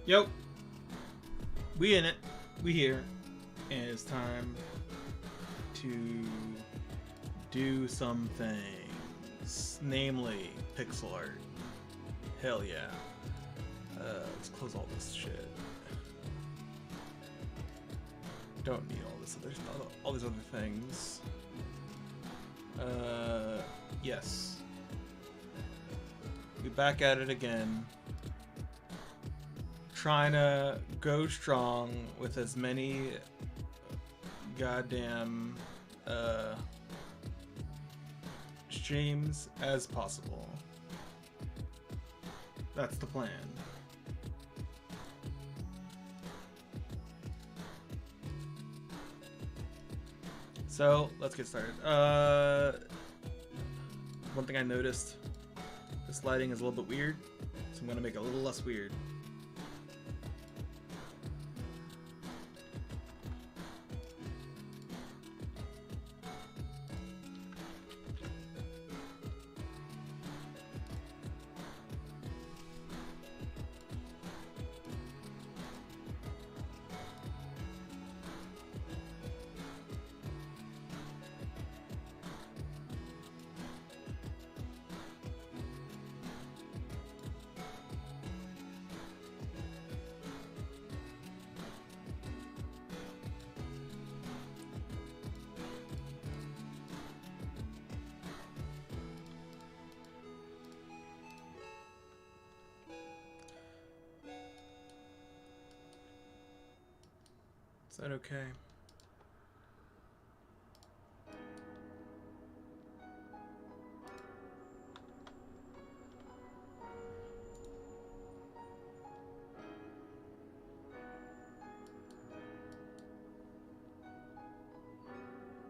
Yo, we in it. We here. And it's time to do some things. Namely, pixel art. Hell yeah. Let's close all this shit. Don't need all this other all these other things. Yes. We back at it again. Trying to go strong with as many goddamn streams as possible. That's the plan. So let's get started. One thing I noticed, this lighting is a little bit weird, so I'm gonna make it a little less weird. Is that okay?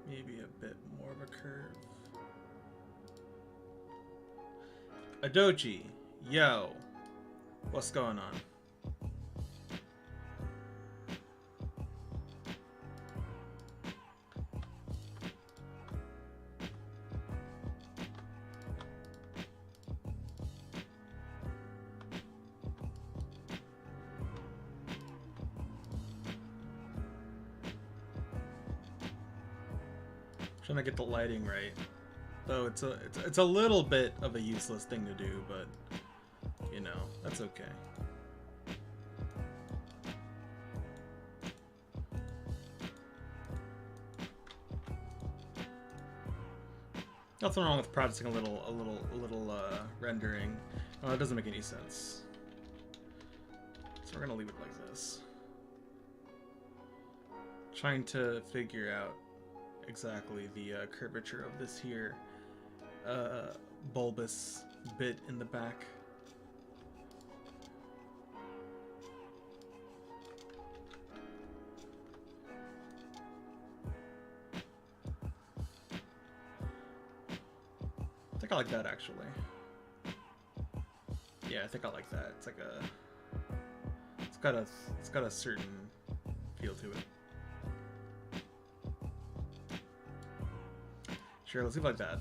Maybe a bit more of a curve. Adoji, yo, what's going on? Trying to get the lighting right, though it's a little bit of a useless thing to do, but you know, that's okay. Nothing wrong with practicing a little rendering. Oh, that doesn't make any sense. So we're gonna leave it like this. Trying to figure out exactly the curvature of this here bulbous bit in the back. I think I like that actually. Yeah, I think I like that. It's like it's got a certain feel to it. Sure, let's leave it like that.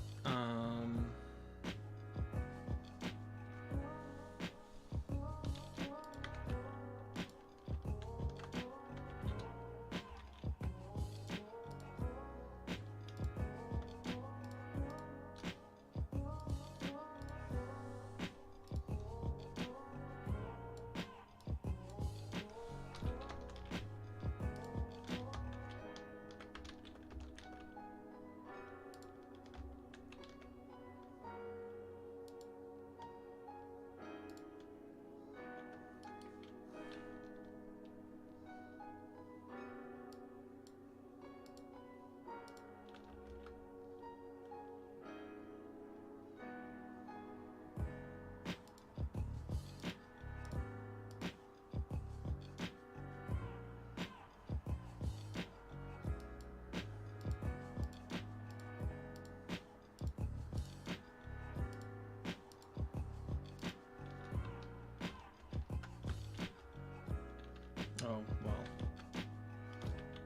Oh, well.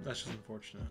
That's just unfortunate.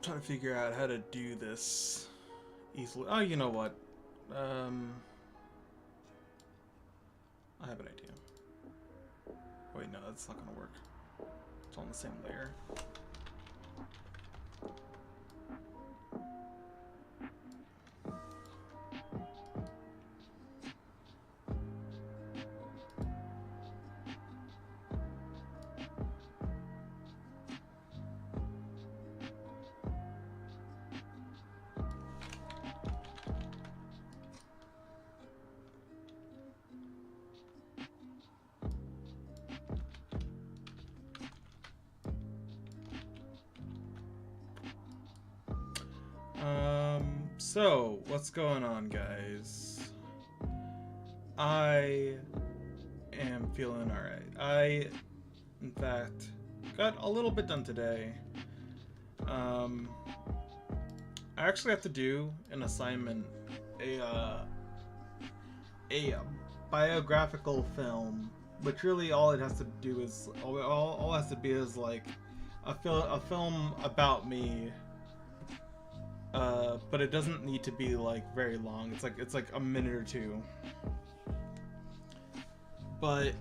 Trying to figure out how to do this easily. Oh, you know what? I have an idea. Wait, no, that's not gonna work. It's on the same layer. So, what's going on, guys? I am feeling alright. I, in fact, got a little bit done today. I actually have to do an assignment, a biographical film, which really all it has to do is, all it has to be is like a film about me. But it doesn't need to be like very long. It's like a minute or two. But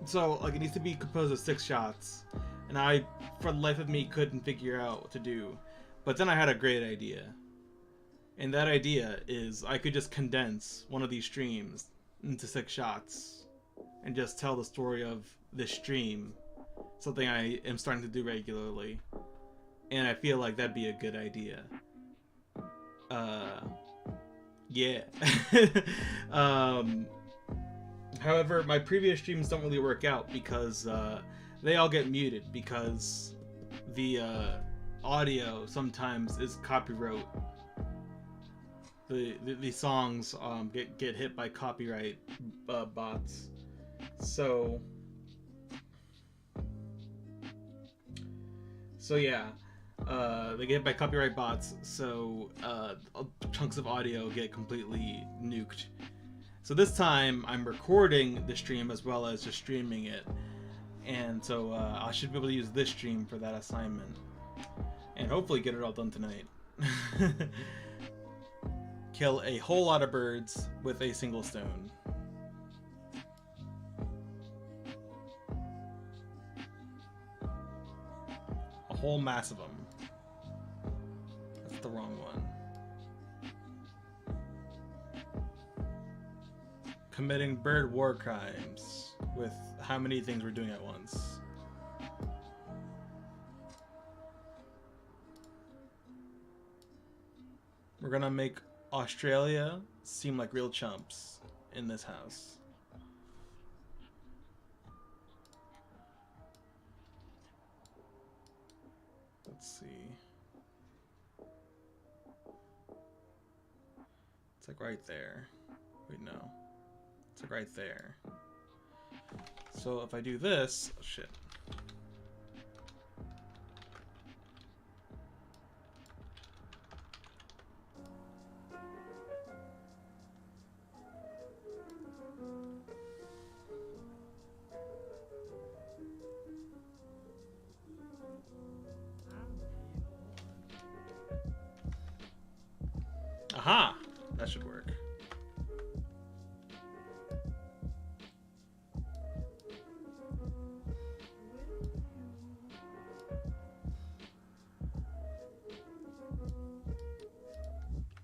so like it needs to be composed of 6 shots, and I, for the life of me, couldn't figure out what to do. But then I had a great idea, and that idea is I could just condense one of these streams into 6 shots, and just tell the story of this stream, something I am starting to do regularly, and I feel like that'd be a good idea. Yeah. However, my previous streams don't really work out because they all get muted because the audio sometimes is copyright. The songs get hit by copyright bots. So yeah. They get hit by copyright bots, so chunks of audio get completely nuked. So this time I'm recording the stream as well as just streaming it, and so I should be able to use this stream for that assignment, and hopefully get it all done tonight. Kill a whole lot of birds with a single stone. A whole mass of them. The wrong one. Committing bird war crimes with how many things we're doing at once. We're gonna make Australia seem like real chumps in this house. Let's see. It's like right there. Wait, no. It's like right there. So if I do this, oh shit. Aha! That should work.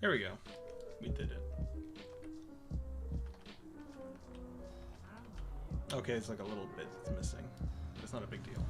There we go. We did it. Okay, it's like a little bit that's missing. It's not a big deal.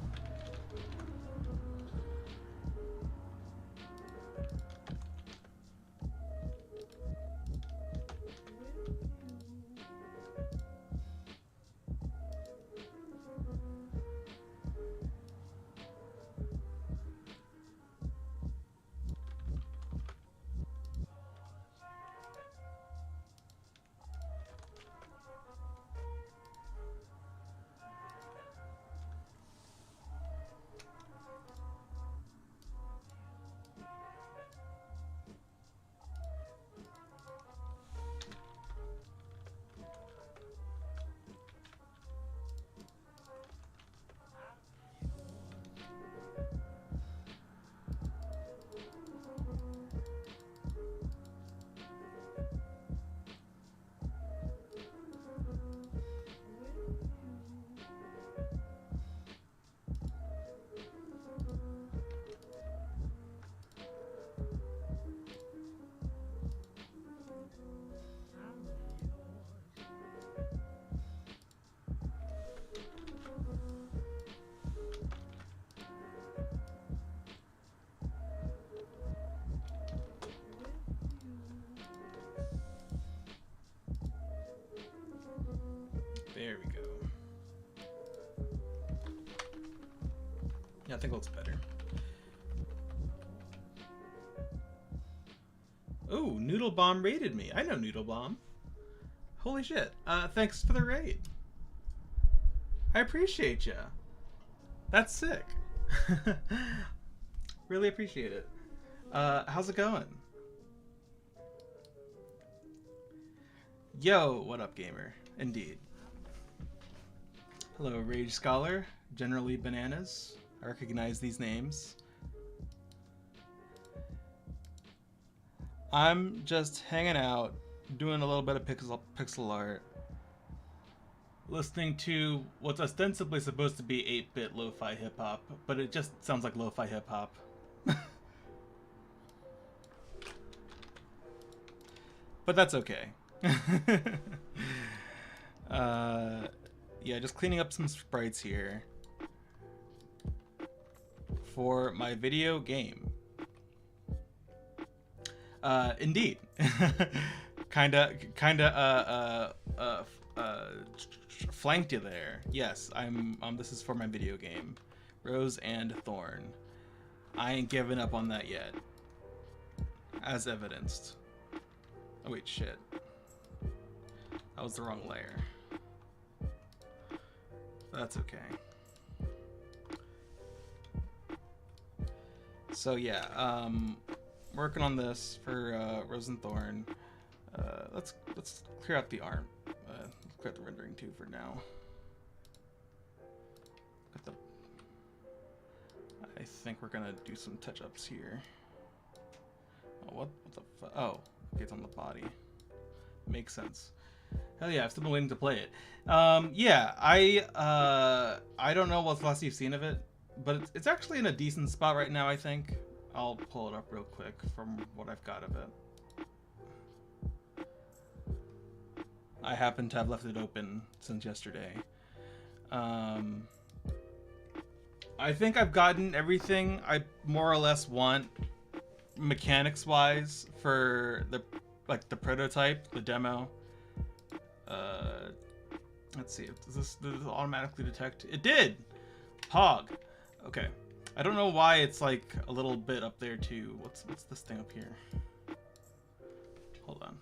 Yeah, I think it looks better. Oh, Noodle Bomb raided me. I know Noodle Bomb. Holy shit. Thanks for the raid. I appreciate ya. That's sick. Really appreciate it. How's it going? Yo, what up, gamer? Indeed. Hello, Rage Scholar. Generally Bananas. I recognize these names. I'm just hanging out, doing a little bit of pixel art, listening to what's ostensibly supposed to be 8-bit lo-fi hip-hop, but it just sounds like lo-fi hip-hop. But that's okay. Yeah, just cleaning up some sprites here for my video game. Indeed. kinda flanked you there. Yes, this is for my video game, Rose and Thorn. I ain't giving up on that yet, as evidenced. Oh wait, shit. That was the wrong layer. That's okay. So yeah, working on this for Rose and Thorn. Let's clear out the art. Clear out the rendering too for now. I think we're gonna do some touch-ups here. Oh, what the fuck? Oh, okay, it's on the body. Makes sense. Hell yeah, I've still been waiting to play it. Yeah, I don't know what's the last you've seen of it, but it's actually in a decent spot right now, I think. I'll pull it up real quick from what I've got of it. I happen to have left it open since yesterday. I think I've gotten everything I more or less want mechanics-wise for the prototype, the demo. Let's see. Does this automatically detect? It did! Pog. Okay. I don't know why it's like a little bit up there too. What's this thing up here? Hold on.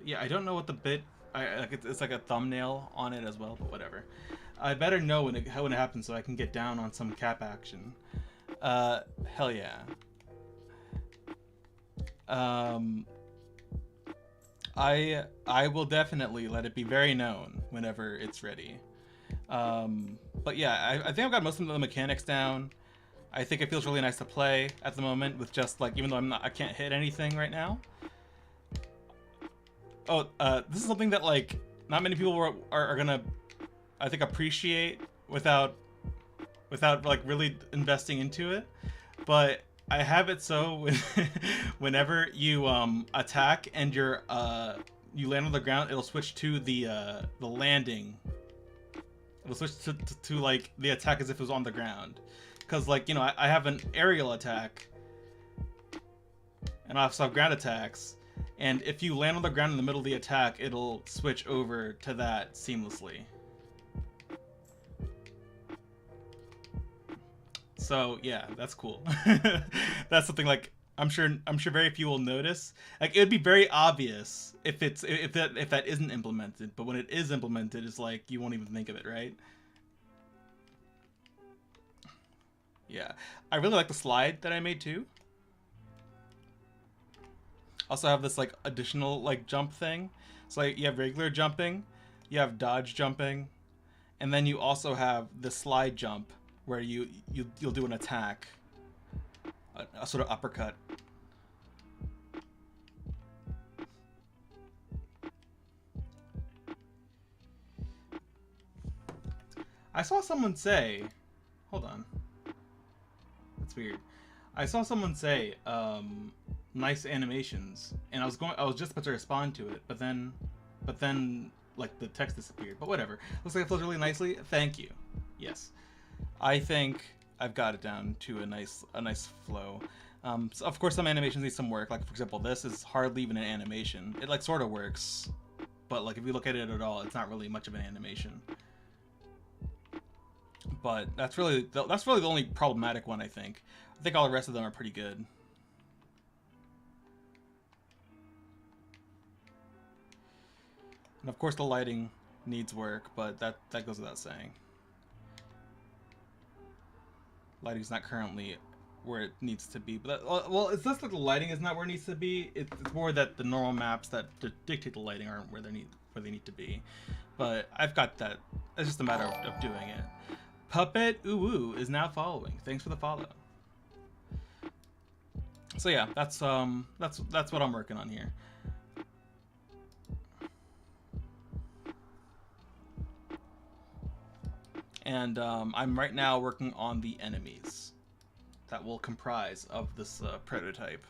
Yeah, I don't know what the bit. It's like a thumbnail on it as well, but whatever. I better know when it happens so I can get down on some cap action. Hell yeah. I will definitely let it be very known whenever it's ready. But yeah, I think I've got most of the mechanics down. I think it feels really nice to play at the moment with just like, even though I can't hit anything right now. Oh, this is something that like not many people are gonna, I think, appreciate without like really investing into it. But I have it so whenever you attack and you land on the ground, it'll switch to the landing. It'll switch to like the attack as if it was on the ground. Because like, you know, I have an aerial attack and I also have ground attacks. And if you land on the ground in the middle of the attack, it'll switch over to that seamlessly. So yeah, that's cool. That's something like I'm sure very few will notice. Like it would be very obvious if that isn't implemented, but when it is implemented, it's like you won't even think of it, right? Yeah, I really like the slide that I made too. Also have this like additional like jump thing. So like you have regular jumping, you have dodge jumping, and then you also have the slide jump where you'll do an attack, a sort of uppercut. I saw someone say, hold on, that's weird. I saw someone say, nice animations, and I was just about to respond to it, but then like the text disappeared. But whatever. Looks like it flows really nicely. Thank you. Yes, I think I've got it down to a nice flow. So of course some animations need some work. Like for example, this is hardly even an animation. It like sort of works, but like if you look at it at all, it's not really much of an animation. But that's really the only problematic one, I think. I think all the rest of them are pretty good. And of course the lighting needs work, but that goes without saying. Lighting's not currently where it needs to be, but well, it's less like the lighting is not where it needs to be. It's more that the normal maps that dictate the lighting aren't where they need to be. But I've got that. It's just a matter of doing it. Puppet Uwu is now following. Thanks for the follow. So yeah, that's what I'm working on here. And I'm right now working on the enemies that will comprise of this prototype,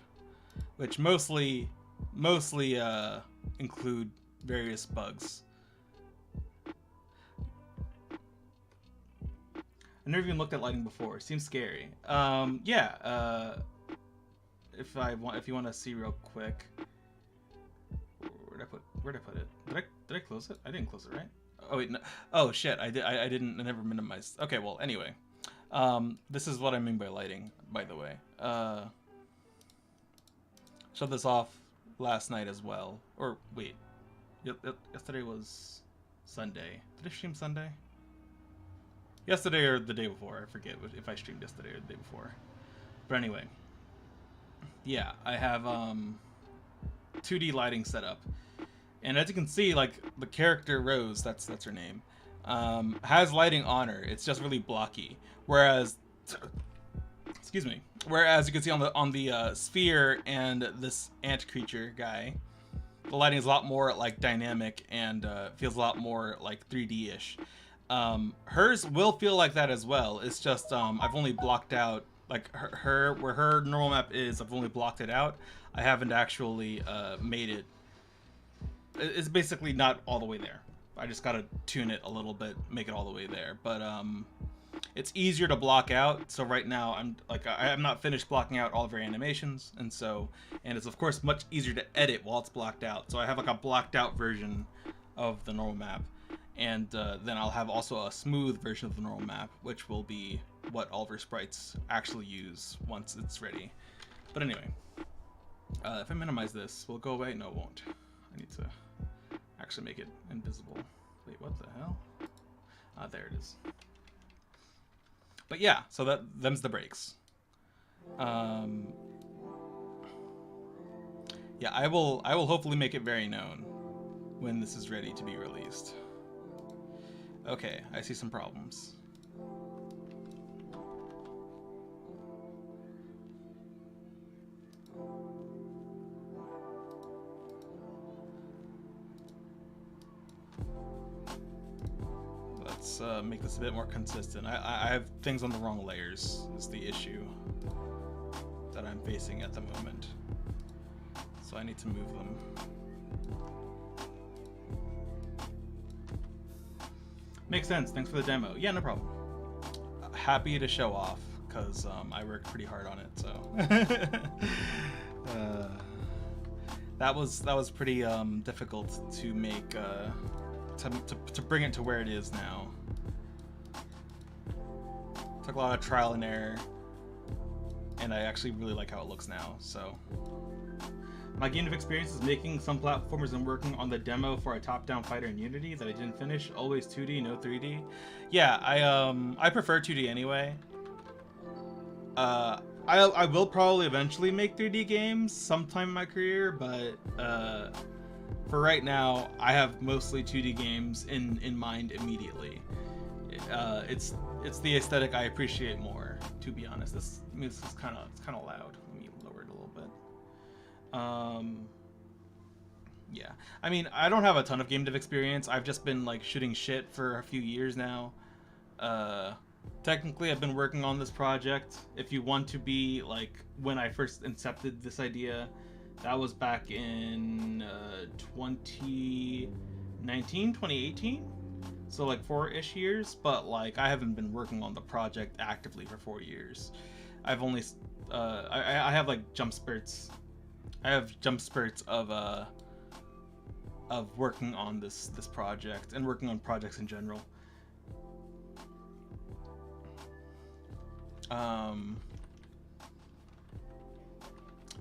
which mostly include various bugs. I never even looked at lighting before. It seems scary. Yeah. If you want to see real quick, where'd I put it? Did I close it? I didn't close it, right? Oh wait, no. Oh shit! I never minimized. Okay, well, anyway, this is what I mean by lighting, by the way. Shut this off last night as well. Or wait, yesterday was Sunday. Did I stream Sunday? Yesterday or the day before? I forget if I streamed yesterday or the day before. But anyway, yeah, I have 2D lighting set up. And as you can see, like the character Rose, that's her name, has lighting on her. It's just really blocky. Whereas, excuse me. Whereas you can see on the sphere and this ant creature guy, the lighting is a lot more like dynamic and feels a lot more like 3D-ish. Hers will feel like that as well. It's just I've only blocked out like her where her normal map is. I've only blocked it out. I haven't actually made it. It's basically not all the way there. I just gotta tune it a little bit, make it all the way there. But it's easier to block out. So right now I'm not finished blocking out all of her animations, and it's of course much easier to edit while it's blocked out. So I have like a blocked out version of the normal map, and then I'll have also a smooth version of the normal map, which will be what all of her sprites actually use once it's ready. But anyway, if I minimize this, will it go away? No, it won't. I need to actually make it invisible. Wait, what the hell? There it is. But yeah, so them's the breaks. Yeah, I will hopefully make it very known when this is ready to be released. Okay, I see some problems. Let's make this a bit more consistent. I have things on the wrong layers is the issue that I'm facing at the moment. So I need to move them. Makes sense. Thanks for the demo. Yeah, no problem. Happy to show off because I worked pretty hard on it. So that was pretty difficult to make to bring it to where it is now. Took a lot of trial and error, and I actually really like how it looks now. So my Gamedev experience is making some platformers and working on the demo for a top-down fighter in Unity that I didn't finish. Always 2D, no 3D. Yeah, I prefer 2D anyway. I will probably eventually make 3D games sometime in my career, but for right now, I have mostly 2D games in mind immediately. It's the aesthetic I appreciate more, to be honest. This is kind of loud. Let me lower it a little bit. Yeah, I mean, I don't have a ton of Gamedev experience. I've just been like shooting shit for a few years now. Technically, I've been working on this project. If you want to be like when I first incepted this idea, that was back in 2019, 2018. So like 4-ish years, but like I haven't been working on the project actively for 4 years. I've only I have like jump spurts. I have jump spurts of working on this project and working on projects in general.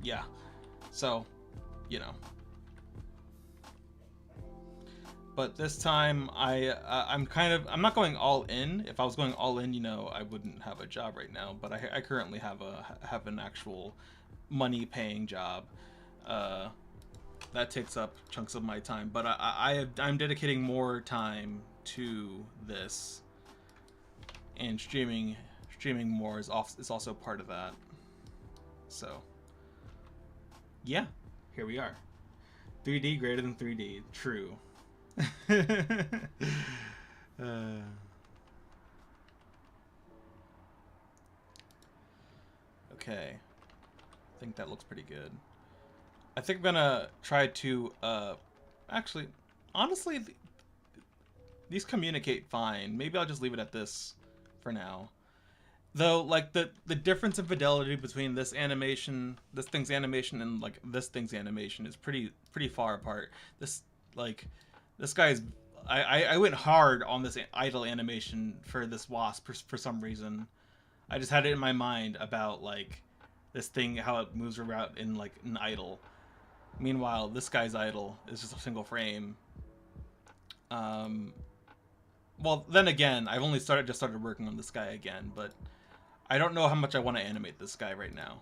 Yeah, so, you know. But this time, I'm not going all in. If I was going all in, you know, I wouldn't have a job right now. But I currently have an actual money-paying job. That takes up chunks of my time. But I'm dedicating more time to this, and streaming more is also part of that. So, yeah, here we are. 3D greater than 3D. True. Okay, I think that looks pretty good. I think I'm gonna try to actually, honestly, these communicate fine. Maybe I'll just leave it at this for now. Though, like, the difference in fidelity between this thing's animation, and like this thing's animation is pretty far apart. This guy's, I went hard on this idle animation for this wasp for some reason. I just had it in my mind about like this thing, how it moves around in like an idle. Meanwhile, this guy's idle is just a single frame. Well, then again, I've only just started working on this guy again, but I don't know how much I want to animate this guy right now.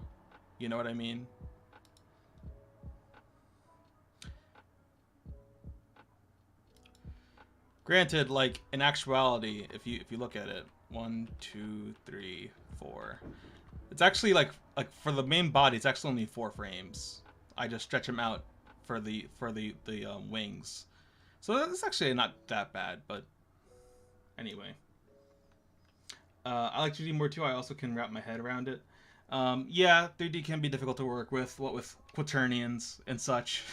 You know what I mean? Granted, like, in actuality, if you look at it, 1, 2, 3, 4, it's actually like for the main body, it's actually only 4 frames. I just stretch them out for the wings, so it's actually not that bad. But anyway, I like 2D more too. I also can wrap my head around it. Yeah, 3D can be difficult to work with, what with quaternions and such.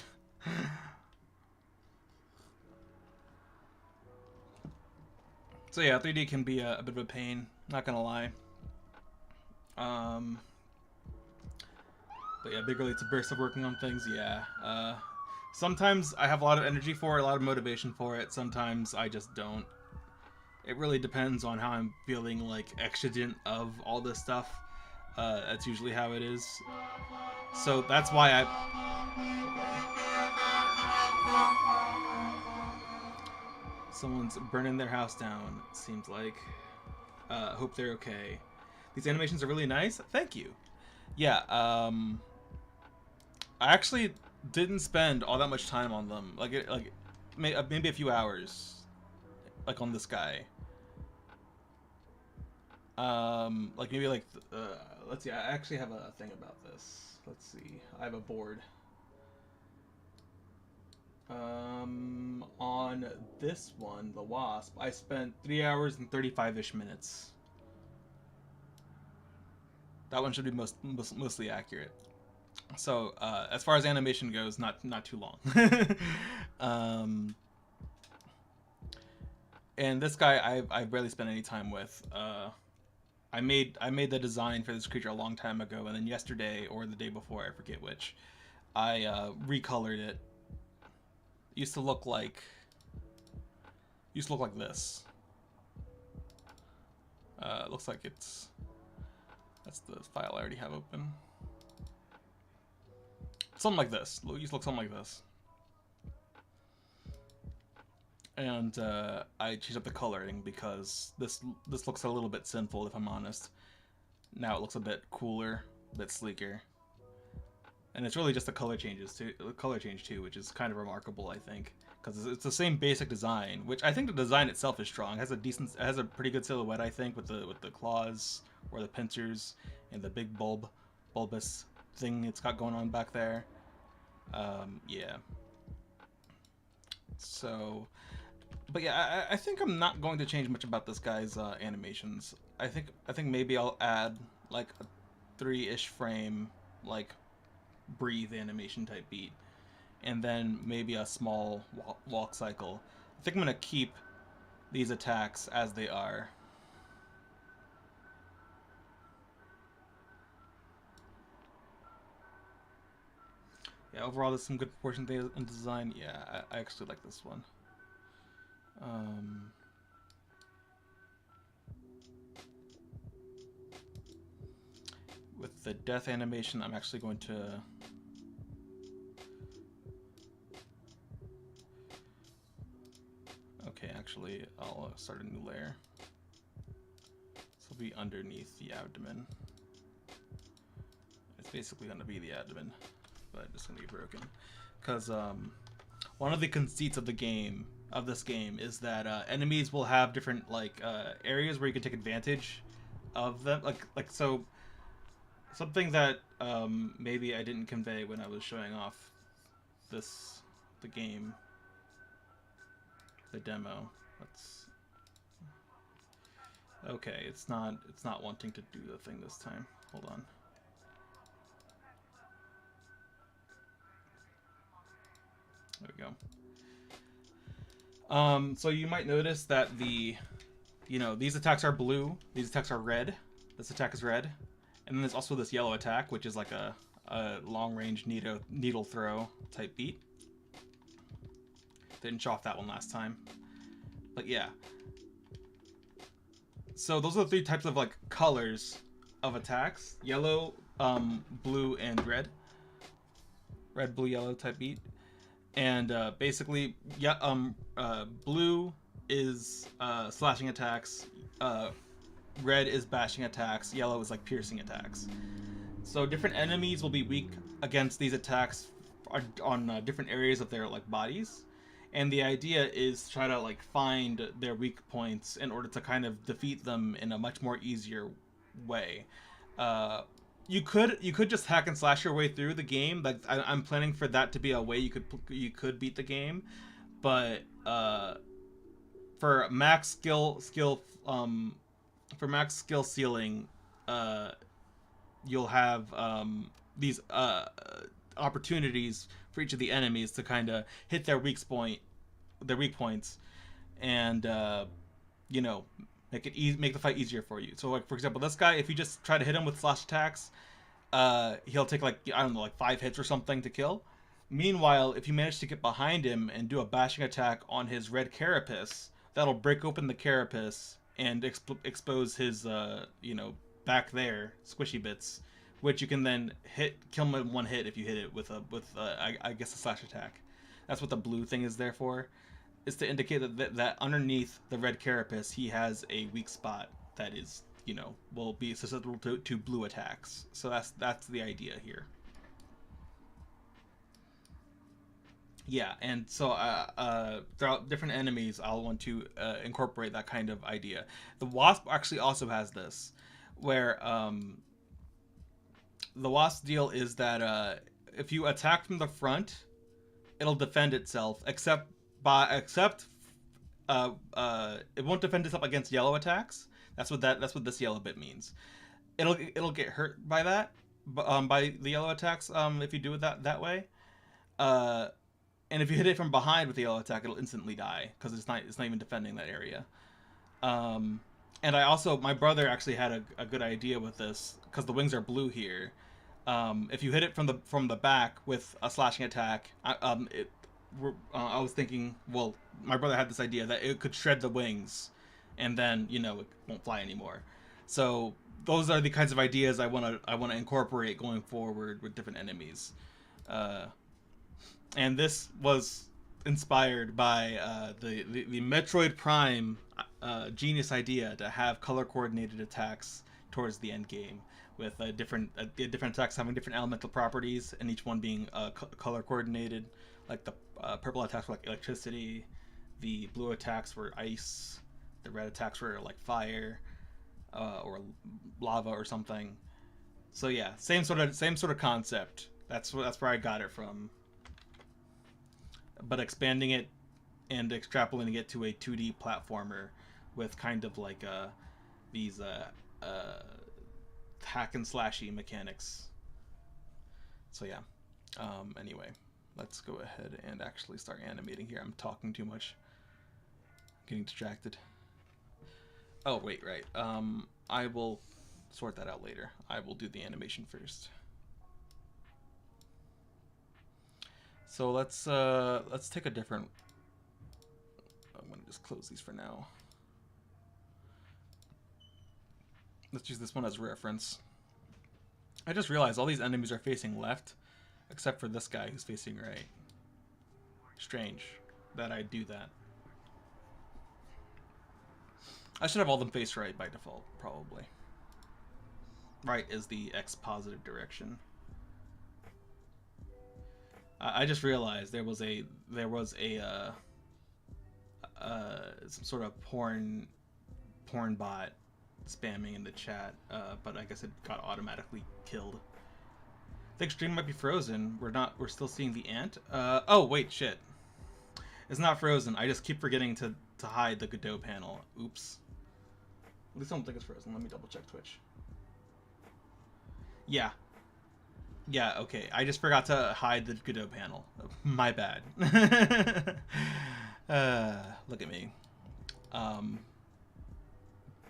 So yeah, 3D can be a bit of a pain, not gonna lie. But yeah, big relates to bursts of working on things, yeah. Sometimes I have a lot of energy for it, a lot of motivation for it. Sometimes I just don't. It really depends on how I'm feeling, like, exigent of all this stuff. That's usually how it is. So that's why someone's burning their house down, seems like. Hope they're okay. These animations are really nice. Thank you. Yeah, I actually didn't spend all that much time on them. Maybe a few hours, like, on this guy. Maybe let's see. I actually have a thing about this. Let's see. I have a board. On this one, the Wasp, I spent 3 hours and 35-ish minutes. That one should be mostly accurate. So, as far as animation goes, not too long. And this guy, I barely spent any time with. I made the design for this creature a long time ago, and then yesterday or the day before, I forget which, I recolored it. Used to look like this. Looks like that's the file I already have open. Something like this. Used to look something like this. And I changed up the coloring because this looks a little bit sinful, if I'm honest. Now it looks a bit cooler, a bit sleeker. And it's really just the color change too, which is kind of remarkable, I think, because it's the same basic design. Which I think the design itself is strong. It has a pretty good silhouette, I think, with the claws or the pincers and the big bulbous thing it's got going on back there. Yeah. So, but yeah, I think I'm not going to change much about this guy's animations. I think maybe I'll add like a 3-ish frame, like, breathe animation type beat, and then maybe a small walk cycle. I think I'm gonna keep these attacks as they are. Yeah, overall there's some good proportion things in design. Yeah, I actually like this one. With the death animation, I'm actually going to... Okay, actually, I'll start a new layer. This will be underneath the abdomen. It's basically going to be the abdomen, but it's going to be broken. Because one of the conceits of the game, of this game, is that enemies will have different like areas where you can take advantage of them. Like so, something that maybe I didn't convey when I was showing off the game, the demo. Let's... Okay, it's not wanting to do the thing this time. Hold on. There we go. So you might notice that these attacks are blue, these attacks are red. This attack is red, and then there's also this yellow attack, which is like a long-range needle throw type beat. Didn't show off that one last time, but yeah. So those are the three types of like colors of attacks: yellow, blue, and red. Red, blue, yellow type beat. And basically, yeah, blue is slashing attacks, red is bashing attacks, yellow is like piercing attacks. So different enemies will be weak against these attacks on different areas of their like bodies, and the idea is to try to like find their weak points in order to kind of defeat them in a much more easier way. You could just hack and slash your way through the game. Like I'm planning for that to be a way you could beat the game, but for max skill ceiling, you'll have these opportunities for each of the enemies to kind of hit their weak points, and you know, make the fight easier for you. So like for example, this guy, if you just try to hit him with slash attacks, he'll take like, I don't know, like 5 hits or something to kill. Meanwhile, if you manage to get behind him and do a bashing attack on his red carapace, that'll break open the carapace and expose his back there squishy bits, which you can then kill him in one hit if you hit it with I guess a slash attack. That's what the blue thing is there for, is to indicate that underneath the red carapace he has a weak spot that is, will be susceptible to blue attacks. So that's the idea here. Yeah, and so throughout different enemies, I'll want to incorporate that kind of idea. The Wasp actually also has this, where the Wasp deal is that if you attack from the front, it'll defend itself, except it won't defend itself against yellow attacks. That's what this yellow bit means. It'll get hurt by that, by the yellow attacks if you do it that way. And if you hit it from behind with the yellow attack, it'll instantly die because it's not even defending that area. And my brother actually had a good idea with this because the wings are blue here. If you hit it from the back with a slashing attack, I was thinking, well, my brother had this idea that it could shred the wings, and then it won't fly anymore. So those are the kinds of ideas I want to incorporate going forward with different enemies. And this was inspired by the Metroid Prime genius idea to have color coordinated attacks towards the end game, with different attacks having different elemental properties, and each one being color coordinated. Like the purple attacks were like electricity, the blue attacks were ice, the red attacks were like fire or lava or something. So yeah, same sort of concept. That's where I got it from. But expanding it and extrapolating it to a 2D platformer with kind of like these hack and slashy mechanics. So yeah. Anyway, let's go ahead and actually start animating here. I'm talking too much. Getting distracted. Oh wait, right. I will sort that out later. I will do the animation first. So let's take a different. I'm gonna just close these for now. Let's use this one as reference. I just realized all these enemies are facing left, except for this guy who's facing right. Strange that I do that. I should have all them face right by default, probably. Right is the X positive direction. I just realized there was a some sort of porn bot spamming in the chat, but I guess it got automatically killed. I think stream might be frozen. We're still seeing the ant. Oh wait, shit. It's not frozen. I just keep forgetting to hide the Godot panel. Oops. At least I don't think it's frozen. Let me double check Twitch. Yeah. Yeah, okay. I just forgot to hide the Godot panel. My bad. Look at me.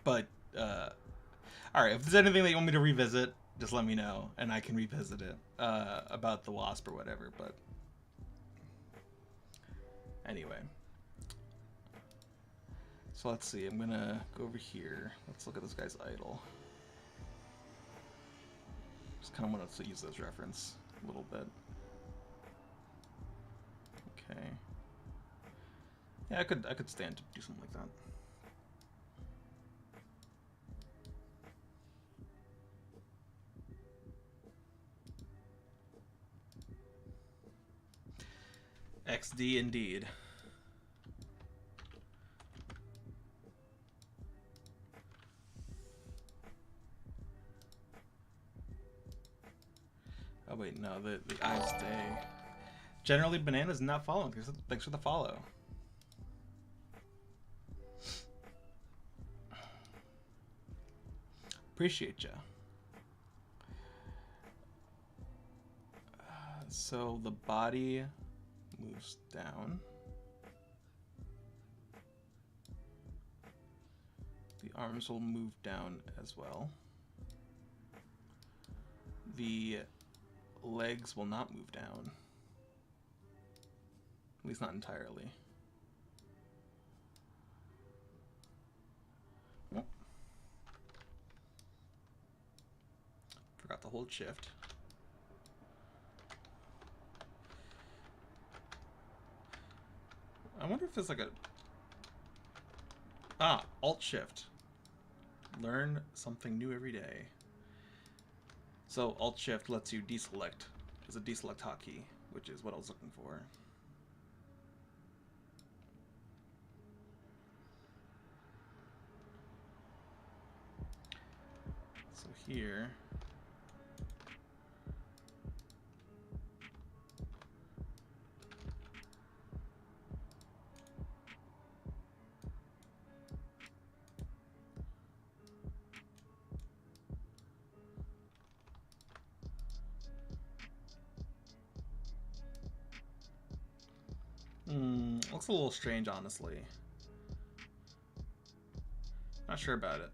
But, alright, if there's anything that you want me to revisit, just let me know, and I can revisit it, about the wasp or whatever, but... Anyway. So let's see, I'm gonna go over here. Let's look at this guy's idol. Just kind of wanted to use this reference a little bit. Okay. Yeah, I could stand to do something like that. XD indeed. Oh wait, no, the eyes stay. Generally, Banana's not following. Thanks for the follow. Appreciate ya. So the body moves down. The arms will move down as well. The legs will not move down. At least not entirely. Oh. Forgot to hold shift. I wonder if there's like a... Ah, alt shift. Learn something new every day. So alt shift lets you deselect. It's a deselect hotkey, which is what I was looking for. So here, looks a little strange, honestly. Not sure about it.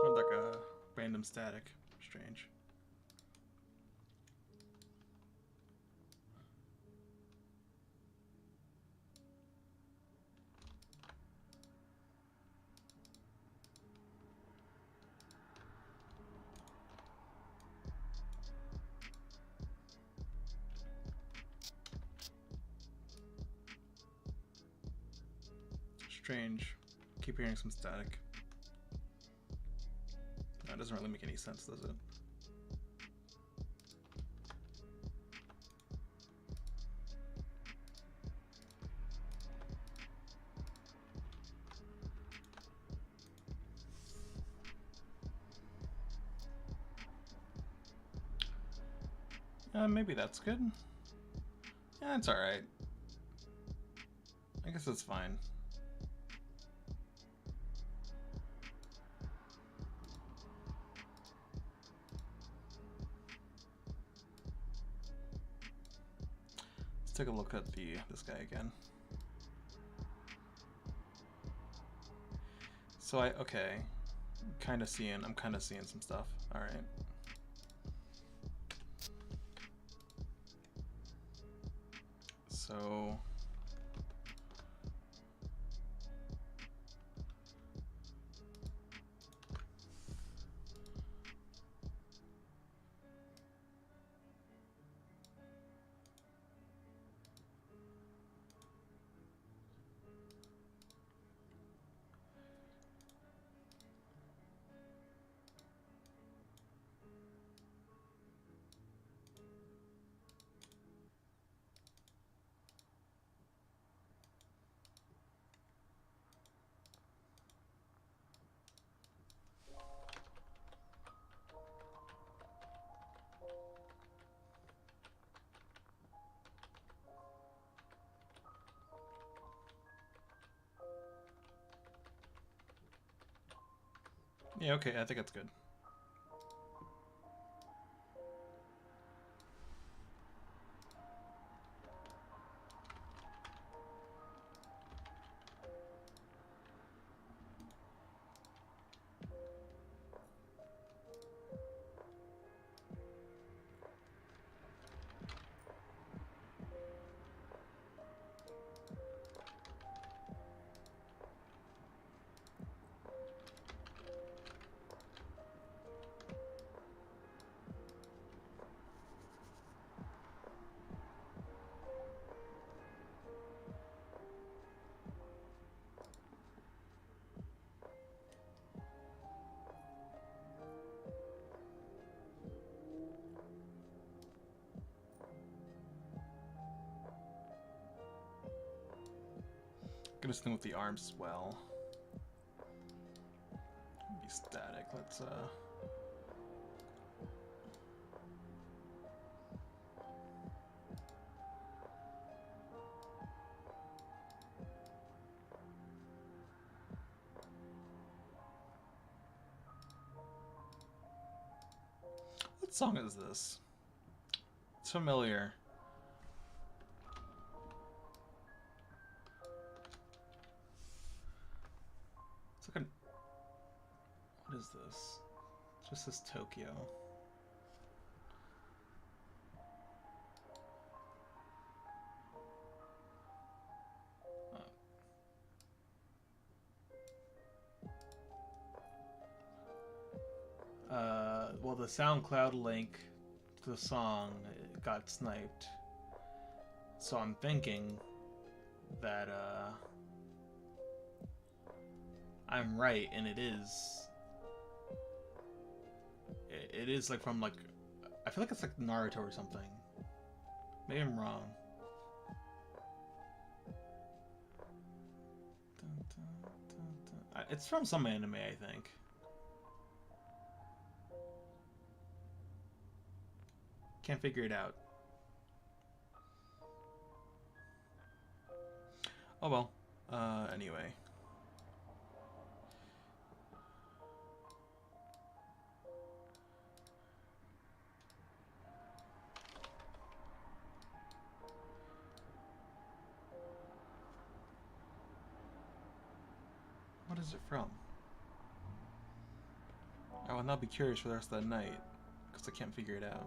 Like a random static. Strange. Strange. Keep hearing some static. That doesn't really make any sense, does it? Maybe that's good. Yeah, it's alright. I guess it's fine. Let's take a look at this guy again. So okay, I'm kind of seeing some stuff. All right. So yeah, okay, I think that's good. Gonna thing with the arms as well. Be static. Let's what song is this? It's familiar. It's like a... What is this? Just this Tokyo. Well, the SoundCloud link to the song got sniped. So I'm thinking that I'm right, and it is. It is like from like, I feel like it's like Naruto or something. Maybe I'm wrong. It's from some anime, I think. Can't figure it out. Oh well. Anyway. What is it from? I will now be curious for the rest of the night, because I can't figure it out.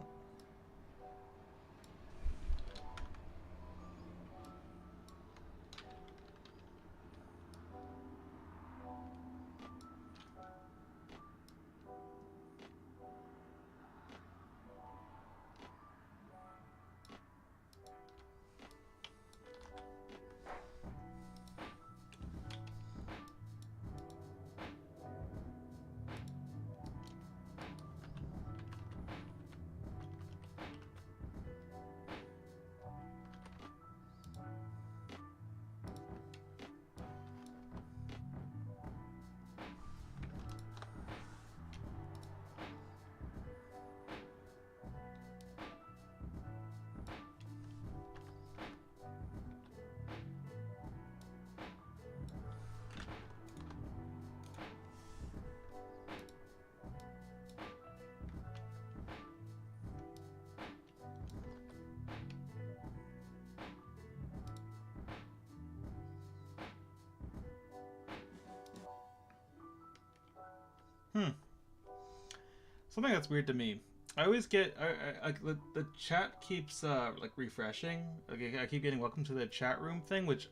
Something that's weird to me. I always get the chat keeps like refreshing. Like I keep getting welcome to the chat room thing, which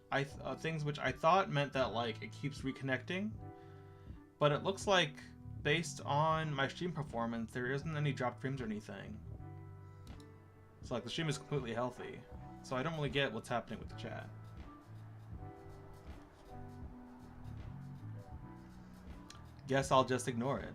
things which I thought meant that like it keeps reconnecting, but it looks like based on my stream performance, there isn't any dropped frames or anything. So like the stream is completely healthy. So I don't really get what's happening with the chat. Guess I'll just ignore it.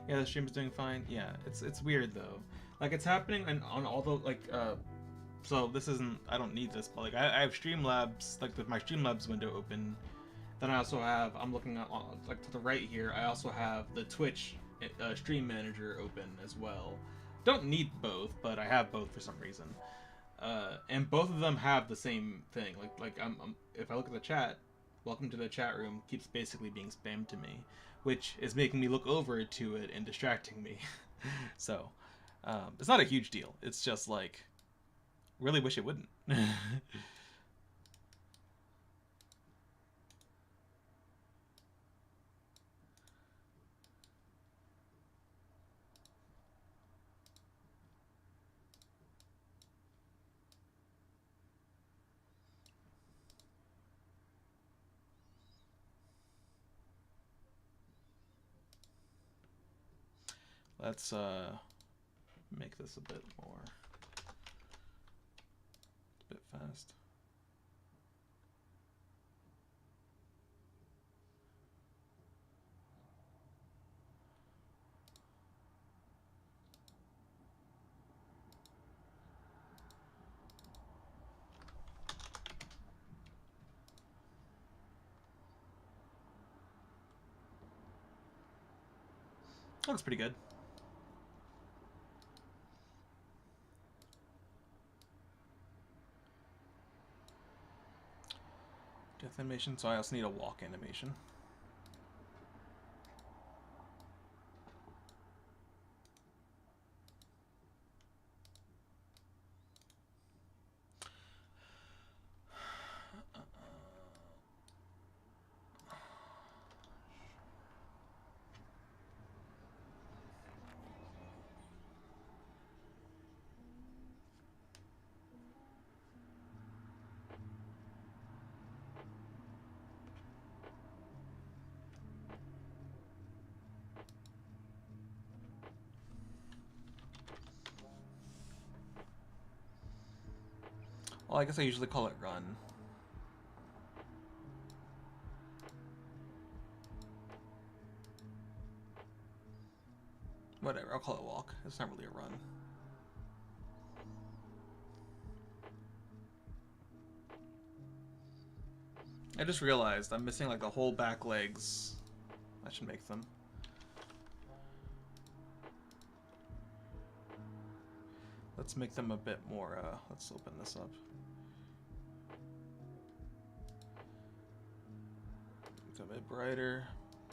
Yeah, the stream is doing fine. Yeah, it's weird though. Like it's happening on all the like so this isn't, I don't need this, but like I have Streamlabs, like my Streamlabs window open. Then I also have, I'm looking at like to the right here, I also have the Twitch stream manager open as well. Don't need both, but I have both for some reason. And both of them have the same thing. Like I'm if I look at the chat, welcome to the chat room keeps basically being spammed to me, which is making me look over to it and distracting me. So it's not a huge deal. It's just like, really wish it wouldn't. Let's make this a bit more, a bit fast. Looks pretty good. Death animation, so I also need a walk animation. Well, I guess I usually call it run. Whatever, I'll call it walk. It's not really a run. I just realized I'm missing like the whole back legs. I should make them. Let's make them a bit more, let's open this up. It's a bit brighter,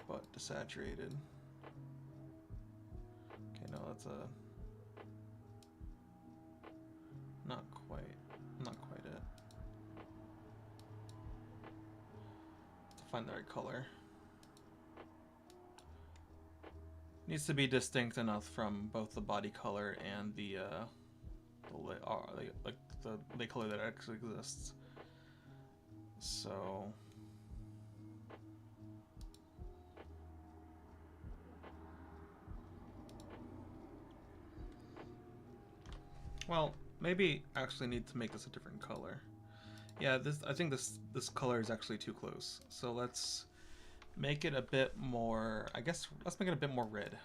but desaturated. Okay, no, that's not quite it. To find the right color. Needs to be distinct enough from both the body color and the leg color that actually exists. So well, maybe actually need to make this a different color. Yeah, I think this color is actually too close. So let's make it a bit more, I guess let's make it a bit more red.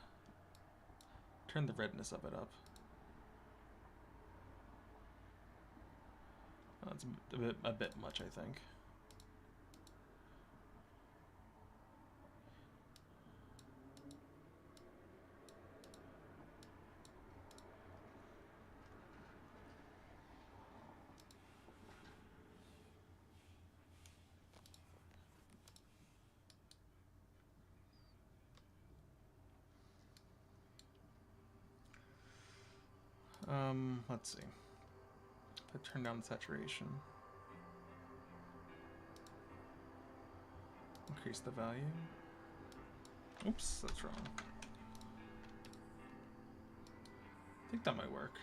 Turn the redness of it up. That's a bit much, I think. Let's see. If I turn down the saturation. Increase the value. Oops, that's wrong. I think that might work.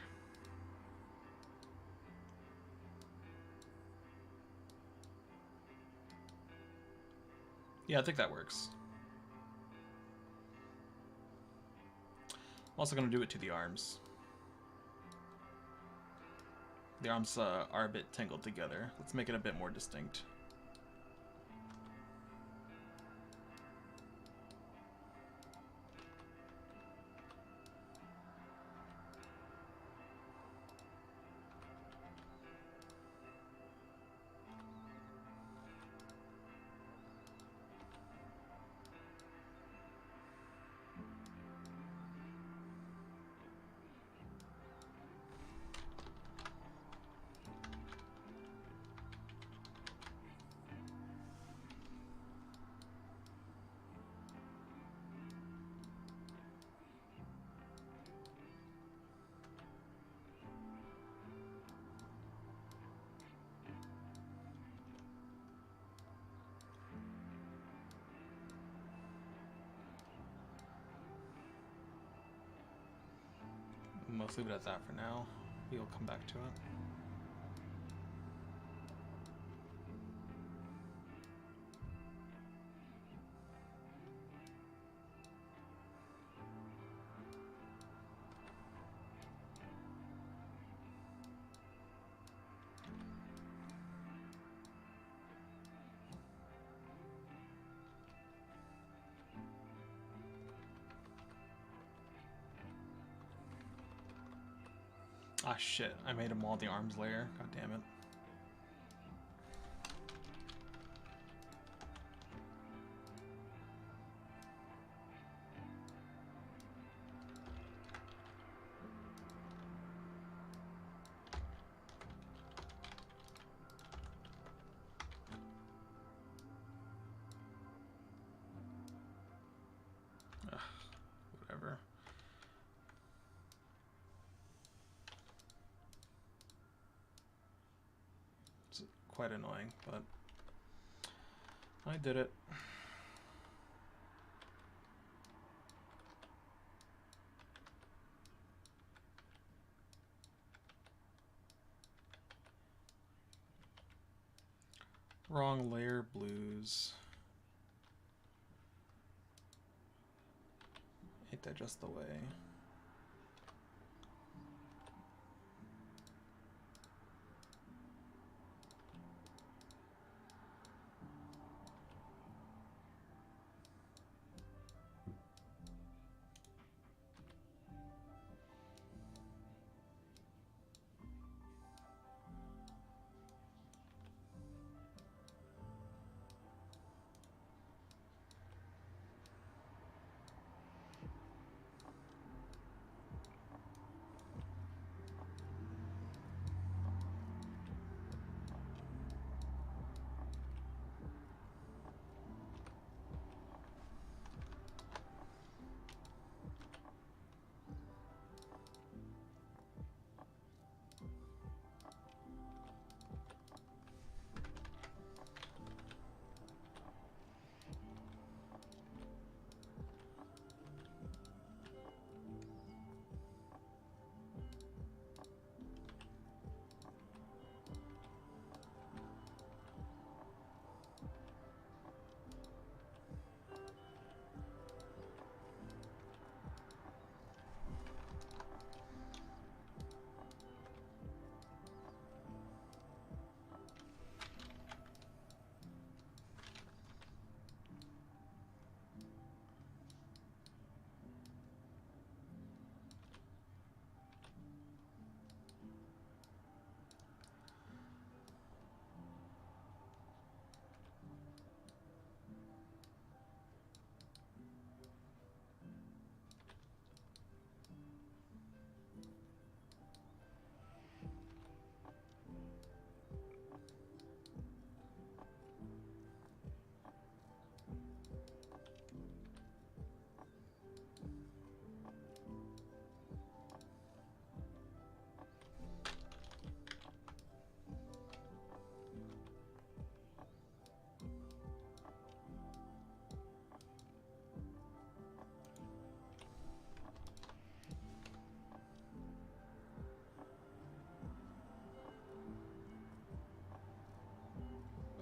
Yeah, I think that works. I'm also going to do it to the arms. The arms are a bit tangled together. Let's make it a bit more distinct. Let's leave it at that for now. We'll come back to it. Ah, shit. I made them all the arms layer. God damn it. Ugh, whatever. Quite annoying, but I did it. Wrong layer, blues. Ain't that just the way?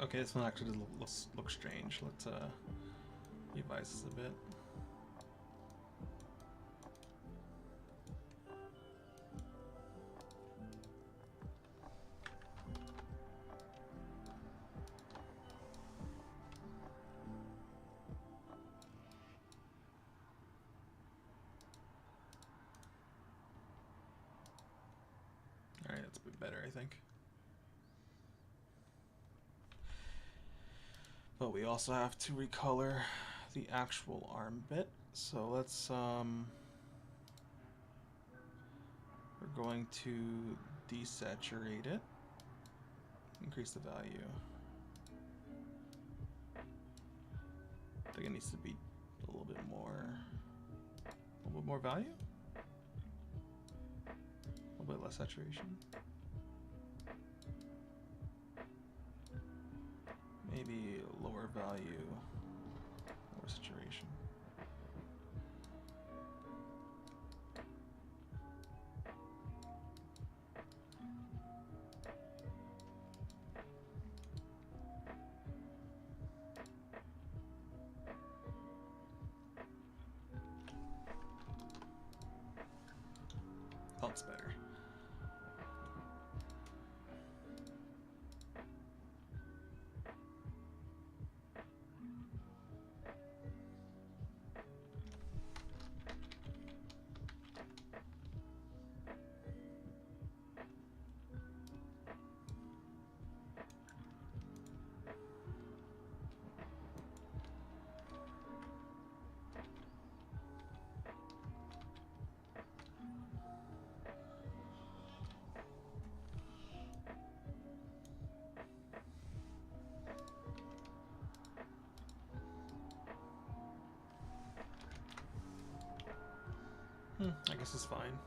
Okay, this one actually looks strange. Let's revise this a bit. Alright, that's a bit better, I think. But we also have to recolor the actual arm bit. So let's we're going to desaturate it. Increase the value. I think it needs to be a little bit more value? A little bit less saturation. Maybe lower value, lower saturation. That's better. I guess it's fine.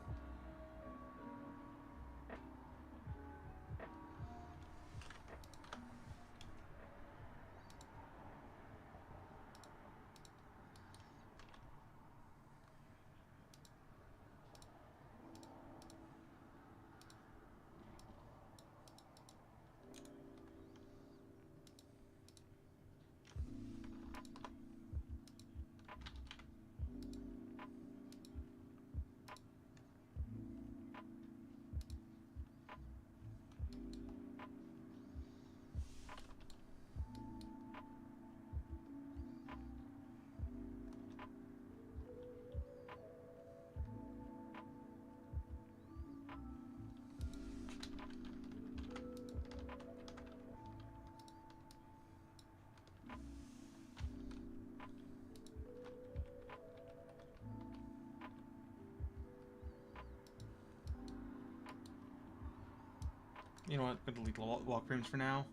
You know what? I'm gonna delete the walk frames for now,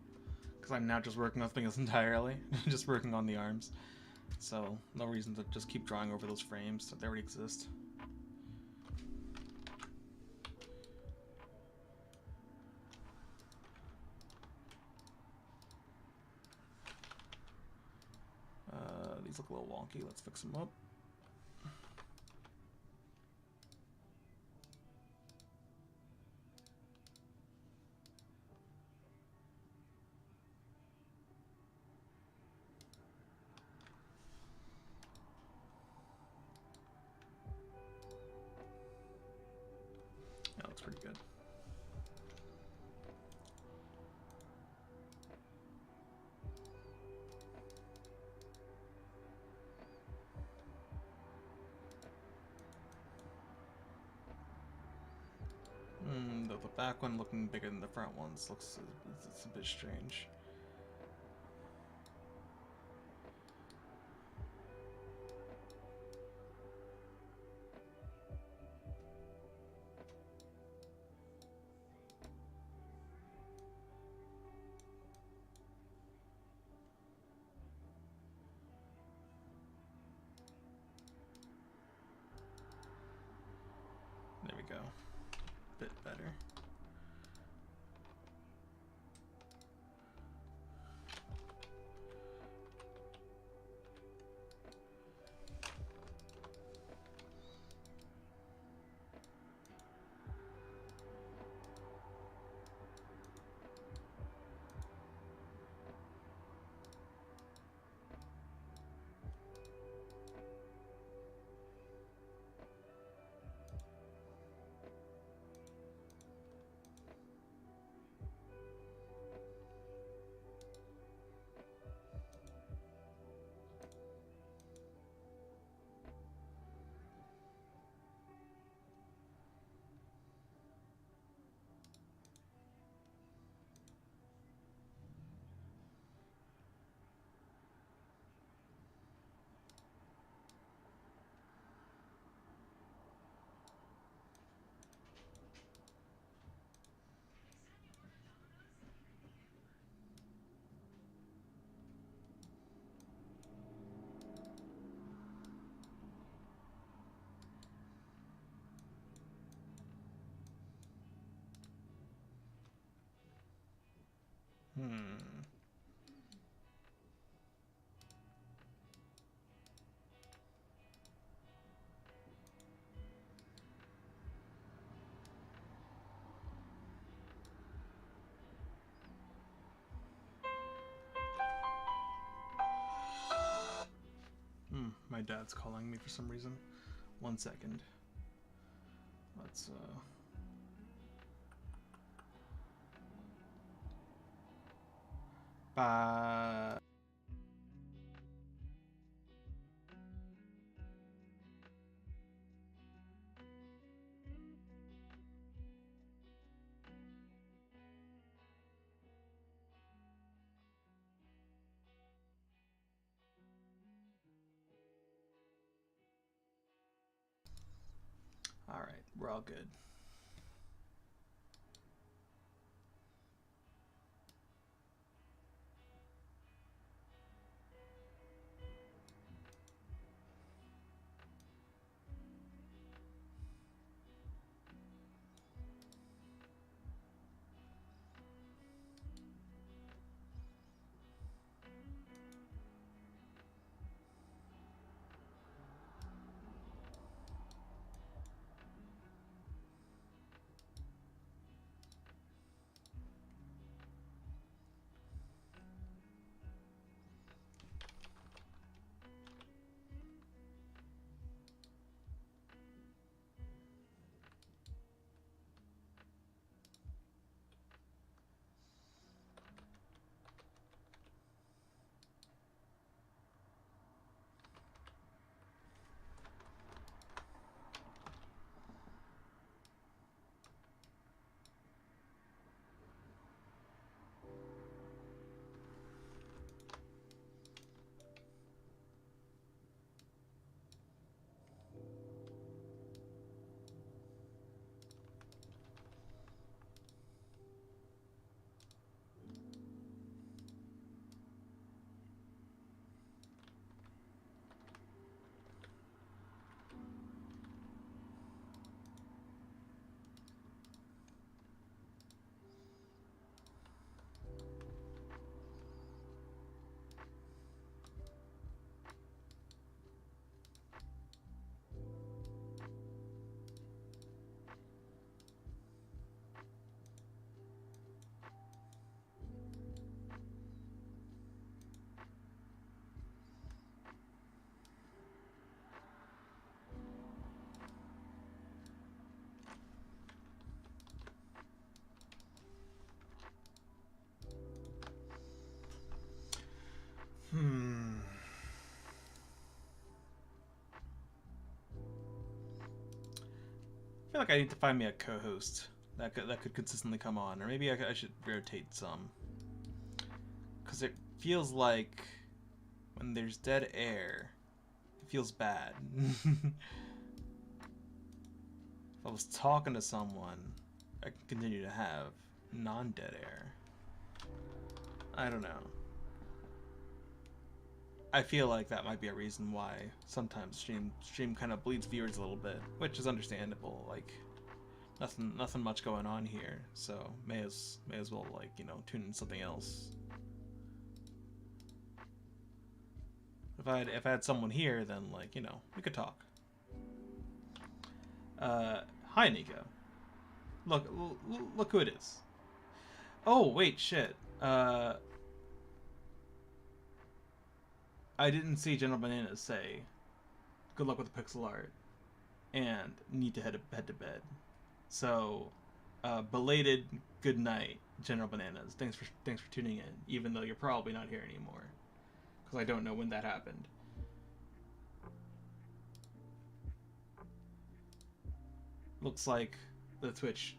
because I'm now just working on things entirely, just working on the arms. So no reason to just keep drawing over those frames that already exist. These look a little wonky. Let's fix them up. That looks pretty good. The back one looking bigger than the front ones looks it's a bit strange. There we go. Bit better. dad's calling me for some reason. 1 second. Let's bye. All right, we're all good. I feel like I need to find me a co-host that could consistently come on, or maybe I should rotate some, because it feels like when there's dead air, it feels bad. If I was talking to someone, I can continue to have non-dead air. I don't know. I feel like that might be a reason why sometimes stream kind of bleeds viewers a little bit, which is understandable. Like, nothing much going on here, so may as well, like, you know, tune in something else. If I had someone here, then, like, you know, we could talk. Hi Nico. Look who it is. Oh wait, shit. I didn't see General Bananas say, "Good luck with the pixel art," and need to head to bed. So, belated good night, General Bananas. Thanks for tuning in, even though you're probably not here anymore, because I don't know when that happened. Looks like the Twitch,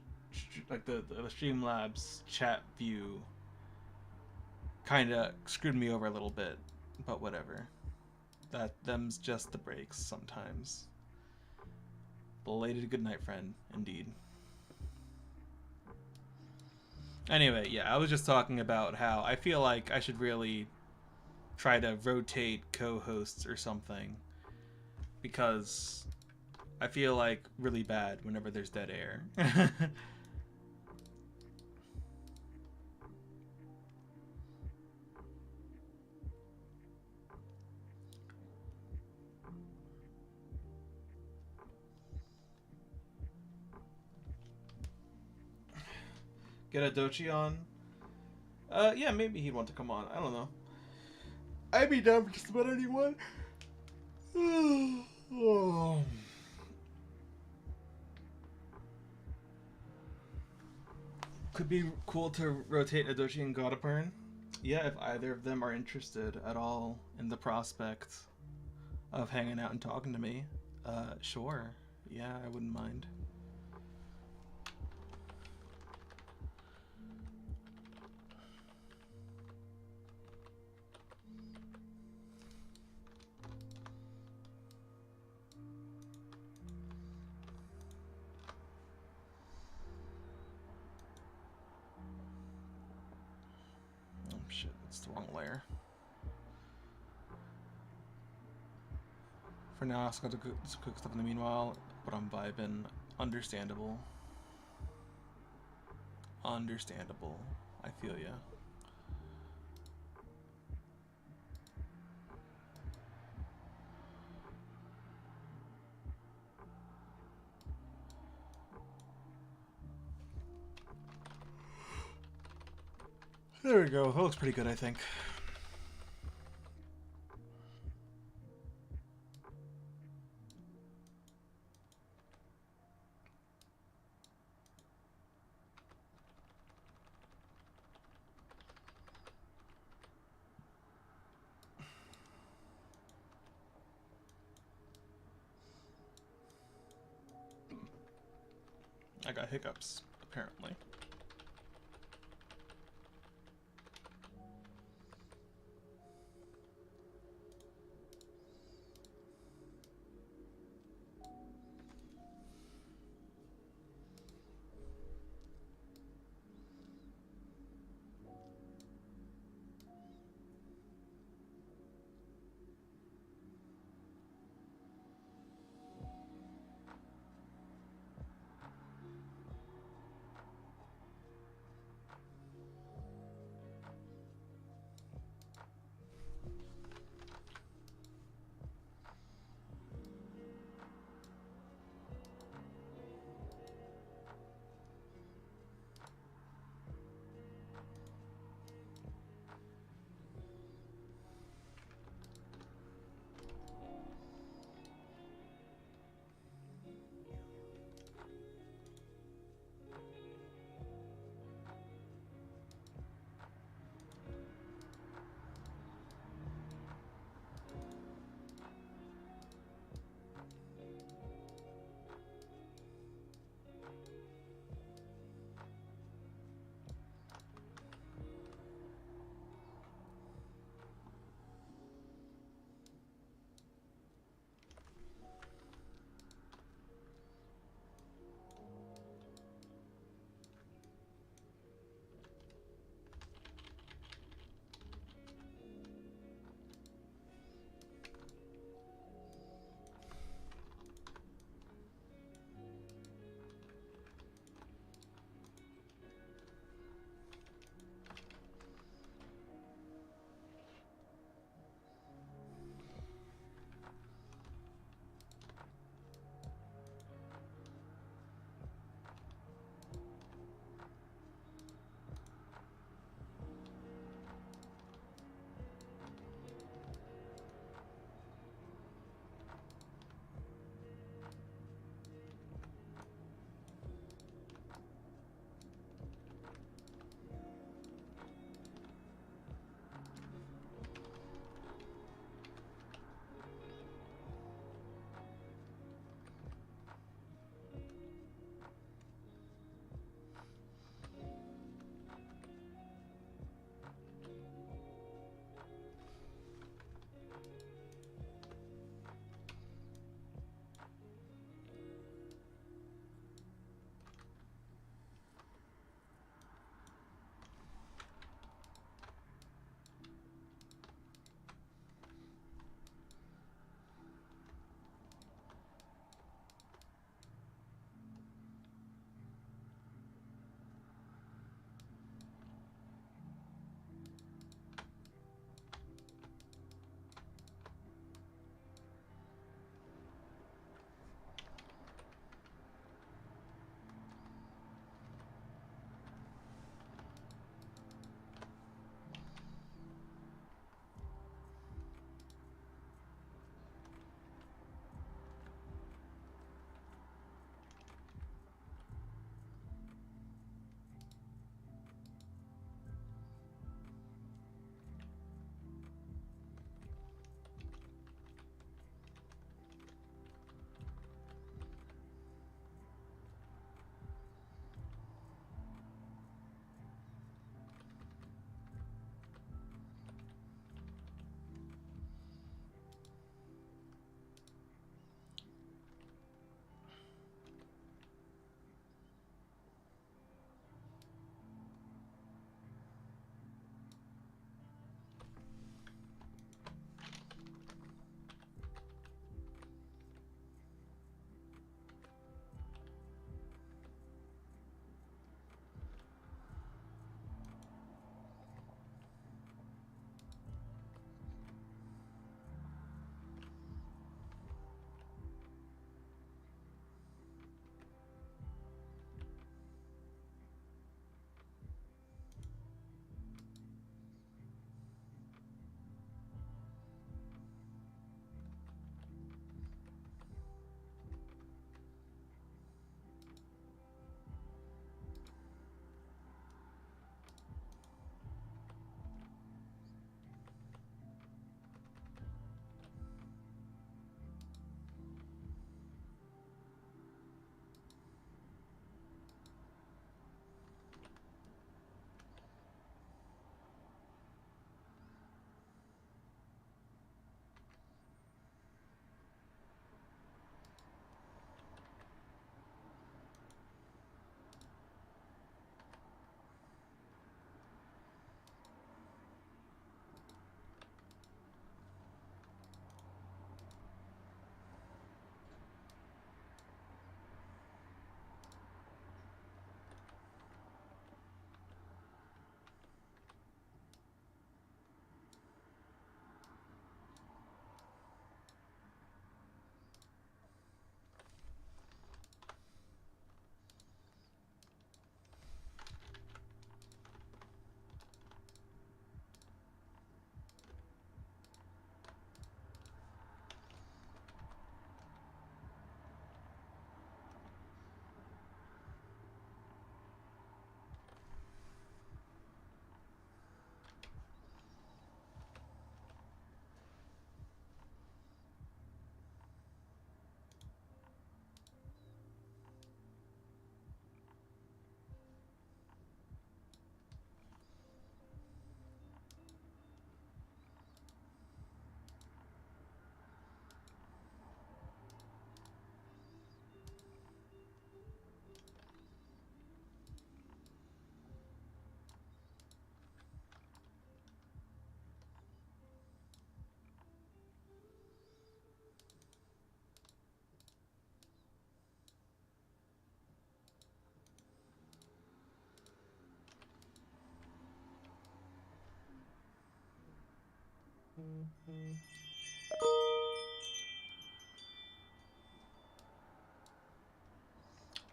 like the Streamlabs chat view, kind of screwed me over a little bit. But whatever. Them's just the breaks sometimes. Belated good night, friend, indeed. Anyway, yeah, I was just talking about how I feel like I should really try to rotate co-hosts or something, because I feel like really bad whenever there's dead air. Get a Dochi on? Yeah, maybe he'd want to come on. I don't know. I'd be down for just about anyone. Oh. Could be cool to rotate Adochi and Godopern. Yeah, if either of them are interested at all in the prospect of hanging out and talking to me, sure. Yeah, I wouldn't mind. Oh shit, that's the wrong layer. For now, I still got to cook stuff in the meanwhile, but I'm vibing. Understandable. Understandable. I feel ya. There we go. That looks pretty good, I think. I got hiccups, apparently.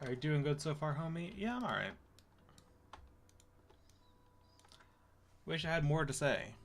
Are you doing good so far, homie? Yeah, I'm alright. Wish I had more to say.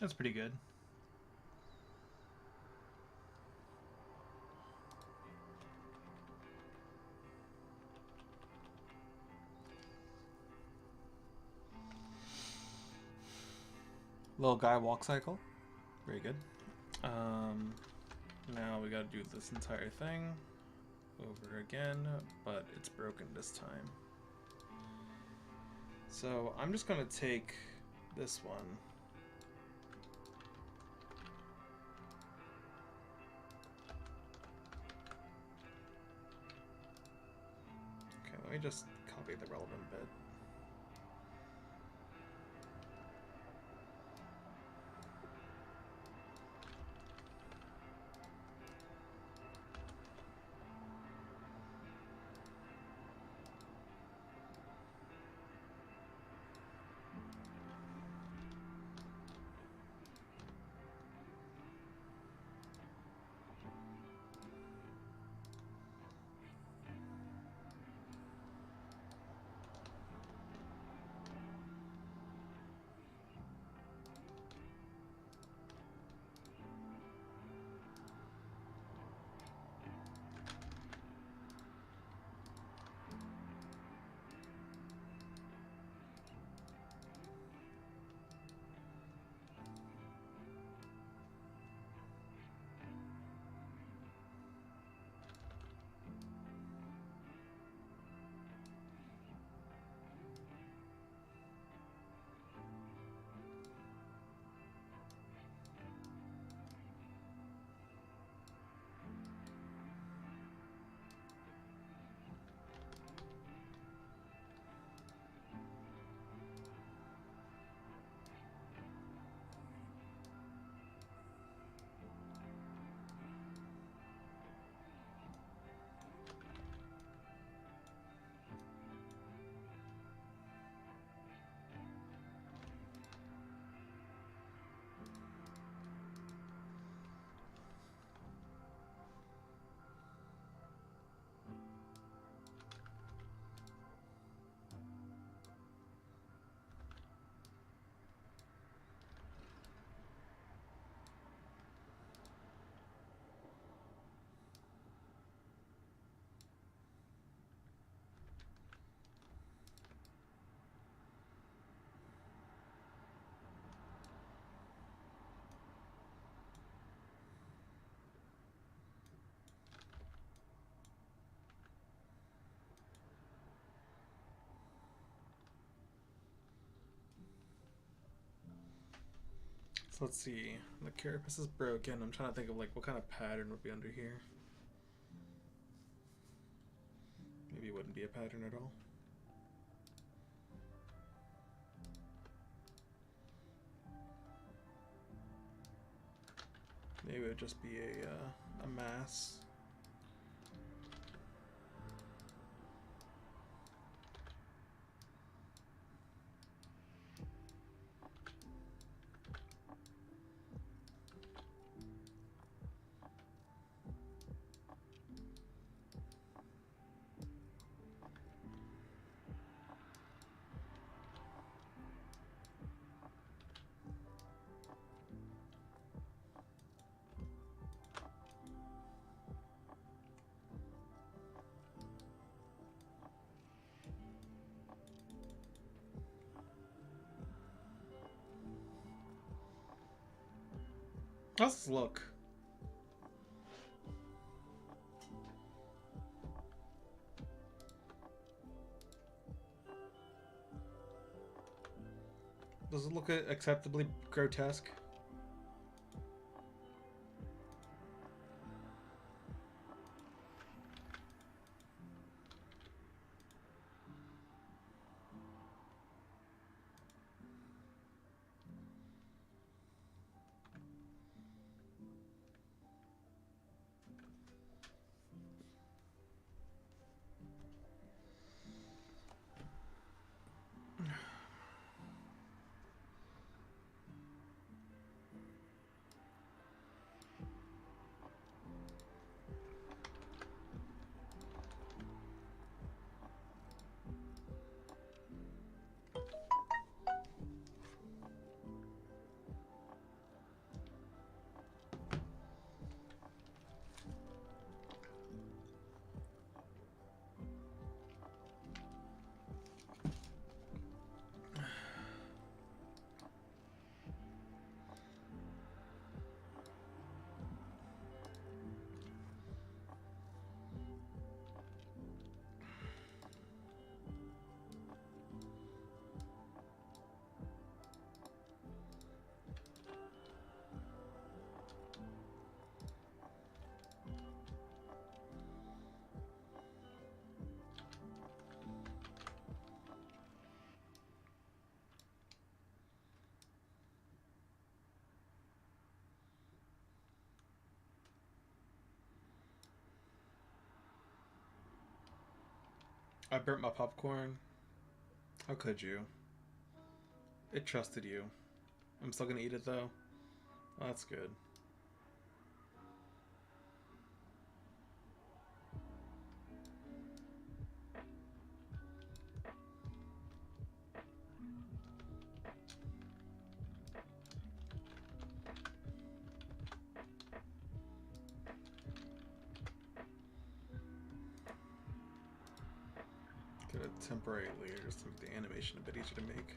That's pretty good. Little guy walk cycle. Very good. Now we gotta do this entire thing over again, but it's broken this time. So I'm just gonna take this one. Okay, let me just copy the relevant bit. So let's see. The carapace is broken. I'm trying to think of like what kind of pattern would be under here. Maybe it wouldn't be a pattern at all. Maybe it would just be a mass. Let's look. Does it look acceptably grotesque? I burnt my popcorn. How could you? It trusted you. I'm still gonna eat it though. Well, that's good. Get a temporary layer just to make the animation a bit easier to make.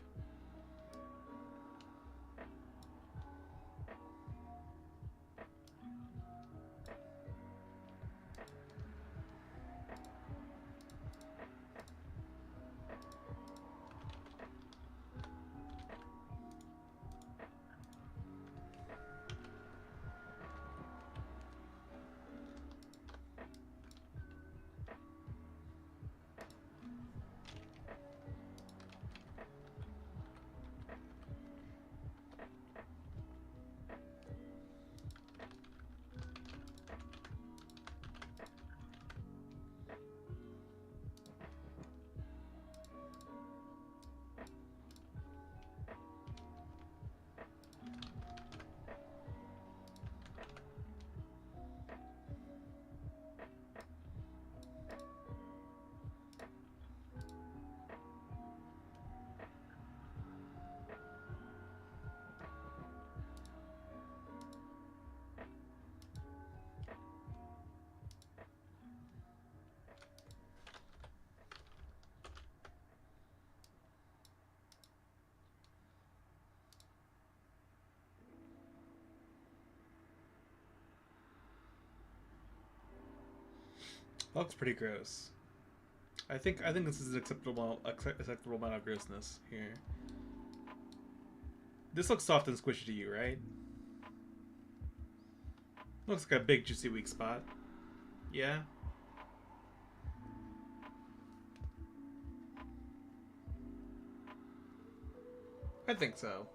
That looks pretty gross. I think this is an acceptable amount of grossness here. This looks soft and squishy to you, right? Looks like a big juicy weak spot. Yeah? I think so.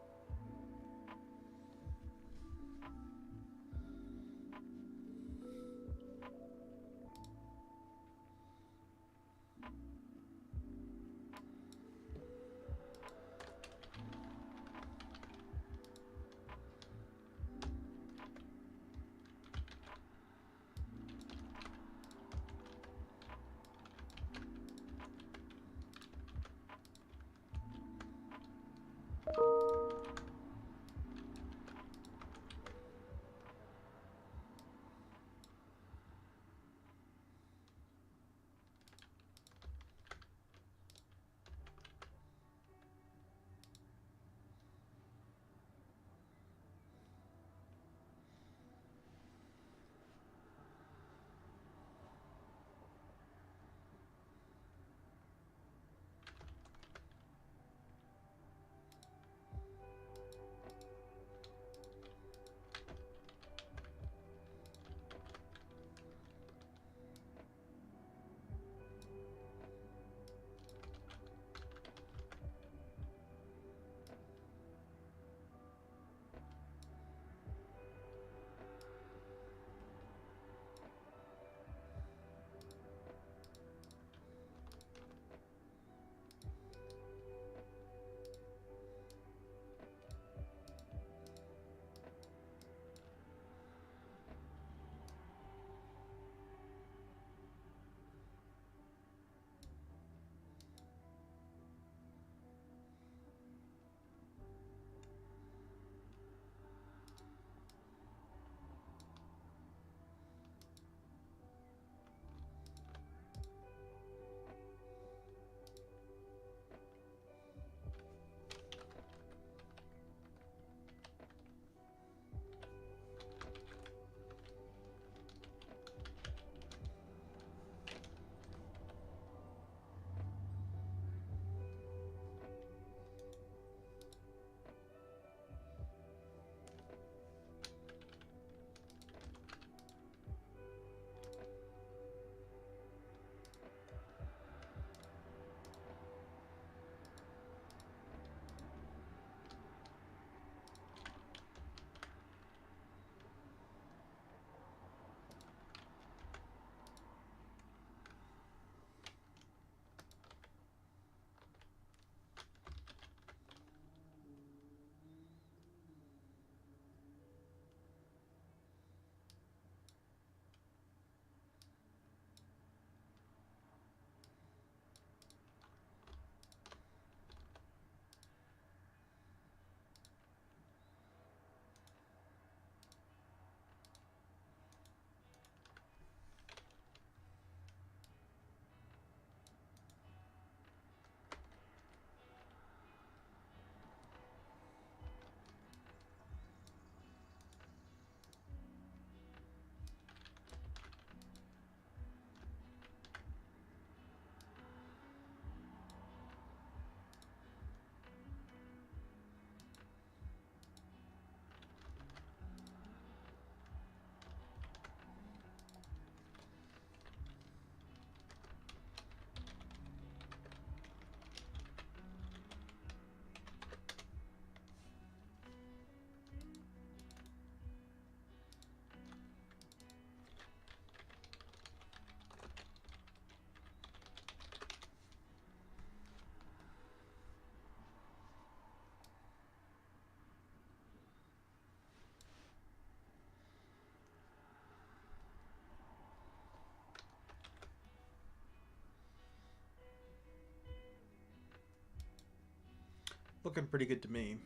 Looking pretty good to me.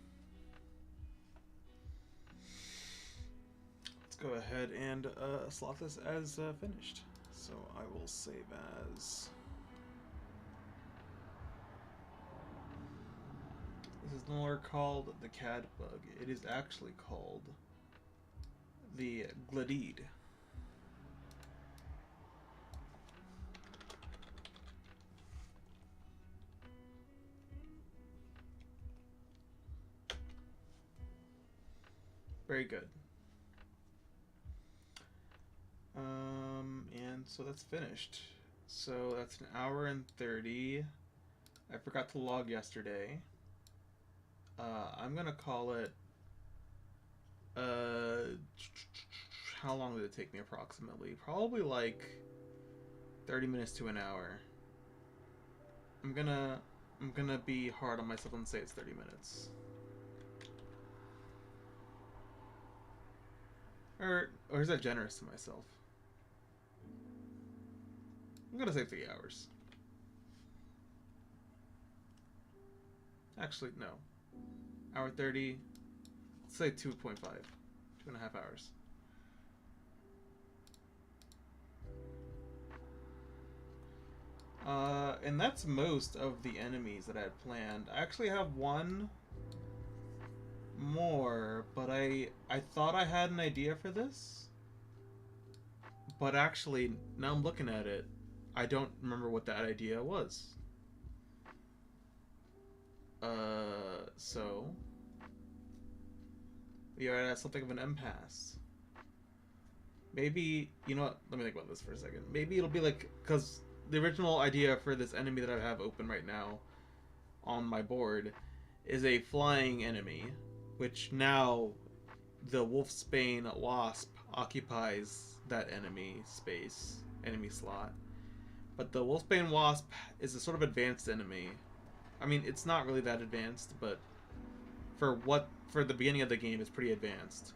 Let's go ahead and slot this as finished. So I will save as... This is no longer called the CAD bug. It is actually called the Godot. Very good. And so that's finished. So that's an hour and 30. I forgot to log yesterday. I'm gonna call it. How long did it take me approximately? Probably like 30 minutes to an hour. I'm gonna be hard on myself and say it's 30 minutes. Or is that generous to myself? I'm gonna say 3 hours. Actually, no. Hour 30. Let's say 2.5. 2.5 hours. And that's most of the enemies that I had planned. I actually have one more, but I thought I had an idea for this. But actually, now I'm looking at it, I don't remember what that idea was. So we are at something of an impasse. Maybe, you know what? Let me think about this for a second. Maybe it'll be like, because the original idea for this enemy that I have open right now on my board is a flying enemy, which now the Wolfsbane Wasp occupies that enemy slot. But the Wolfsbane Wasp is a sort of advanced enemy. I mean, it's not really that advanced, but for the beginning of the game, it's pretty advanced.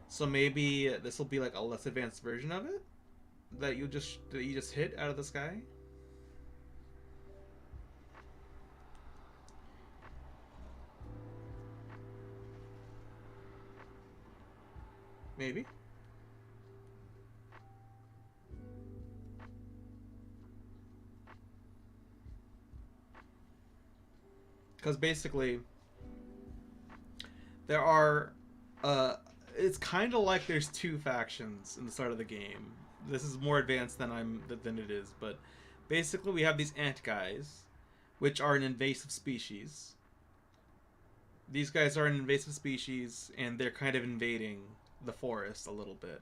So maybe this will be like a less advanced version of it that you just hit out of the sky. Maybe. Because basically, there are, it's kind of like there's two factions in the start of the game. This is more advanced than it is, but basically we have these ant guys, which are an invasive species. These guys are an invasive species, and they're kind of invading the forest a little bit.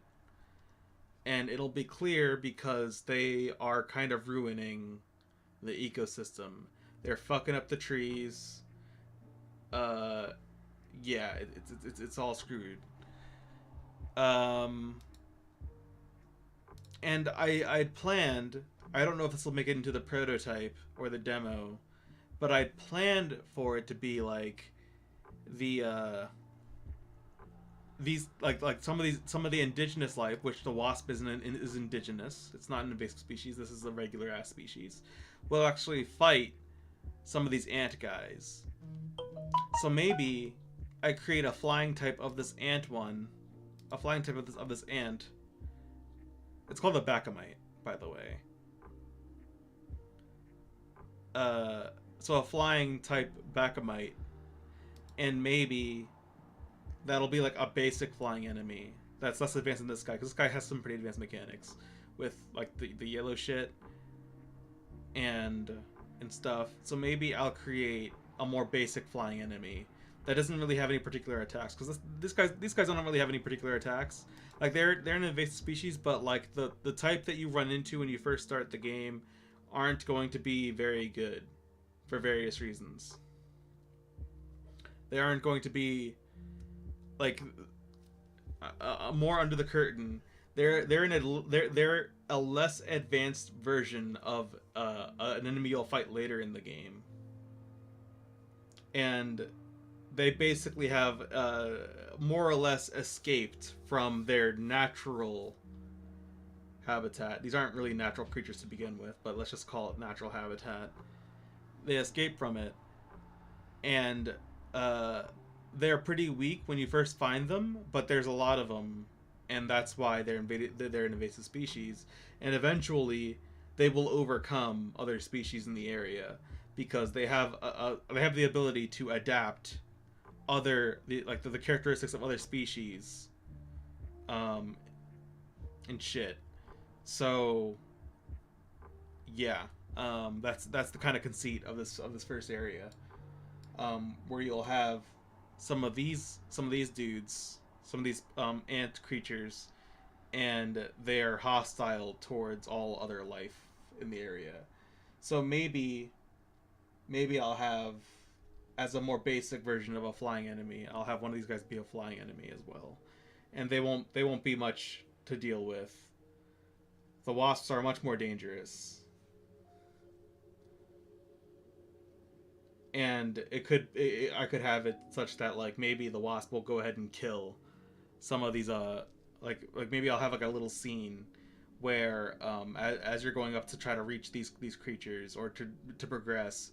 And it'll be clear because they are kind of ruining the ecosystem. They're fucking up the trees. Yeah, it's all screwed. And I'd planned. I don't know if this will make it into the prototype or the demo, but I'd planned for it to be like the these like some of the indigenous life, which the wasp is indigenous. It's not an invasive species. This is a regular ass species. Will actually fight some of these ant guys. So maybe I create a flying type of this ant one, a flying type of this ant. It's called a Bacamite, by the way. So a flying type Bacamite, and maybe that'll be like a basic flying enemy that's less advanced than this guy, because this guy has some pretty advanced mechanics with like the yellow shit and stuff. So maybe I'll create a more basic flying enemy that doesn't really have any particular attacks, because these guys don't really have any particular attacks. Like they're an invasive species, but like the type that you run into when you first start the game aren't going to be very good for various reasons. They aren't going to be like more under the curtain. They're a less advanced version of an enemy you'll fight later in the game, and they basically have more or less escaped from their natural habitat. These aren't really natural creatures to begin with, but let's just call it natural habitat. They escape from it, and they're pretty weak when you first find them, but there's a lot of them, and that's why they're an invasive species. And eventually, they will overcome other species in the area because they have the ability to adapt the characteristics of other species, and shit. So, yeah, that's the kind of conceit of this first area, where you'll have some of these dudes, some of these ant creatures, and they are hostile towards all other life in the area. So maybe I'll have, as a more basic version of a flying enemy, I'll have one of these guys be a flying enemy as well, and they won't be much to deal with. The wasps are much more dangerous, and I could have it such that like maybe the wasp will go ahead and kill some of these like maybe I'll have like a little scene where as you're going up to try to reach these creatures or to progress,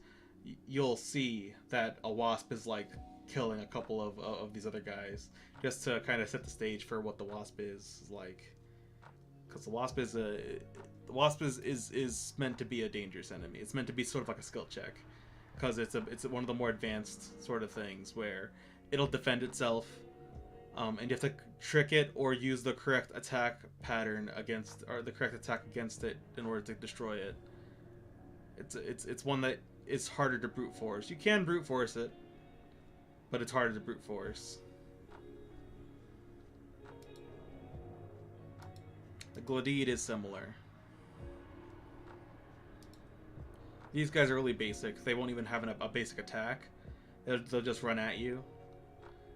you'll see that a wasp is like killing a couple of these other guys, just to kind of set the stage for what the wasp is like, because the wasp is meant to be a dangerous enemy. It's meant to be sort of like a skill check, because it's one of the more advanced sort of things where it'll defend itself, and you have to trick it or use the correct attack pattern against, or the correct attack against it in order to destroy it. It's one that is harder to brute force. You can brute force it, but it's harder to brute force. The Gladied is similar. These guys are really basic. They won't even have a basic attack. They'll just run at you.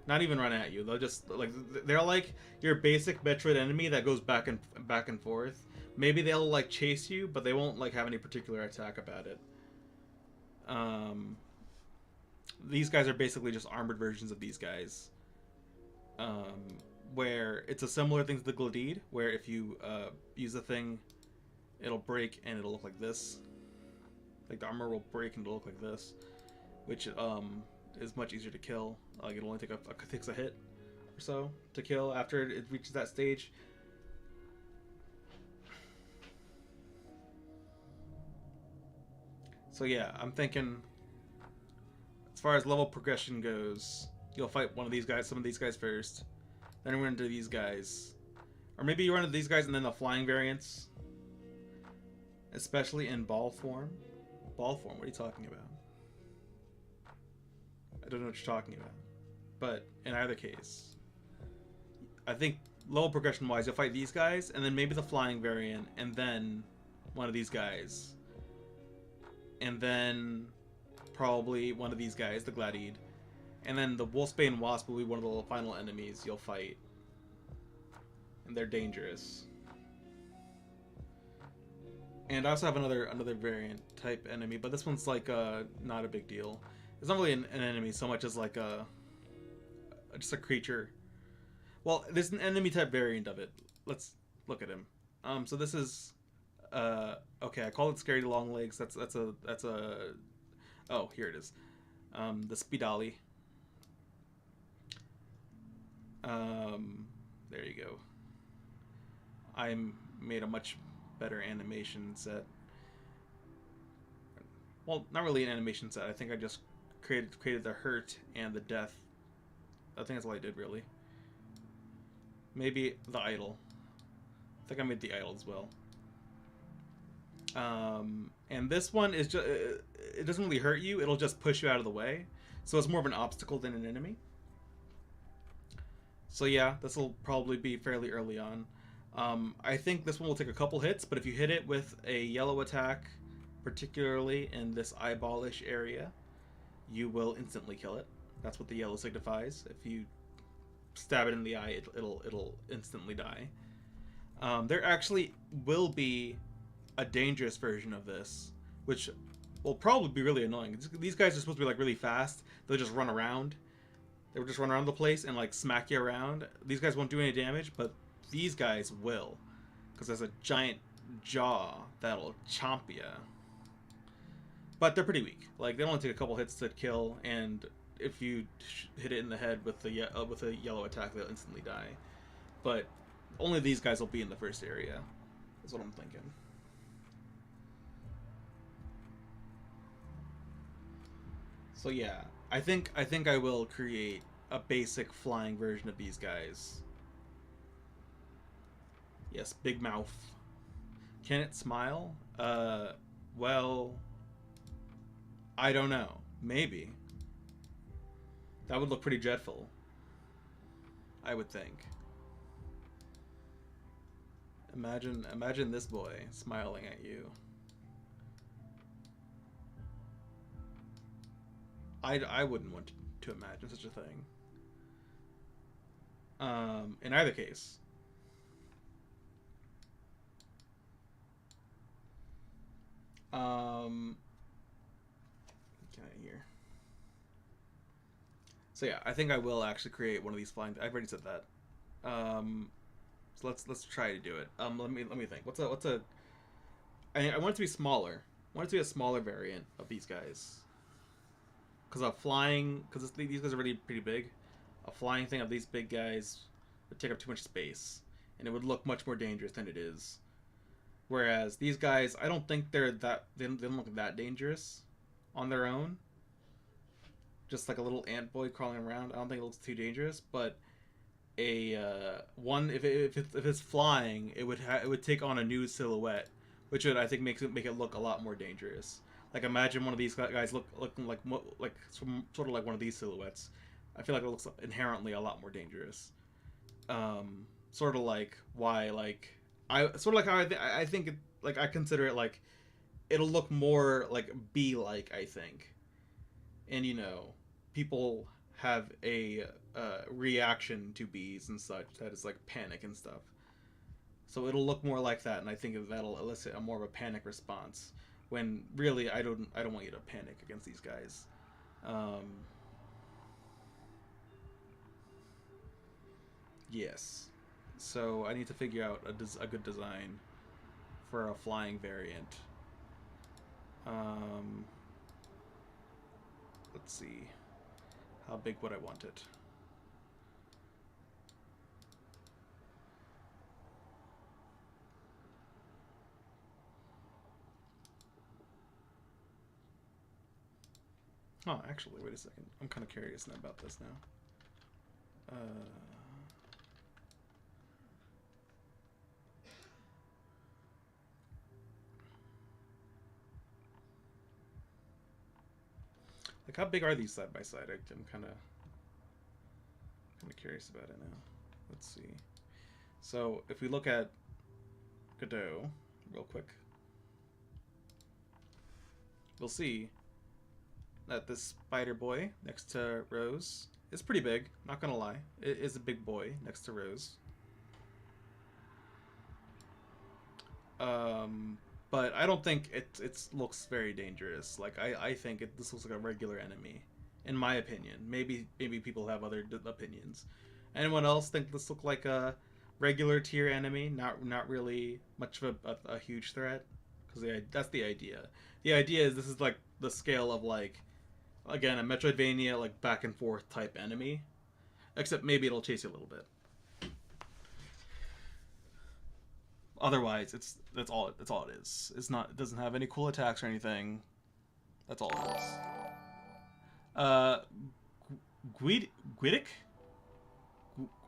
Not even run at you. They'll just like, they're like your basic Metroid enemy that goes back and forth. Maybe they'll like chase you, but they won't like have any particular attack about it. These guys are basically just armored versions of these guys. Where it's a similar thing to the Gladied, where if you use the thing, it'll break and it'll look like this. Like the armor will break and it'll look like this, which is much easier to kill. Like it'll only take takes a hit or so to kill after it reaches that stage. So yeah, I'm thinking, as far as level progression goes, you'll fight one of these guys, some of these guys first, then run into these guys, or maybe you run into these guys and then the flying variants, especially in ball form. Ball form, what are you talking about? I don't know what you're talking about. But in either case, I think level progression wise, you'll fight these guys, and then maybe the flying variant, and then one of these guys. And then probably one of these guys, the Gladied. And then the Wolfsbane Wasp will be one of the final enemies you'll fight. And they're dangerous. And I also have another variant type enemy, but this one's like not a big deal. It's not really an enemy so much as like just a creature. Well, there's an enemy type variant of it. Let's look at him. So this is okay, I call it Scary Long Legs. That's a oh, here it is. The Speedali. There you go. I made a much better animation set. Well, not really an animation set. I think I just created the hurt and the death. I think that's all I did, really. Maybe the idol. I think I made the idol as well. And this one is just, it doesn't really hurt you. It'll just push you out of the way. So it's more of an obstacle than an enemy. So yeah, this will probably be fairly early on. I think this one will take a couple hits, but if you hit it with a yellow attack, particularly in this eyeballish area, you will instantly kill it. That's what the yellow signifies. If you stab it in the eye, it'll instantly die. There actually will be a dangerous version of this, which will probably be really annoying. These guys are supposed to be like really fast. They'll just run around. They will just run around the place and like smack you around. These guys won't do any damage, but these guys will, because there's a giant jaw that'll chomp you. But they're pretty weak. Like, they only take a couple hits to kill, and if you hit it in the head with a yellow attack, they'll instantly die. But only these guys will be in the first area, is what I'm thinking. So yeah, I think I will create a basic flying version of these guys. Yes, big mouth. Can it smile? Well, I don't know. Maybe. That would look pretty dreadful. I would think. Imagine this boy smiling at you. I wouldn't want to imagine such a thing. In either case. Get out of here. So yeah, I think I will actually create one of these flying. I've already said that. So let's try to do it. Let me think. What's a? I want it to be smaller. I want it to be a smaller variant of these guys. Because these guys are really pretty big. A flying thing of these big guys would take up too much space, and it would look much more dangerous than it is. Whereas these guys, I don't think they don't look that dangerous on their own. Just like a little ant boy crawling around, I don't think it looks too dangerous. But if it's flying, it would take on a new silhouette, which would, I think, make it look a lot more dangerous. Like, imagine one of these guys looking like sort of like one of these silhouettes. I feel like it looks inherently a lot more dangerous. Sort of like why, like, how I think it, like, I consider it like it'll look more like bee-like, I think. And you know, people have a reaction to bees and such that is like panic and stuff. So it'll look more like that, and I think that'll elicit a more of a panic response. When really, I don't want you to panic against these guys. Yes. So I need to figure out a good design for a flying variant. Let's see. How big would I want it? Oh, actually, wait a second. I'm kind of curious now about this now. Like, how big are these side by side? I'm kind of curious about it now. Let's see. So, if we look at Godot real quick, we'll see that this spider boy next to Rose is pretty big. Not gonna lie, it is a big boy next to Rose. But I don't think it looks very dangerous. Like, I think this looks like a regular enemy, in my opinion. Maybe people have other opinions. Anyone else think this look like a regular tier enemy? Not really much of a huge threat, because that's the idea. The idea is this is like the scale of, like, again, a Metroidvania, like, back and forth type enemy, except maybe it'll chase you a little bit. Otherwise, that's all it is. It doesn't have any cool attacks or anything. That's all it is. Gwidic?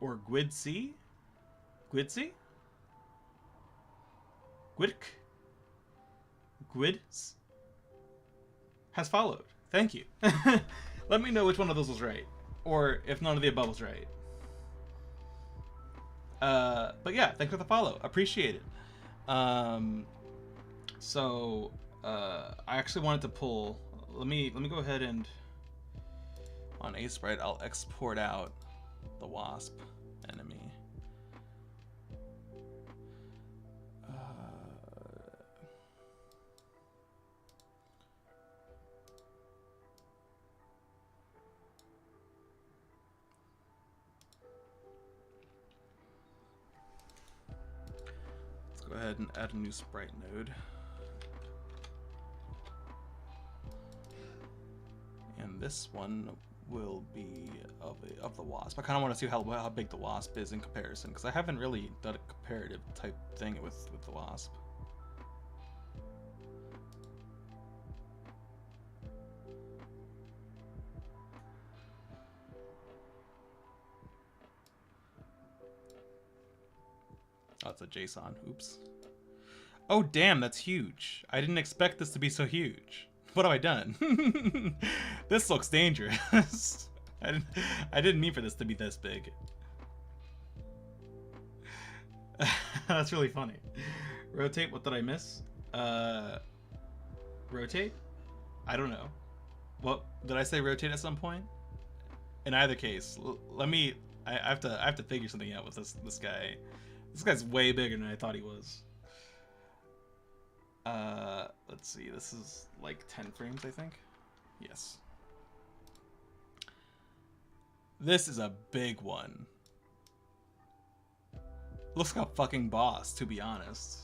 Or Gwidsi? Gwidsi? Gwidk? Gwids? Has followed. Thank you. Let me know which one of those was right. Or if none of the above was right. But yeah, thanks for the follow. Appreciate it. So I actually wanted to pull. Let me go ahead and on Aseprite I'll export out the wasp enemy. Go ahead and add a new sprite node. And this one will be of the wasp. I kind of want to see how big the wasp is in comparison, because I haven't really done a comparative type thing with the wasp. Oh, it's a JSON. Oops. Oh, damn, that's huge. I didn't expect this to be so huge. What have I done? This looks dangerous. I didn't mean for this to be this big. That's really funny. Rotate, what did I miss? Rotate? I don't know. What did I say rotate at some point? In either case, let me I have to figure something out with this guy. This guy's way bigger than I thought he was. Let's see. This is like 10 frames, I think. Yes. This is a big one. Looks like a fucking boss, to be honest.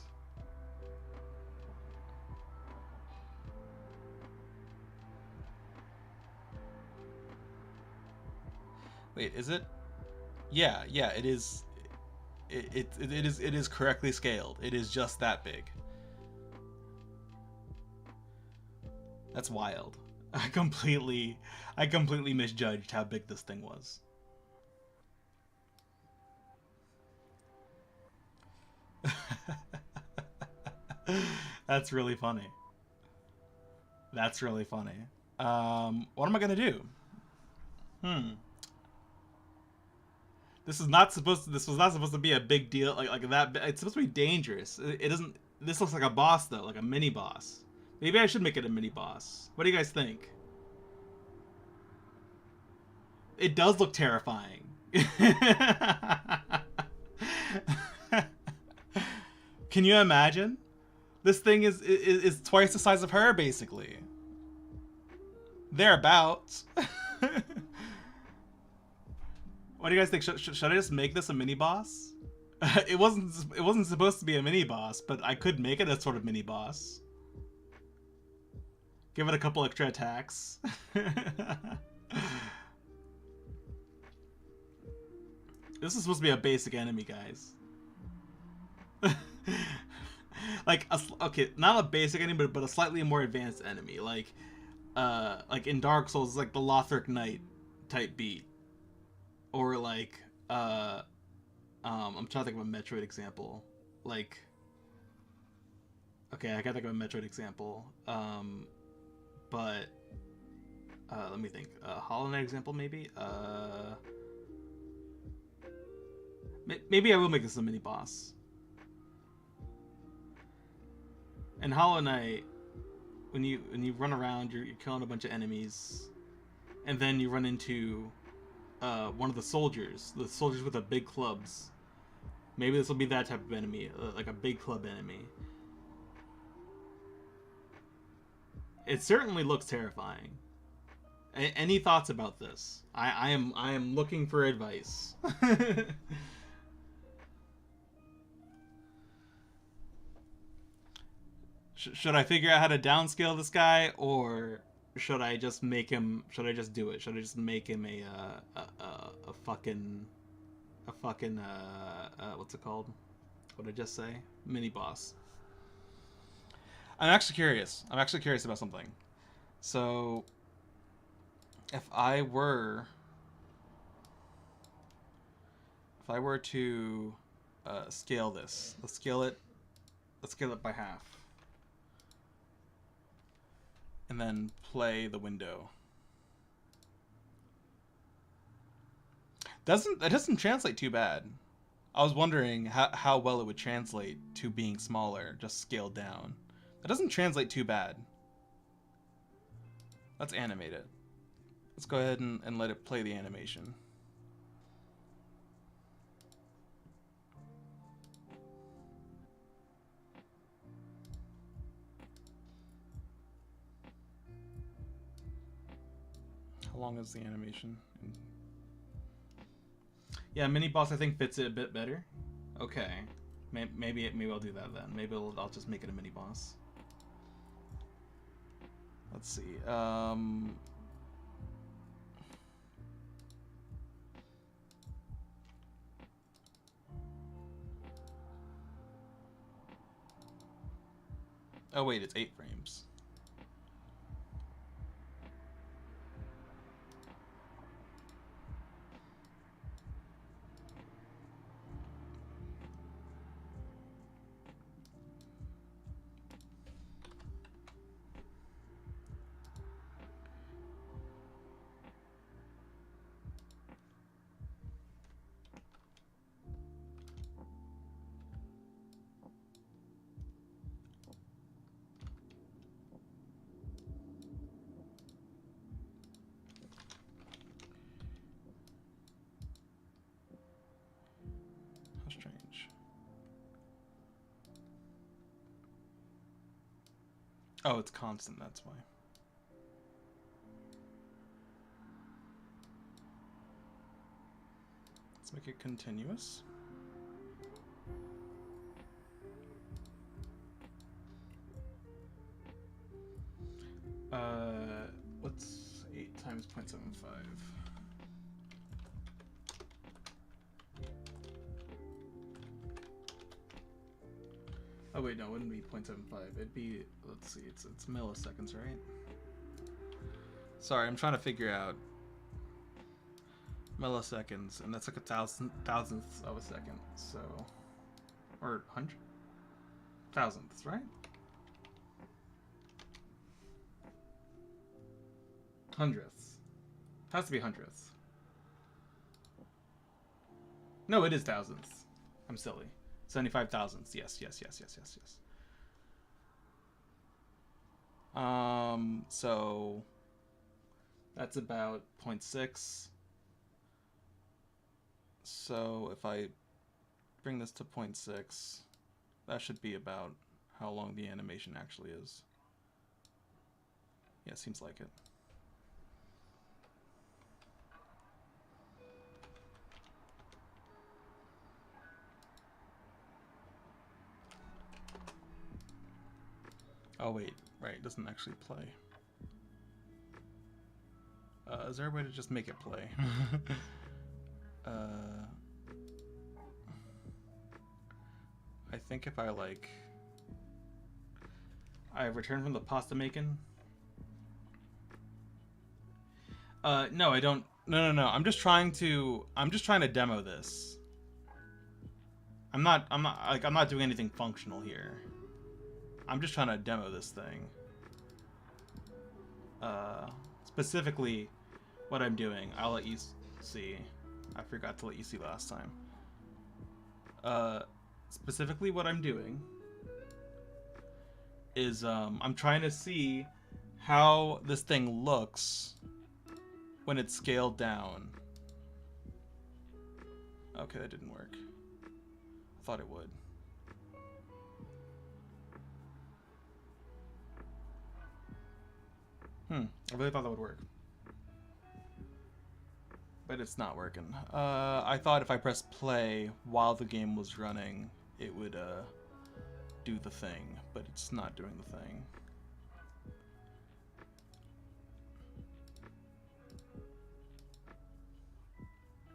Wait, is it? Yeah, it is. It is correctly scaled. It is just that big. That's wild. I completely misjudged how big this thing was. That's really funny. That's really funny. What am I gonna do? This was not supposed to be a big deal like that. It's supposed to be dangerous. It doesn't. This looks like a boss though, like a mini boss. Maybe I should make it a mini boss. What do you guys think? It does look terrifying. Can you imagine? This thing is twice the size of her, basically. Thereabouts. What do you guys think? Should I just make this a mini boss? It wasn't supposed to be a mini boss, but I could make it a sort of mini boss. Give it a couple extra attacks. This is supposed to be a basic enemy, guys. Like okay, not a basic enemy, but a slightly more advanced enemy. Like in Dark Souls, like the Lothric Knight type beat, or like I'm trying to think of a Metroid example. Like, okay, I gotta think of a Metroid example. But let me think. Hollow Knight example, maybe. Maybe I will make this a mini boss. In Hollow Knight, when you run around, you're killing a bunch of enemies, and then you run into one of the soldiers with the big clubs. Maybe this will be that type of enemy, like a big club enemy. It certainly looks terrifying. Any thoughts about this? I am looking for advice. Should I figure out how to downscale this guy, or should I just make him? Should I just do it? Should I just make him a fucking what's it called? What did I just say? Mini boss. I'm actually curious. I'm actually curious about something. So, if I were to scale this, let's scale it by half, and then play the window. That doesn't translate too bad. I was wondering how well it would translate to being smaller, just scaled down. That doesn't translate too bad. Let's animate it. Let's go ahead and let it play the animation. How long is the animation? Yeah, mini boss I think fits it a bit better. Okay, maybe I'll do that then. Maybe I'll just make it a mini boss. Let's see. Oh wait, it's 8 frames. Oh, it's constant, that's why. Let's make it continuous. What's 8 times 0.75? Oh wait, no, it wouldn't be 0.75. It'd be, let's see, it's milliseconds, right? Sorry, I'm trying to figure out milliseconds, and that's like a thousandth of a second, so, or thousandths, right? Hundredths. Has to be hundredths. No, it is thousandths. I'm silly. 75 thousandths. Yes. So that's about 0.6. So if I bring this to 0.6, that should be about how long the animation actually is. Yeah, seems like it. Oh wait, right, it doesn't actually play. Is there a way to just make it play? I think if I I return from the pasta making. No, I don't. No. I'm just trying to demo this. I'm not doing anything functional here. I'm just trying to demo this thing. Specifically, what I'm doing, I'll let you see. I forgot to let you see last time. Specifically what I'm doing is I'm trying to see how this thing looks when it's scaled down. Okay, that didn't work. I thought it would. I really thought that would work. But it's not working. I thought if I pressed play while the game was running, it would do the thing, but it's not doing the thing.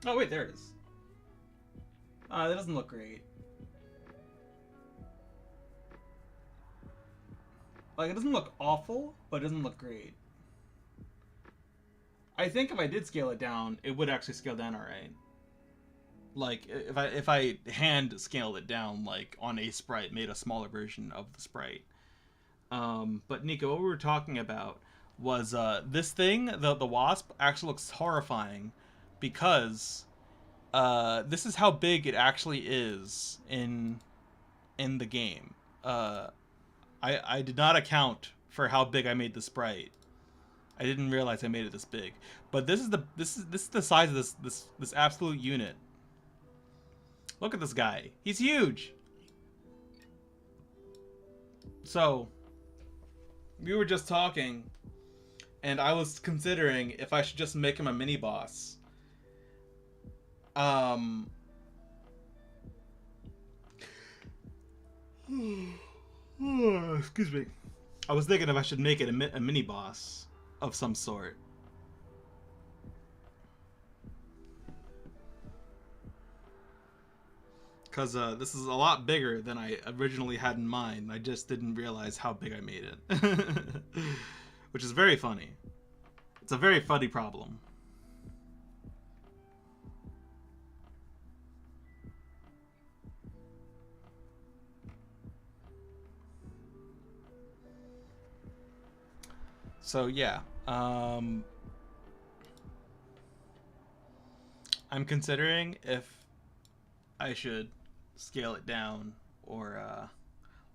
Oh wait, there it is. That doesn't look great. Like, it doesn't look awful, but it doesn't look great. I think if I did scale it down, it would actually scale down alright. Like, if I hand scaled it down, like, on a sprite, made a smaller version of the sprite. But Nico, what we were talking about was this thing, the wasp, actually looks horrifying because this is how big it actually is in the game. I did not account for how big I made the sprite. I didn't realize I made it this big. But this is the size of this absolute unit. Look at this guy. He's huge. So we were just talking, and I was considering if I should just make him a mini boss. Excuse me. I was thinking if I should make it a mini boss of some sort. Because this is a lot bigger than I originally had in mind. I just didn't realize how big I made it. Which is very funny. It's a very funny problem. So yeah, I'm considering if I should scale it down or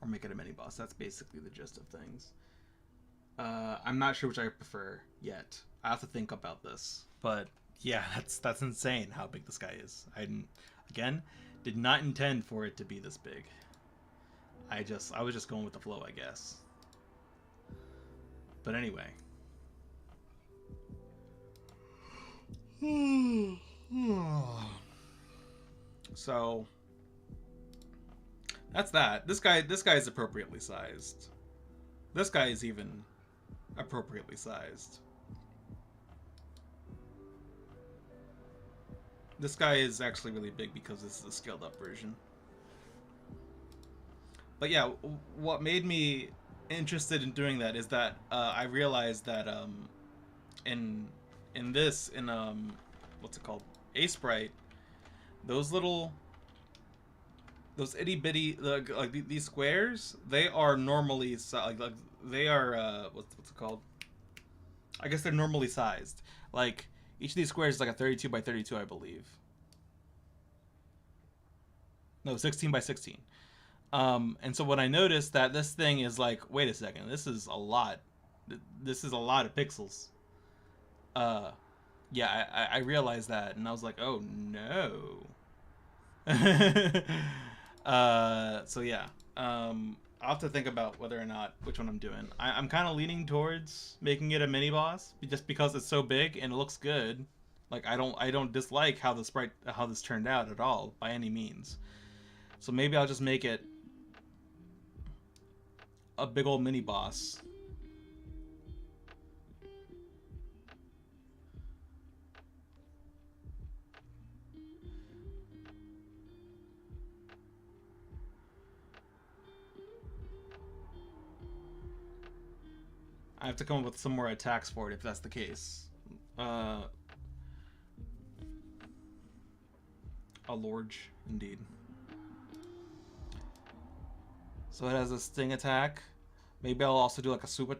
make it a mini boss. That's basically the gist of things. I'm not sure which I prefer yet. I have to think about this. But yeah, that's insane how big this guy is. I did not intend for it to be this big. I was just going with the flow, I guess. But anyway. So that's that. This guy is appropriately sized. This guy is even appropriately sized. This guy is actually really big because this is a scaled up version. But yeah, what made me interested in doing that is that I realized that in what's it called, Sprite, those itty bitty like these squares, they are normally like they are what's it called? I guess they're normally sized. Like each of these squares is like a 32 by 32, I believe. No, 16 by 16. And so when I noticed that this thing is like, wait a second, this is a lot. This is a lot of pixels. Yeah, I realized that, and I was like, oh no. So yeah, I'll have to think about whether or not which one I'm doing. I'm kind of leaning towards making it a mini boss, just because it's so big and it looks good. Like I don't dislike how this turned out at all by any means. So maybe I'll just make it a big old mini boss. I have to come up with some more attacks for it if that's the case. A Lorge, indeed. So it has a sting attack. Maybe I'll also do like a soup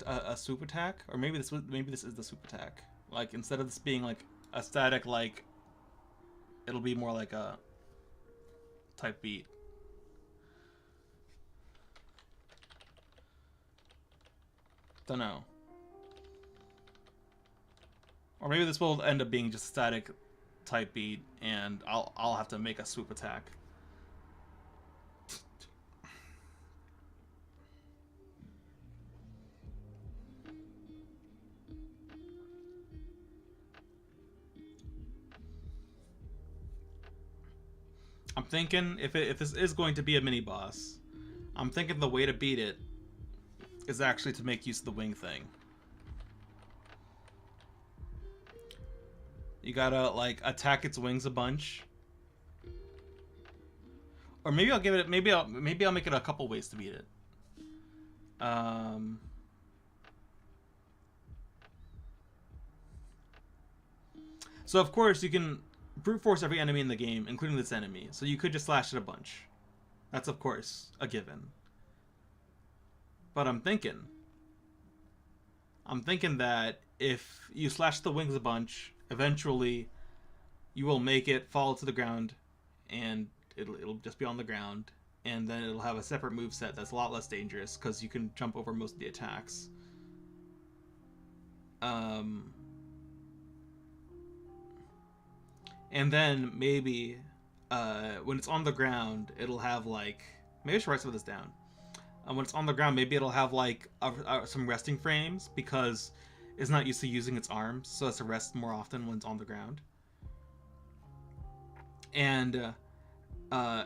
attack, or maybe this is the soup attack. Like instead of this being like a static, like it'll be more like a type beat. Don't know. Or maybe this will end up being just static type beat, and I'll have to make a swoop attack. I'm thinking if this is going to be a mini boss, I'm thinking the way to beat it is actually to make use of the wing thing. You gotta like attack its wings a bunch, or maybe I'll give it. Maybe I'll make it a couple ways to beat it. So of course you can brute force every enemy in the game, including this enemy. So you could just slash it a bunch. That's of course a given. But I'm thinking that if you slash the wings a bunch, eventually you will make it fall to the ground, and it'll just be on the ground, and then it'll have a separate moveset that's a lot less dangerous because you can jump over most of the attacks. And then maybe when it's on the ground, it'll have like, maybe I should write some of this down. When it's on the ground, maybe it'll have like some resting frames because it's not used to using its arms, so it's to rest more often when it's on the ground. And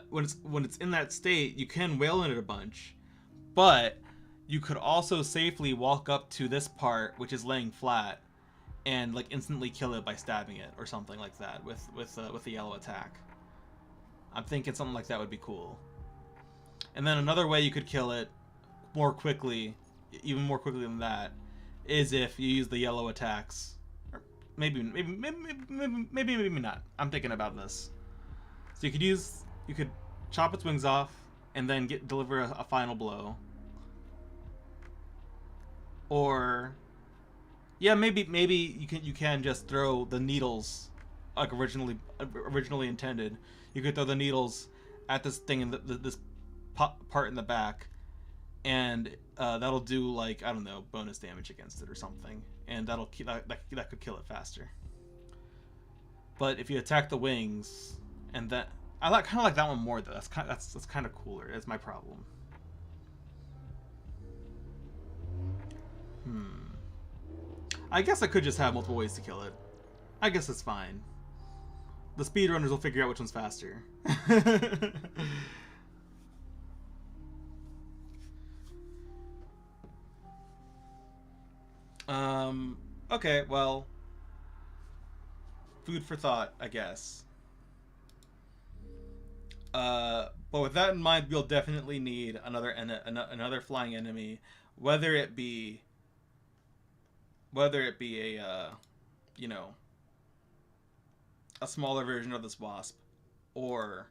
when it's in that state, you can wail in it a bunch, but you could also safely walk up to this part, which is laying flat, and like instantly kill it by stabbing it or something like that with the yellow attack. I'm thinking something like that would be cool. And then another way you could kill it more quickly, even more quickly than that, is if you use the yellow attacks. Or maybe not. I'm thinking about this. So you could chop its wings off and then deliver a final blow. Or yeah, maybe you can just throw the needles like originally intended. You could throw the needles at this thing in this part in the back, and that'll do like, I don't know, bonus damage against it or something, and that could kill it faster. But if you attack the wings, and that I kind of like that one more though. That's kind of cooler. That's my problem. I guess I could just have multiple ways to kill it. I guess it's fine. The speedrunners will figure out which one's faster. Okay, well, food for thought, I guess. But with that in mind, we'll definitely need another flying enemy, whether it be a you know, a smaller version of this wasp, or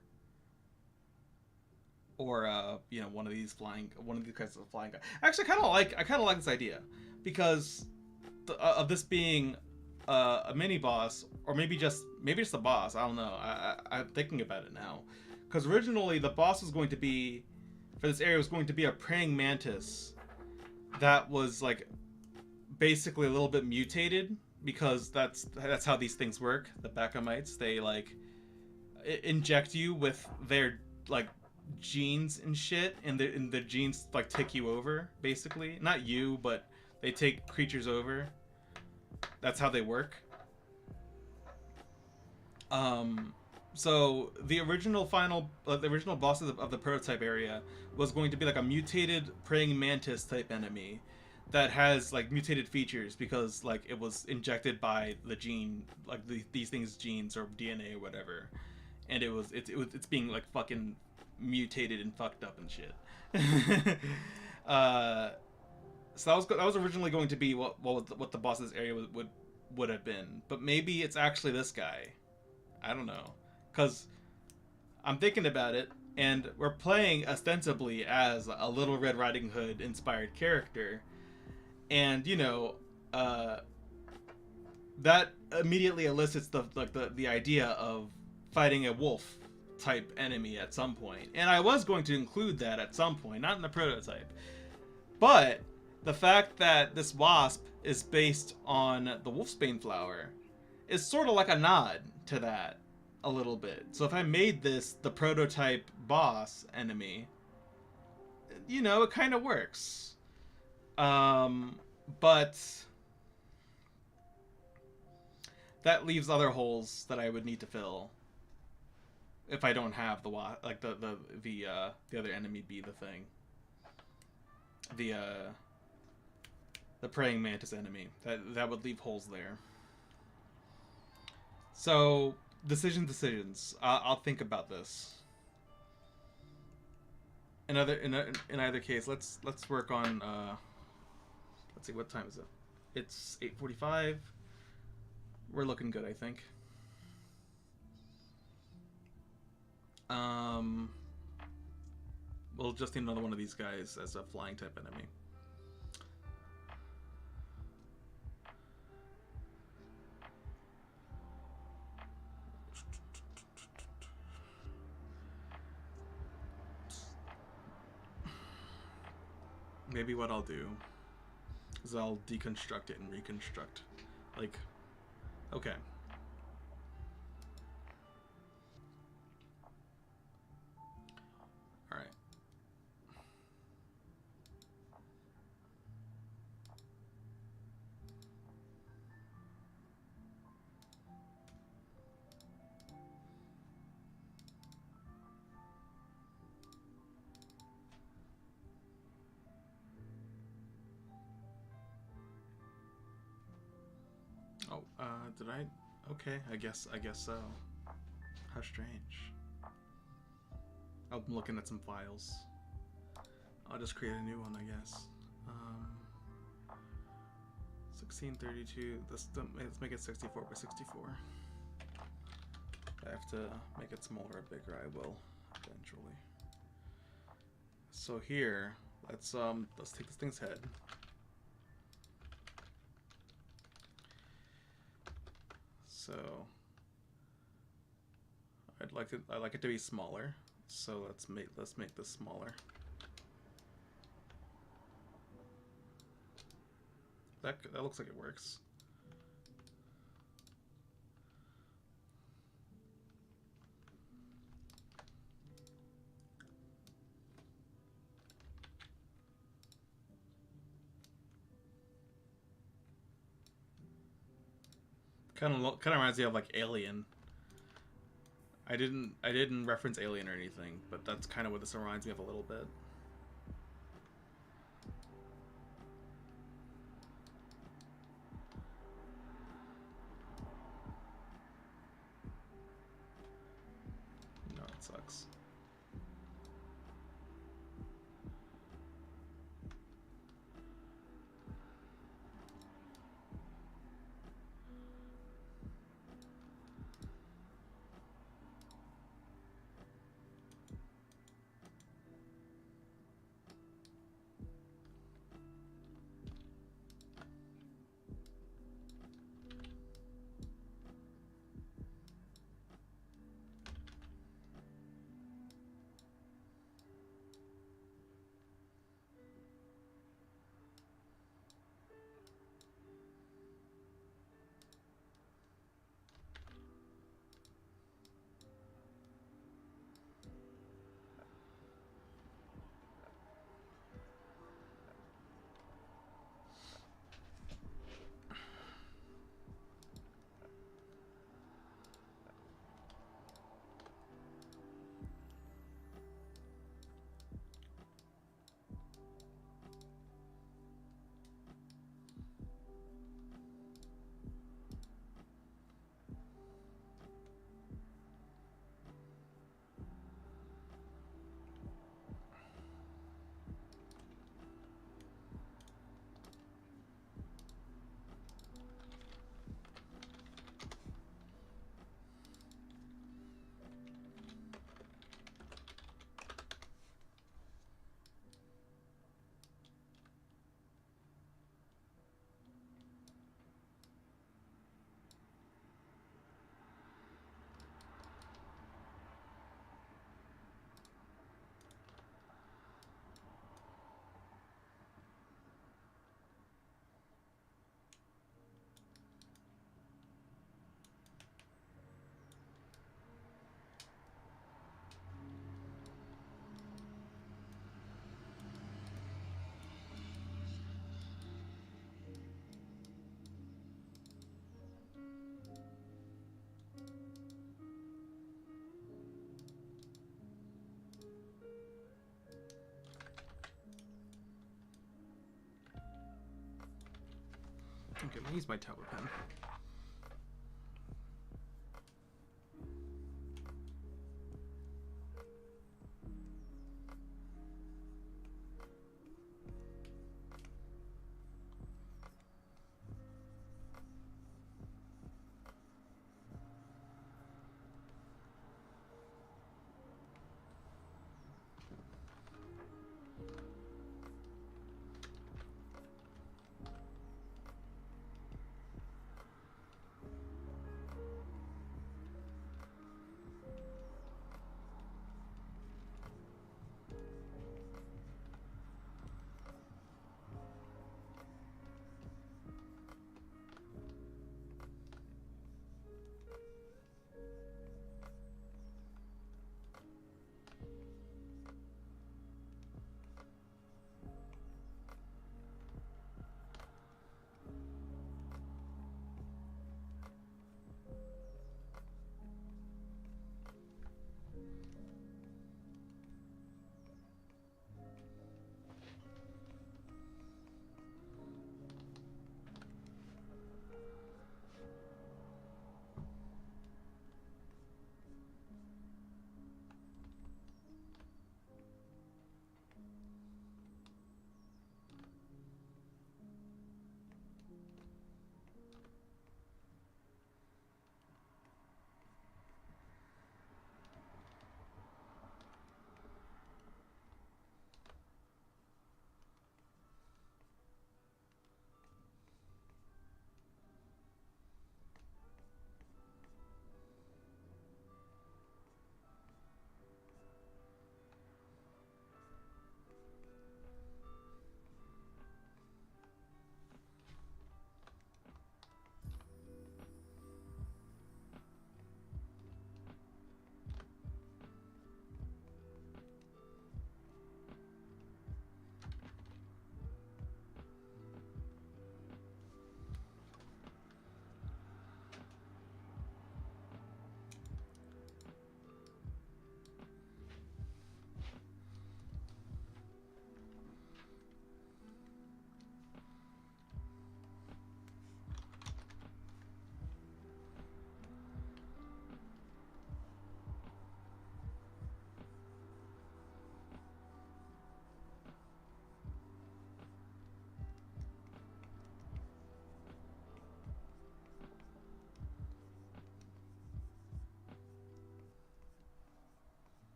you know, one of these kinds of flying guy. Actually, I kind of like this idea, because of this being a mini boss, or maybe just a boss. I don't know. I'm thinking about it now, because originally the boss was going to be, for this area, was going to be a praying mantis that was like basically a little bit mutated, because that's how these things work. The Bacamites, they like inject you with their like genes and shit, and the genes like take you over, basically. Not you, but they take creatures over. That's how they work. So the original boss of the prototype area was going to be like a mutated praying mantis type enemy that has like mutated features, because like it was injected by the gene, like these things genes or DNA or whatever, and it's being like fucking mutated and fucked up and shit. So that was originally going to be what the boss of this area would have been, but maybe it's actually this guy. I don't know, because I'm thinking about it, and we're playing ostensibly as a Little Red Riding Hood inspired character, and you know, that immediately elicits the idea of fighting a wolf type enemy at some point, and I was going to include that at some point, not in the prototype, but the fact that this wasp is based on the wolfsbane flower is sort of like a nod to that a little bit. So if I made this the prototype boss enemy, you know, it kind of works. But that leaves other holes that I would need to fill if I don't have the other enemy be the thing. The praying mantis enemy. That would leave holes there. So decisions. I'll think about this. In either case, let's work on. Let's see, what time is it? It's 8:45. We're looking good, I think. We'll just need another one of these guys as a flying type enemy. Maybe what I'll do is I'll deconstruct it and reconstruct. Like, okay. Alright. Oh, did I? Okay, I guess so. How strange. I'm looking at some files. I'll just create a new one, I guess. 1632. Let's make it 64 by 64. I have to make it smaller or bigger. I will eventually. So here, let's take this thing's head. So I like it to be smaller. So let's make this smaller. That looks like it works. Kind of reminds me of like Alien. I didn't reference Alien or anything, but that's kind of what this reminds me of a little bit. No, it sucks. Okay, I'm gonna use my tablet pen.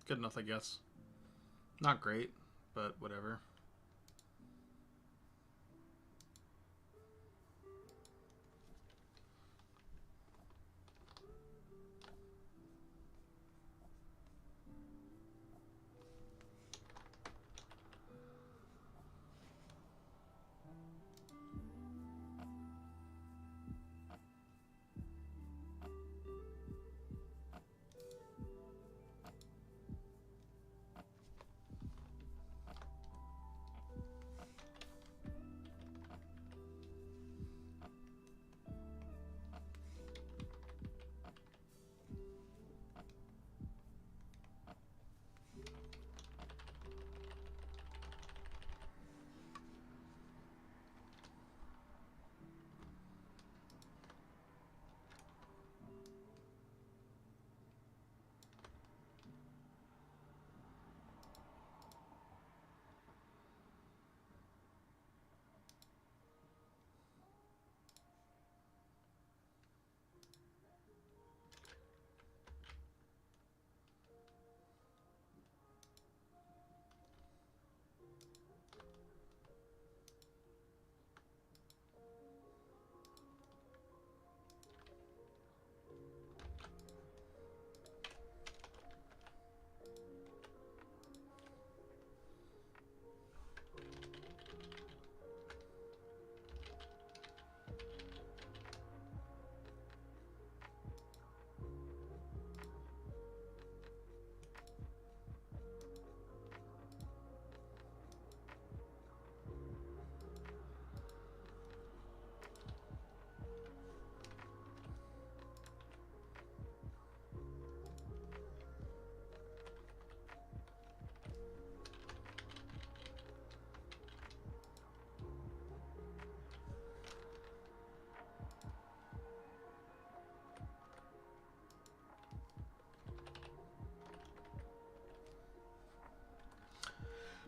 good enough, I guess. Not great, but whatever.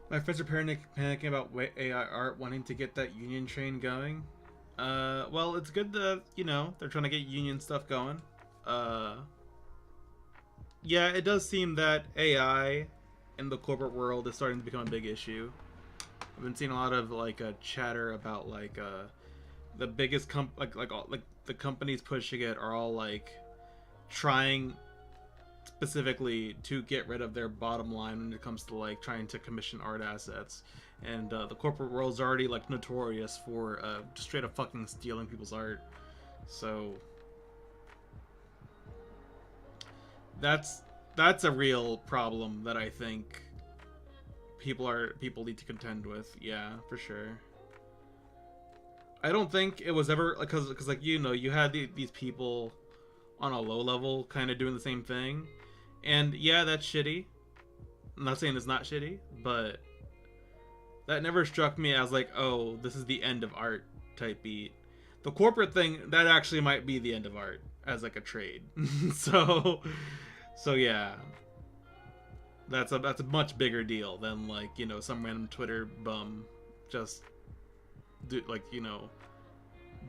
My friends are panicking about AI art, wanting to get that union train going. Well, it's good that, you know, they're trying to get union stuff going. Yeah, it does seem that AI in the corporate world is starting to become a big issue. I've been seeing a lot of like chatter about like the biggest like the companies pushing it are all like trying specifically to get rid of their bottom line when it comes to like trying to commission art assets, and the corporate world's already like notorious for just straight up fucking stealing people's art. So that's a real problem that I think people need to contend with. Yeah, for sure. I don't think it was ever because like, you know, you had these people on a low level kind of doing the same thing, and yeah, that's shitty. I'm not saying it's not shitty, but that never struck me as like, oh, this is the end of art type beat. The corporate thing, that actually might be the end of art as like a trade. so so yeah, that's a much bigger deal than like, you know, some random Twitter bum just like, you know,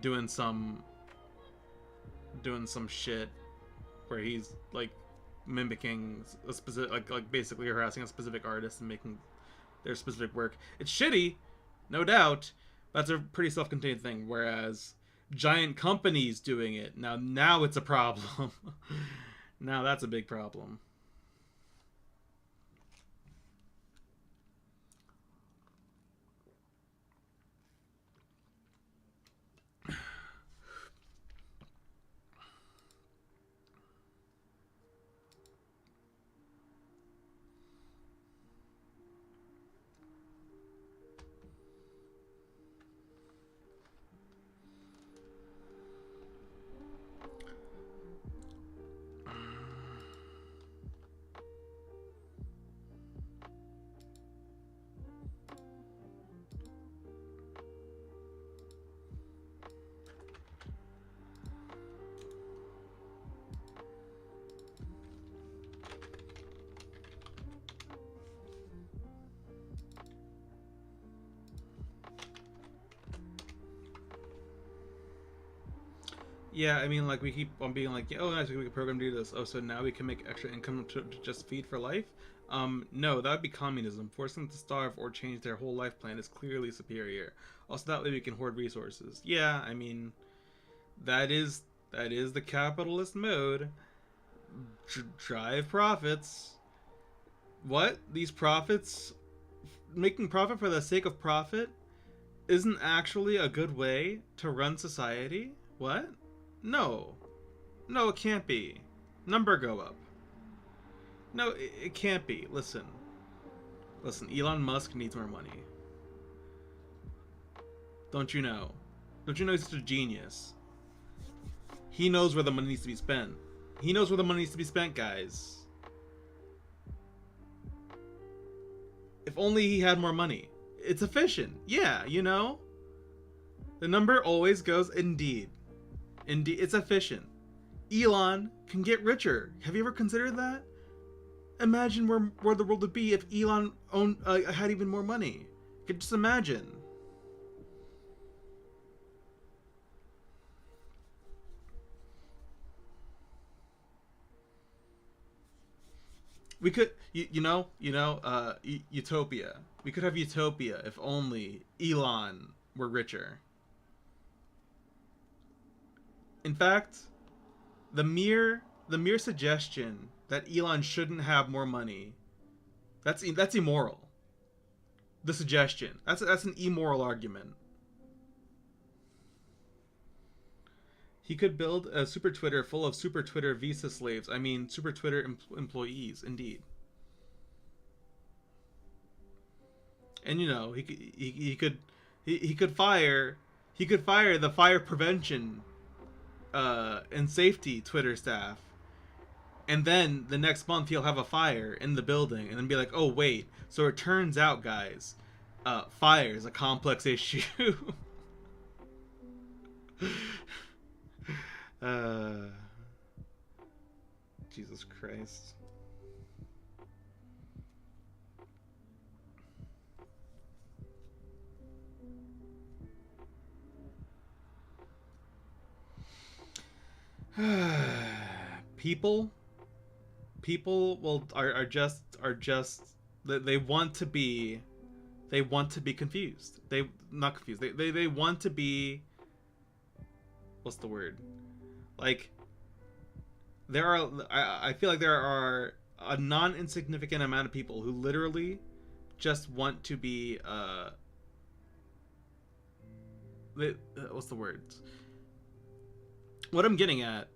doing some shit where he's like mimicking a specific like basically harassing a specific artist and making their specific work. It's shitty, no doubt. That's a pretty self-contained thing. Whereas giant companies doing it, now it's a problem. Now that's a big problem. Yeah, I mean, like, we keep on being like, oh, nice, we can program to do this. Oh, so now we can make extra income to just feed for life? No, that would be communism. Forcing them to starve or change their whole life plan is clearly superior. Also, that way we can hoard resources. Yeah, I mean, that is the capitalist mode. Drive profits. What? These profits? Making profit for the sake of profit isn't actually a good way to run society? What? No. No, it can't be. Number go up. No, it can't be. Listen. Listen, Elon Musk needs more money. Don't you know? Don't you know he's such a genius? He knows where the money needs to be spent. He knows where the money needs to be spent, guys. If only he had more money. It's efficient. Yeah, you know? The number always goes indeed. Indeed, it's efficient. Elon can get richer. Have you ever considered that? Imagine where the world would be if Elon had even more money. You could just imagine. We could, utopia. We could have utopia if only Elon were richer. In fact, the mere suggestion that Elon shouldn't have more money, that's immoral. The suggestion, that's an immoral argument. He could build a super Twitter full of super Twitter visa slaves. I mean, super Twitter employees, indeed. And he could fire the fire prevention and safety Twitter staff, and then the next month he'll have a fire in the building, and then be like, oh wait, so it turns out, guys, fire is a complex issue. Jesus Christ. People are just they want to be confused. They not confused. They want to be, what's the word? Like, I feel like there are a non-insignificant amount of people who literally just want to be what's the word? What I'm getting at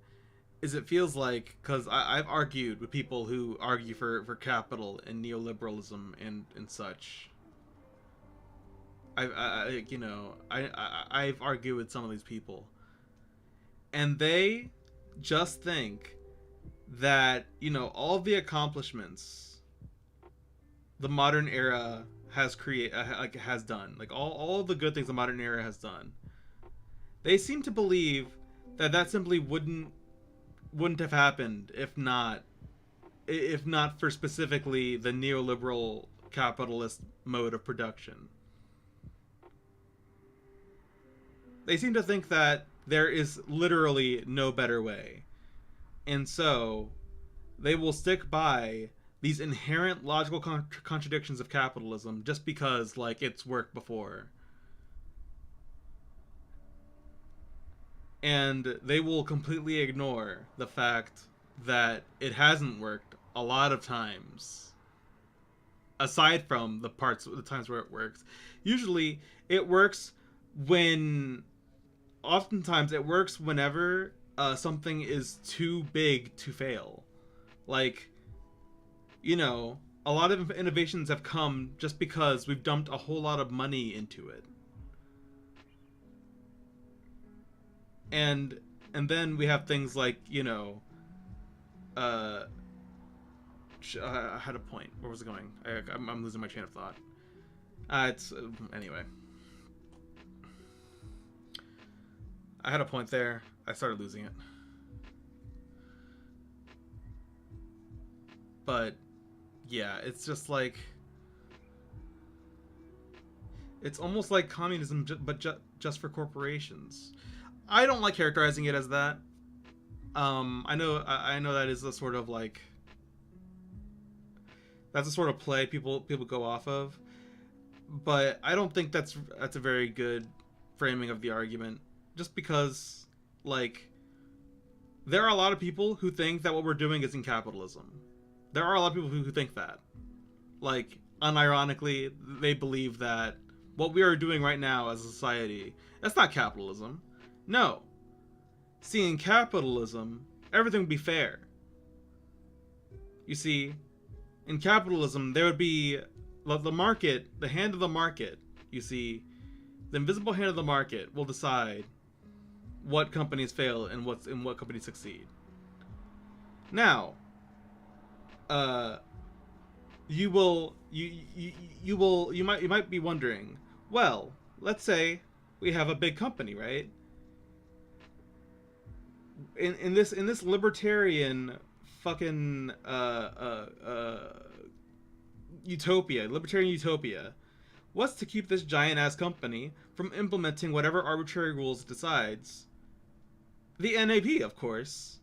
is, it feels like, because I've argued with people who argue for capital and neoliberalism and such. I've argued with some of these people, and they just think that all the accomplishments the modern era has done, like all the good things the modern era has done, they seem to believe that simply wouldn't have happened if not for specifically the neoliberal capitalist mode of production. They seem to think that there is literally no better way. And so they will stick by these inherent logical contradictions of capitalism just because, like, it's worked before. And they will completely ignore the fact that it hasn't worked a lot of times. Aside from the times where it works. Usually it works oftentimes it works whenever something is too big to fail. Like, a lot of innovations have come just because we've dumped a whole lot of money into it. And then we have things like, I had a point. Where was it going? I'm losing my train of thought. Anyway. I had a point there. I started losing it. But yeah, it's just like, it's almost like communism, but just for corporations. I don't like characterizing it as that. I know that is a sort of like, that's a sort of play people go off of, but I don't think that's a very good framing of the argument. Just because, like, there are a lot of people who think that what we're doing is in capitalism. There are a lot of people who think that. Like, unironically, they believe that what we are doing right now as a society, that's not capitalism. No. See, in capitalism, everything would be fair. You see, in capitalism, there would be the market, the hand of the market. You see, the invisible hand of the market will decide what companies fail and what companies succeed. Now, you might be wondering, well, let's say we have a big company, right? In this libertarian fucking libertarian utopia, what's to keep this giant ass company from implementing whatever arbitrary rules it decides? The NAP, of course.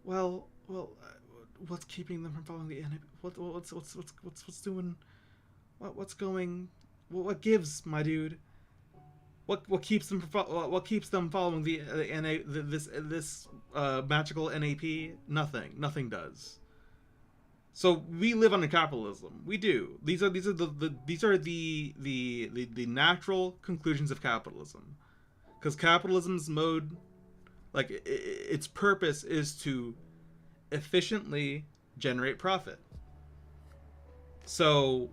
Well, what's keeping them from following the NAP? What's doing? What's going? What gives, my dude? What keeps them following the this magical NAP? Nothing does. So we live under capitalism. We do. These are the natural conclusions of capitalism. Because capitalism's mode, like, its purpose is to efficiently generate profit. So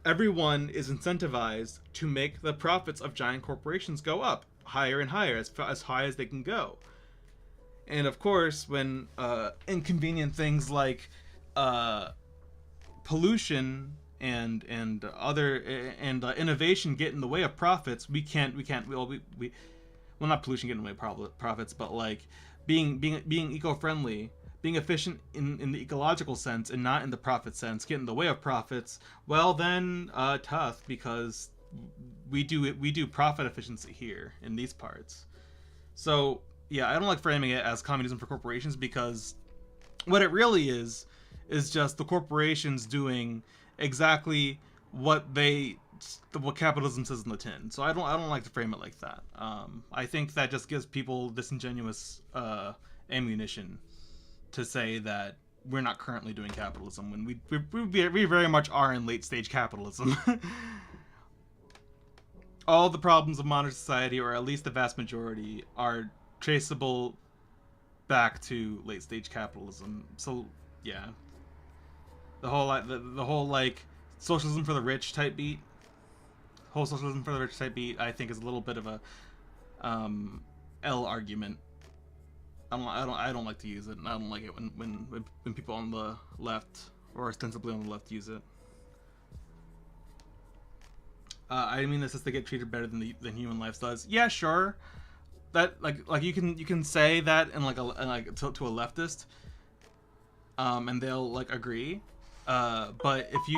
everyone is incentivized to make the profits of giant corporations go up higher and higher, as high as they can go. And of course, when inconvenient things like pollution and innovation get in the way of profits, we not pollution getting in the way of profits, but like being eco-friendly, being efficient in the ecological sense and not in the profit sense, get in the way of profits. Well, then tough, because we do profit efficiency here in these parts. So yeah, I don't like framing it as communism for corporations, because what it really is just the corporations doing exactly what capitalism says in the tin. So I don't like to frame it like that. I think that just gives people disingenuous ammunition to say that we're not currently doing capitalism when we very much are in late stage capitalism. All the problems of modern society, or at least the vast majority, are traceable back to late stage capitalism. So yeah, the whole like socialism for the rich type beat, I think is a little bit of a L argument. I don't like to use it, and I don't like it when people on the left, or ostensibly on the left, use it. I mean, this is to get treated better than human life does. Yeah, sure. That like you can say that in like to a leftist, and they'll like agree. But if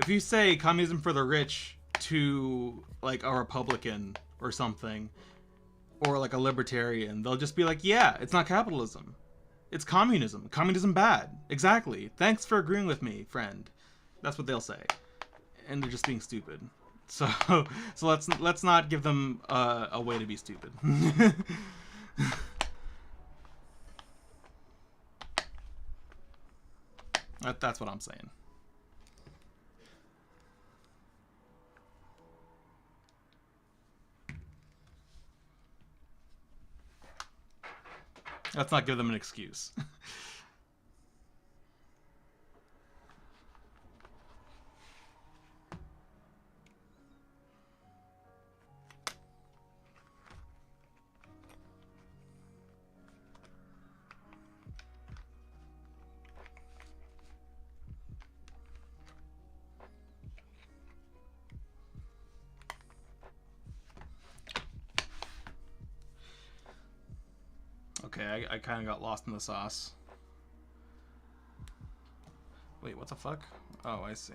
you say communism for the rich to like a Republican or something, or like a libertarian, they'll just be like, yeah, it's not capitalism, it's communism. Communism bad. Exactly. Thanks for agreeing with me, friend. That's what they'll say, and they're just being stupid. So let's not give them a way to be stupid. That's what I'm saying. Let's not give them an excuse. Okay, I kind of got lost in the sauce. Wait, what the fuck? Oh, I see.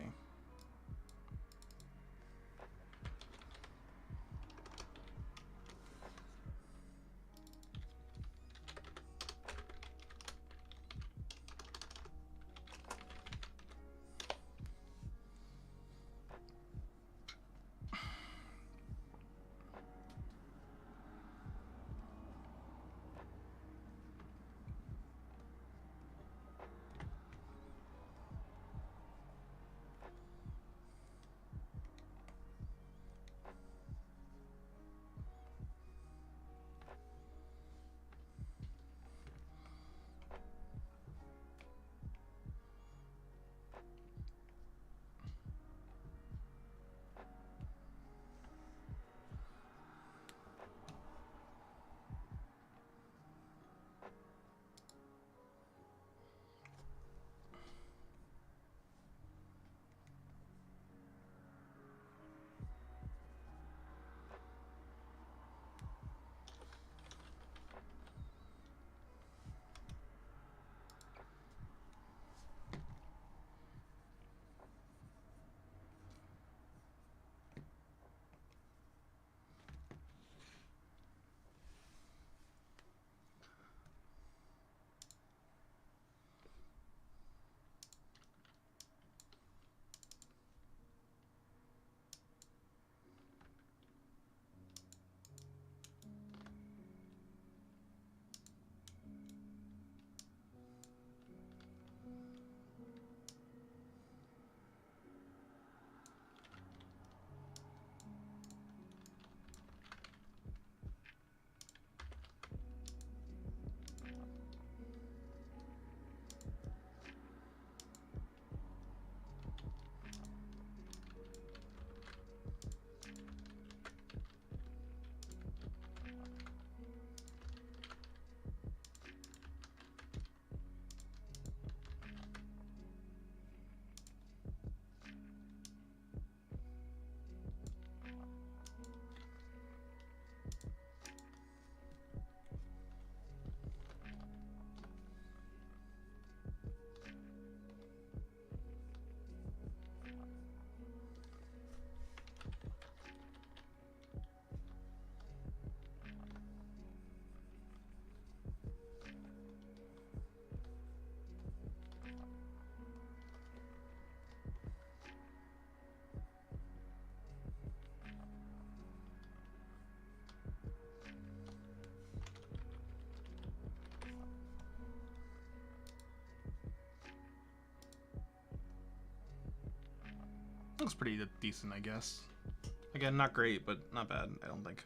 looks pretty decent, I guess. Again, not great, but not bad, I don't think.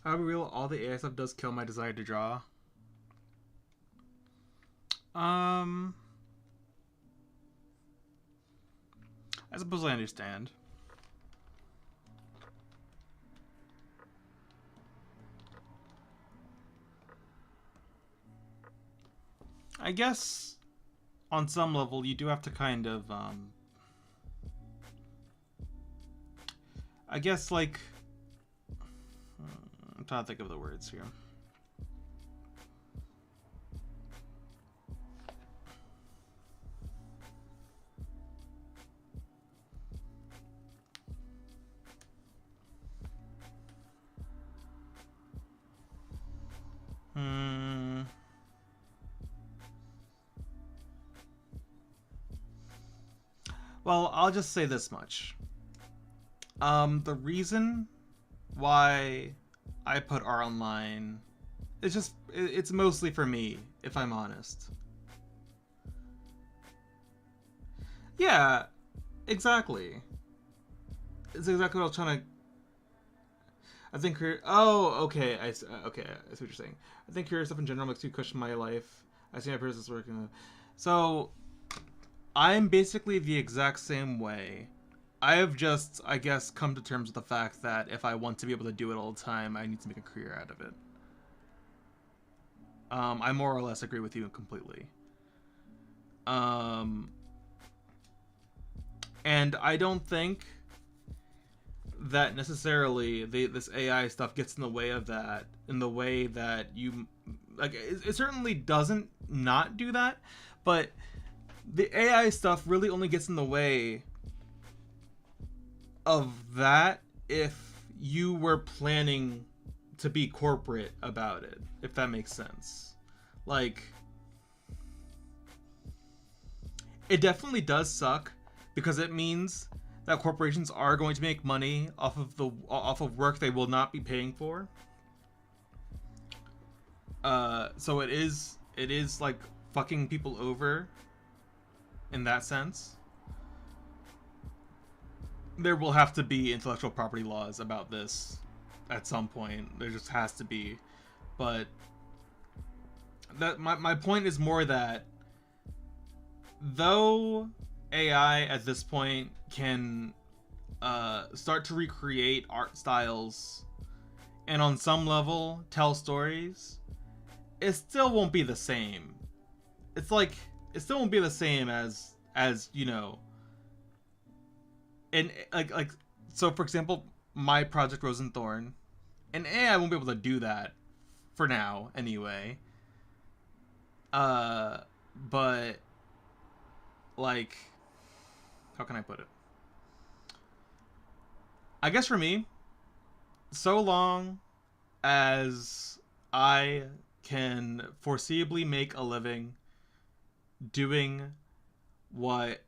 I'll be real, all the AI stuff does kill my desire to draw. I suppose I understand. I guess on some level you do have to kind of I guess, like, I'm trying to think of the words here. Well, I'll just say this much. The reason why I put R online, it's mostly for me, if I'm honest. Yeah, exactly. It's exactly what I was trying to. I think okay, okay, I see what you're saying. I think career stuff in general makes you question my life. I see my person's working. So I'm basically the exact same way. I have just, I guess, come to terms with the fact that if I want to be able to do it all the time, I need to make a career out of it. I more or less agree with you completely. And I don't think that necessarily this AI stuff gets in the way of that, in the way that you, like, it certainly doesn't not do that, but the AI stuff really only gets in the way of that if you were planning to be corporate about it, if that makes sense. Like, it definitely does suck because it means that corporations are going to make money off of work they will not be paying for. So it is like fucking people over in that sense. There will have to be intellectual property laws about this at some point. There just has to be. But that my point is more that though AI at this point can start to recreate art styles and on some level tell stories, it still won't be the same. It's like, it still won't be the same as you know. And like so for example, my project Rose and Thorn, and AI won't be able to do that for now anyway. But like, how can I put it? I guess for me, so long as I can foreseeably make a living doing what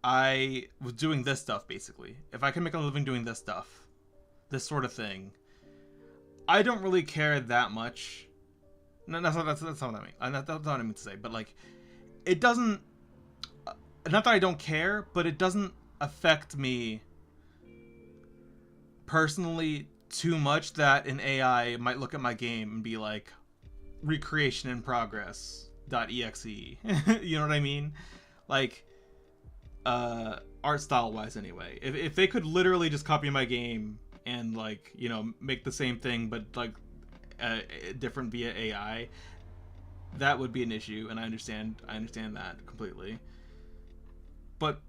I was doing, this stuff, basically. If I can make a living doing this stuff, this sort of thing, I don't really care that much. No, that's not what I mean. That's not what I mean to say. But like, it doesn't. Not that I don't care, but it doesn't affect me personally too much that an AI might look at my game and be like, recreation in progress .exe. You know what I mean? Like, art style wise anyway. If they could literally just copy my game and, like, you know, make the same thing but like different via AI, that would be an issue, and I understand that completely. But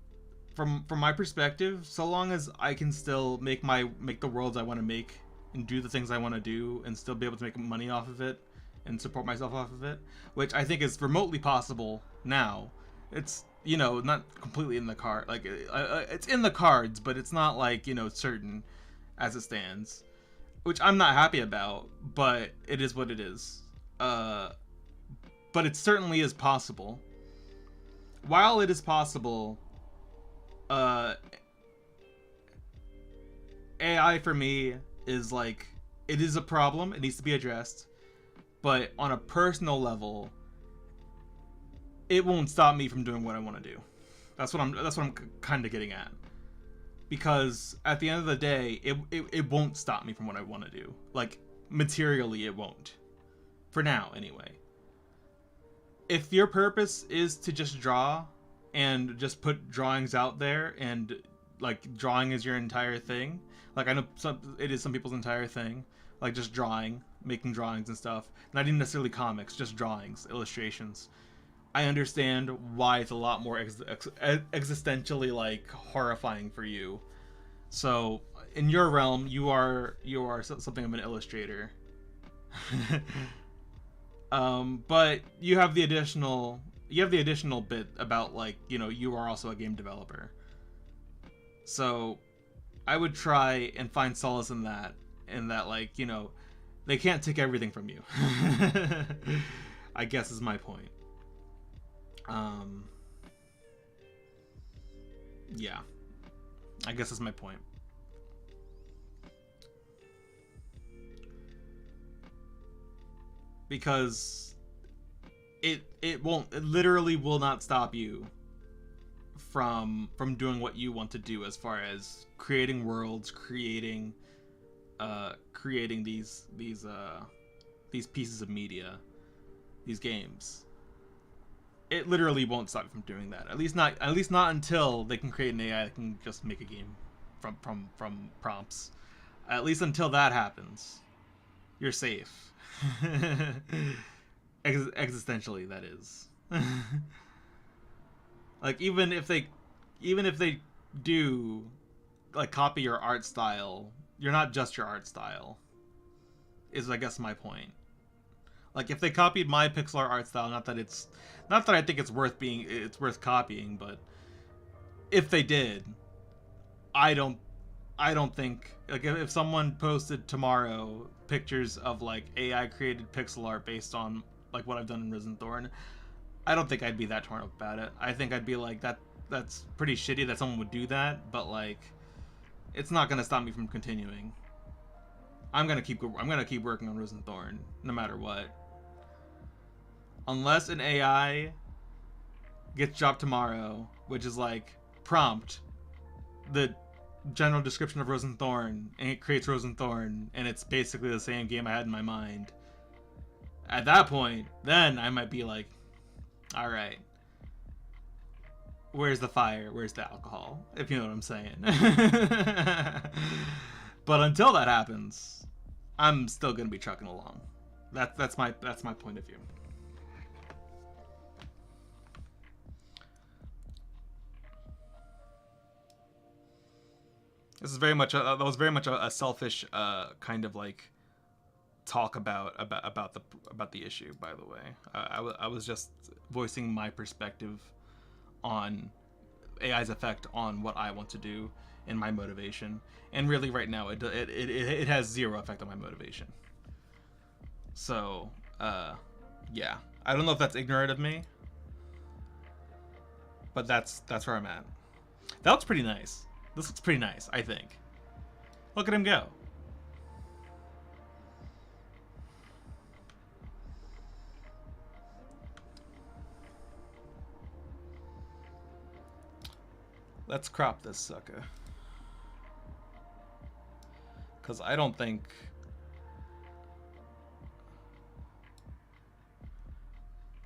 from my perspective, so long as I can still make the worlds I want to make and do the things I want to do and still be able to make money off of it and support myself off of it, which I think is remotely possible now. It's, you know, not completely in the card. Like, it's in the cards, but it's not, like, you know, certain as it stands, which I'm not happy about, but it is what it is. But it certainly is possible. While it is possible, AI for me is like, it is a problem. It needs to be addressed. But on a personal level, it won't stop me from doing what I want to do. That's what I'm kind of getting at. Because at the end of the day, it won't stop me from what I want to do. Like, materially, it won't. For now, anyway. If your purpose is to just draw and just put drawings out there, and like, drawing is your entire thing, like, I know it is some people's entire thing, like, just drawing, making drawings and stuff, not even necessarily comics, just drawings, illustrations, I understand why it's a lot more existentially, like, horrifying for you. So in your realm, you are something of an illustrator. But you have the additional bit about, like, you know, you are also a game developer. So I would try and find solace in that, like, you know, they can't take everything from you. I guess is my point. Yeah, I guess is my point. Because it literally will not stop you from doing what you want to do, as far as creating worlds, creating these pieces of media, these games. It literally won't stop you from doing that. At least not until they can create an AI that can just make a game from prompts. At least until that happens, you're safe. Existentially, that is. Like, even if they do, like, copy your art style, you're not just your art style, is, I guess, my point. Like, if they copied my pixel art style, not that I think it's worth copying, but if they did, I don't think, like, if someone posted tomorrow pictures of, like, AI created pixel art based on, like, what I've done in Risen Thorn, I don't think I'd be that torn up about it. I think I'd be like, that's pretty shitty that someone would do that, but, like, it's not gonna stop me from continuing. I'm gonna keep working on Risen Thorn no matter what. Unless an AI gets dropped tomorrow, which is like, prompt the general description of Risen Thorn, and it creates Risen Thorn, and it's basically the same game I had in my mind. At that point, then I might be like, all right, where's the fire? Where's the alcohol? If you know what I'm saying. But until that happens, I'm still gonna be trucking along. That's my point of view. This is very much that was very much a selfish kind of, like, talk about the issue. By the way, I was just voicing my perspective on AI's effect on what I want to do and my motivation. And really, right now, it has zero effect on my motivation. So, yeah, I don't know if that's ignorant of me, but that's where I'm at. That looks pretty nice. This looks pretty nice, I think. Look at him go. Let's crop this sucker. Because I don't think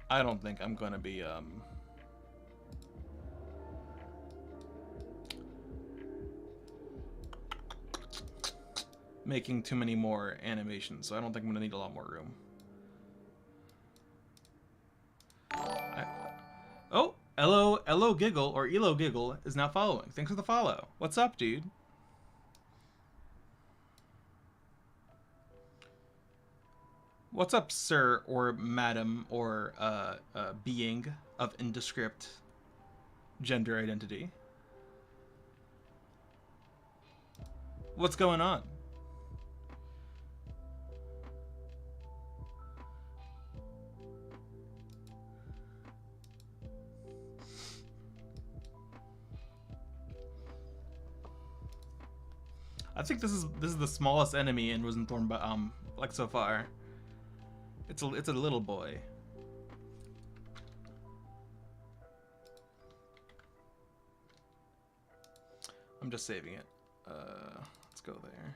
I'm gonna be making too many more animations, so I don't think I'm gonna need a lot more room. Oh, Elo Giggle, or Elo Giggle, is now following. Thanks for the follow. What's up, dude? What's up, sir, or madam, or being of indescript gender identity? What's going on? I think this is the smallest enemy in Risen Thorn, but like, so far. It's a little boy. I'm just saving it. Let's go there.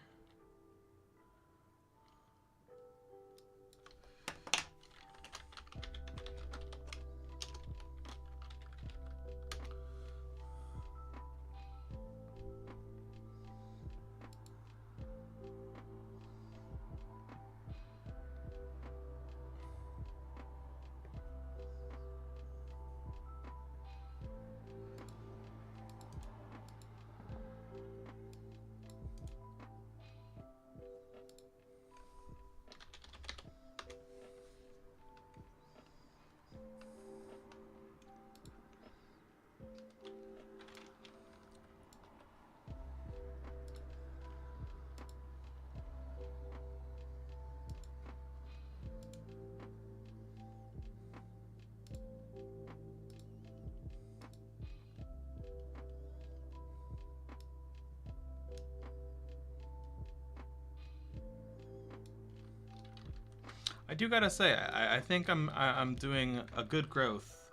I do gotta say, I think I'm doing a good growth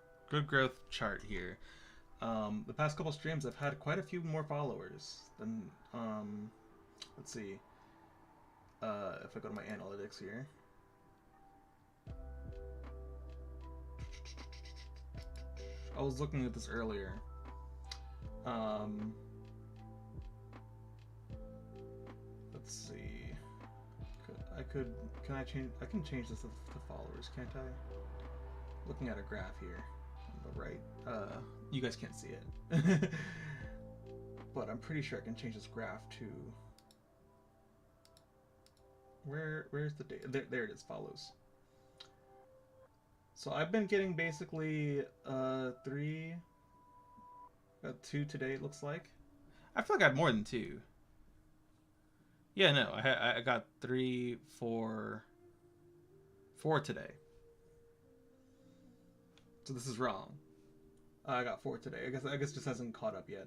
chart here. The past couple streams, I've had quite a few more followers than let's see. If I go to my analytics here. I was looking at this earlier. Let's see. Can I change? I can change this to followers, can't I? Looking at a graph here on the right. You guys can't see it. But I'm pretty sure I can change this graph to... Where's the data? There it is, follows. So I've been getting basically 2 today, it looks like. I feel like I had more than 2. Yeah, no, I got 3, 4 today. So this is wrong. I got 4 today. I guess just hasn't caught up yet.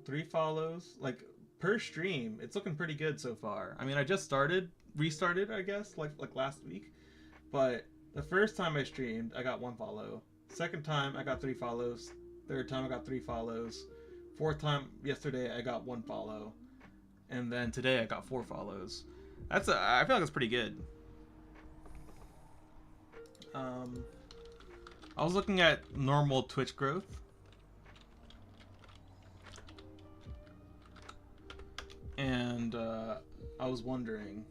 3 follows, like per stream. It's looking pretty good so far. I mean, I just restarted, I guess, like last week. But the first time I streamed, I got 1 follow. Second time, I got 3 follows. Third time, I got 3 follows. Fourth time, yesterday, I got 1 follow. And then today, I got 4 follows. I feel like that's pretty good. I was looking at normal Twitch growth. And I was wondering...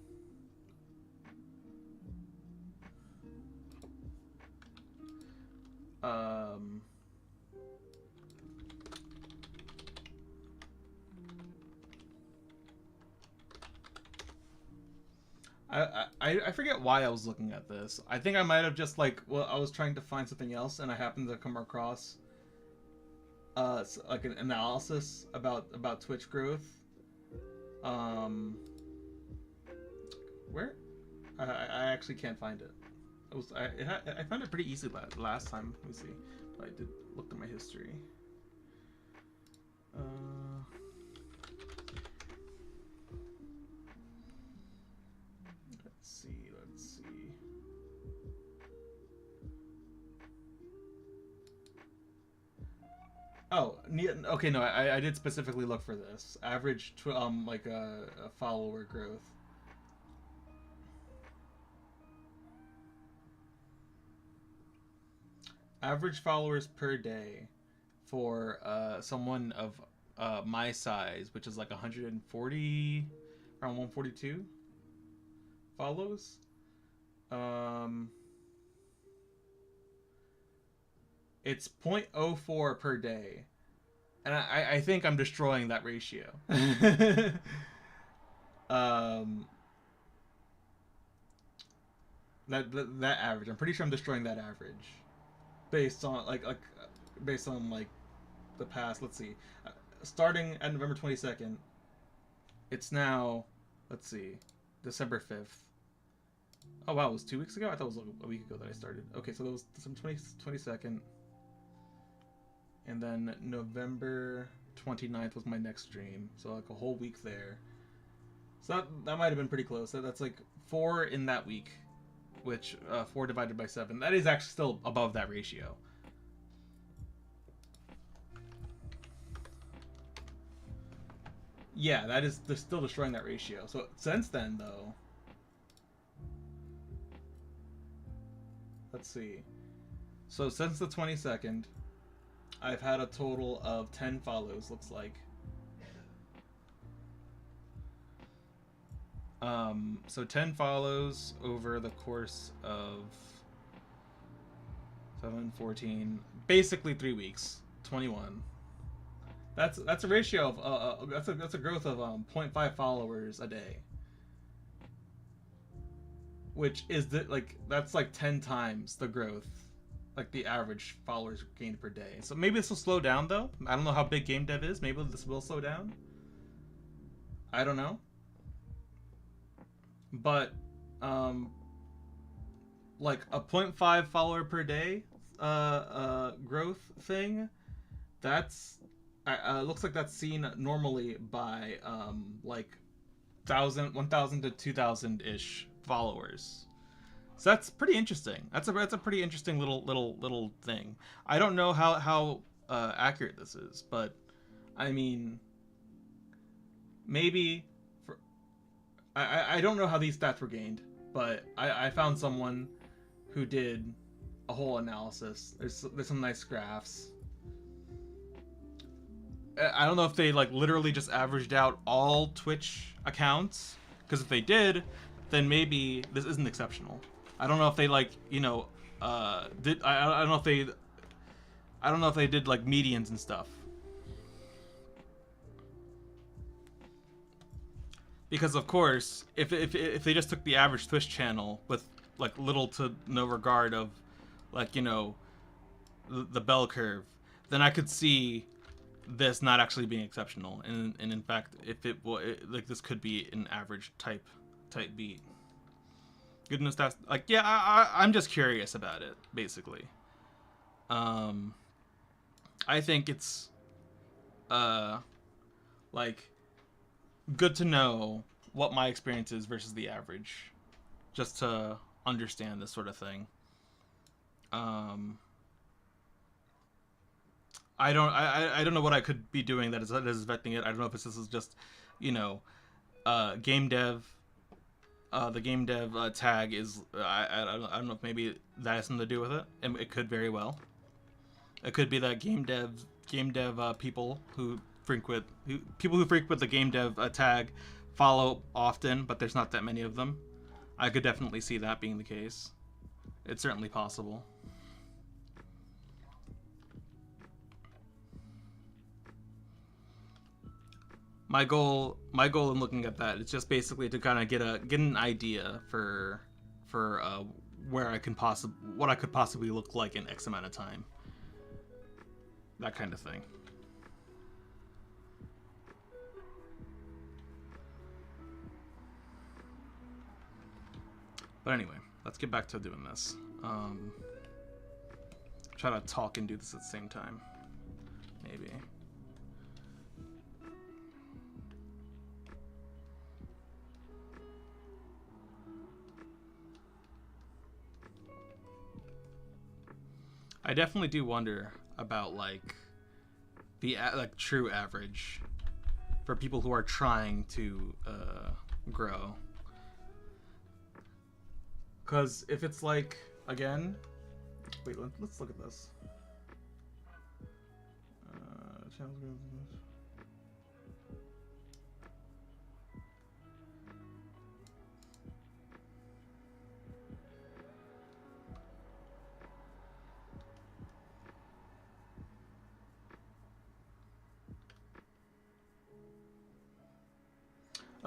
I forget why I was looking at this. I think I might have just I was trying to find something else, and I happened to come across like an analysis about Twitch growth. Where? I actually can't find it. I found it pretty easy last time. Let me see. But I did look at my history. Let's see. Oh, okay. No, I did specifically look for this average a follower growth. Average followers per day for someone of my size, which is like 140, around 142 follows. It's 0.04 per day, and I think I'm destroying that ratio. That average, I'm pretty sure I'm destroying that average. Based on based on the past, let's see, starting at November 22nd, it's now, let's see, December 5th. Oh wow, it was 2 weeks ago? I thought it was a week ago that I started. Okay, so that was December 22nd, and then November 29th was my next stream, so like a whole week there. So that might have been pretty close. That's like 4 in that week, which 4 divided by 7, that is actually still above that ratio. Yeah, they're still destroying that ratio. So since then, though, let's see. So since the 22nd, I've had a total of 10 follows, looks like. So 10 follows over the course of 7, 14, basically 3 weeks, 21. That's a ratio of that's a growth of 0.5 followers a day, which is that's like 10 times the growth, like the average followers gained per day. So maybe this will slow down though. I don't know how big Gamedev is. Maybe this will slow down. I don't know. But like a 0.5 follower per day growth thing, that's looks like that's seen normally by like 1,000 to 2,000 ish followers. So that's pretty interesting. That's a pretty interesting little thing. I don't know how accurate this is, but I mean, maybe for, I don't know how these stats were gained, but I found someone who did a whole analysis. There's some nice graphs. I don't know if they like literally just averaged out all Twitch accounts, because if they did, then maybe this isn't exceptional. I don't know if they like, you know, did I don't know if they did like medians and stuff. Because of course, if they just took the average Twitch channel with like little to no regard of like, you know, the bell curve, then I could see this not actually being exceptional, and in fact, if like this could be an average type beat. Goodness, that's like, yeah, I'm just curious about it, basically. I think it's like good to know what my experience is versus the average, just to understand this sort of thing. I don't know what I could be doing that is affecting it. I don't know if this is just, you know, game dev. The game dev tag is I don't know if maybe that has something to do with it. It could very well. It could be that game dev people who frequent the game dev tag follow often, but there's not that many of them. I could definitely see that being the case. It's certainly possible. My goal in looking at that is just basically to kind of get an idea for where what I could possibly look like in X amount of time. That kind of thing. But anyway, let's get back to doing this. Try to talk and do this at the same time. Maybe. I definitely do wonder about like the like true average for people who are trying to grow. Because if it's like, again, wait, let's look at this.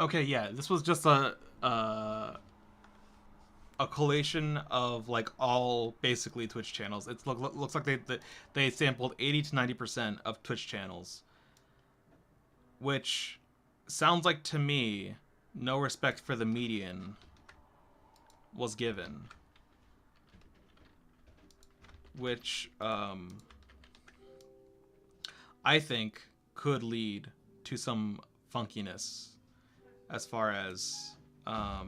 Okay, yeah, this was just a collation of like all basically Twitch channels. It looks like they sampled 80 to 90% of Twitch channels, which sounds like to me no respect for the median was given, which I think could lead to some funkiness as far as I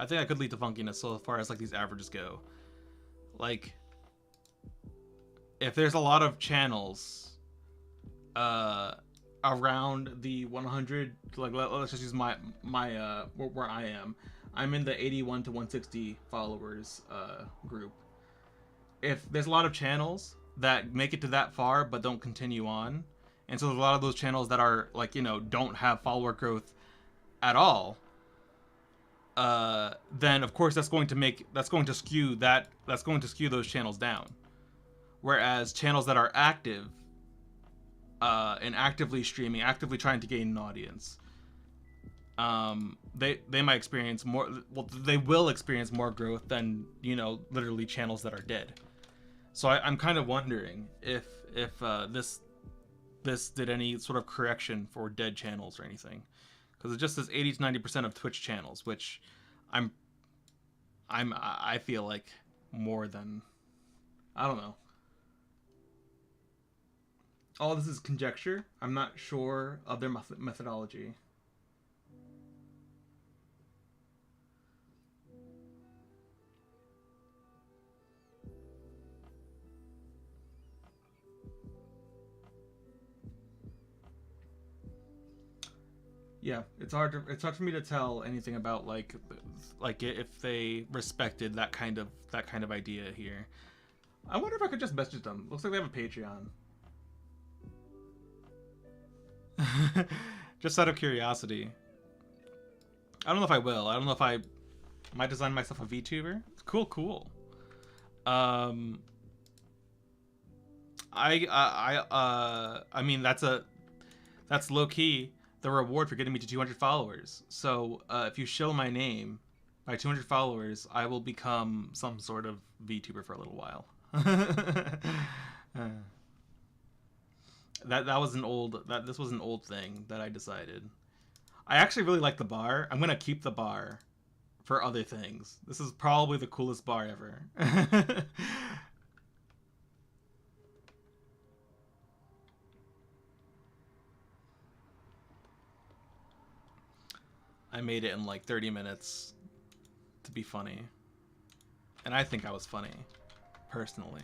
think I could lead to funkiness so far as like these averages go. Like if there's a lot of channels around the 100, like let's just use my where I am. I'm in the 81 to 160 followers group. If there's a lot of channels that make it to that far but don't continue on, and so there's a lot of those channels that are like, you know, don't have follower growth at all, then of course that's going to skew those channels down. Whereas channels that are active and actively streaming, actively trying to gain an audience, they might experience more. Well, they will experience more growth than, you know, literally channels that are dead. So I'm kind of wondering if this did any sort of correction for dead channels or anything, because it just says 80 to 90% of Twitch channels, which I feel like more than, I don't know. All this is conjecture. I'm not sure of their methodology. Yeah, it's hard for me to tell anything about like if they respected that kind of idea here. I wonder if I could just message them. Looks like they have a Patreon. Just out of curiosity. I don't know if I will. I don't know if I might design myself a VTuber. Cool, cool. I mean that's low key the reward for getting me to 200 followers. So if you show my name by 200 followers, I will become some sort of VTuber for a little while. That was an old this was an old thing that I decided. I actually really like the bar. I'm gonna keep the bar for other things. This is probably the coolest bar ever. I made it in like 30 minutes to be funny. And I think I was funny, personally.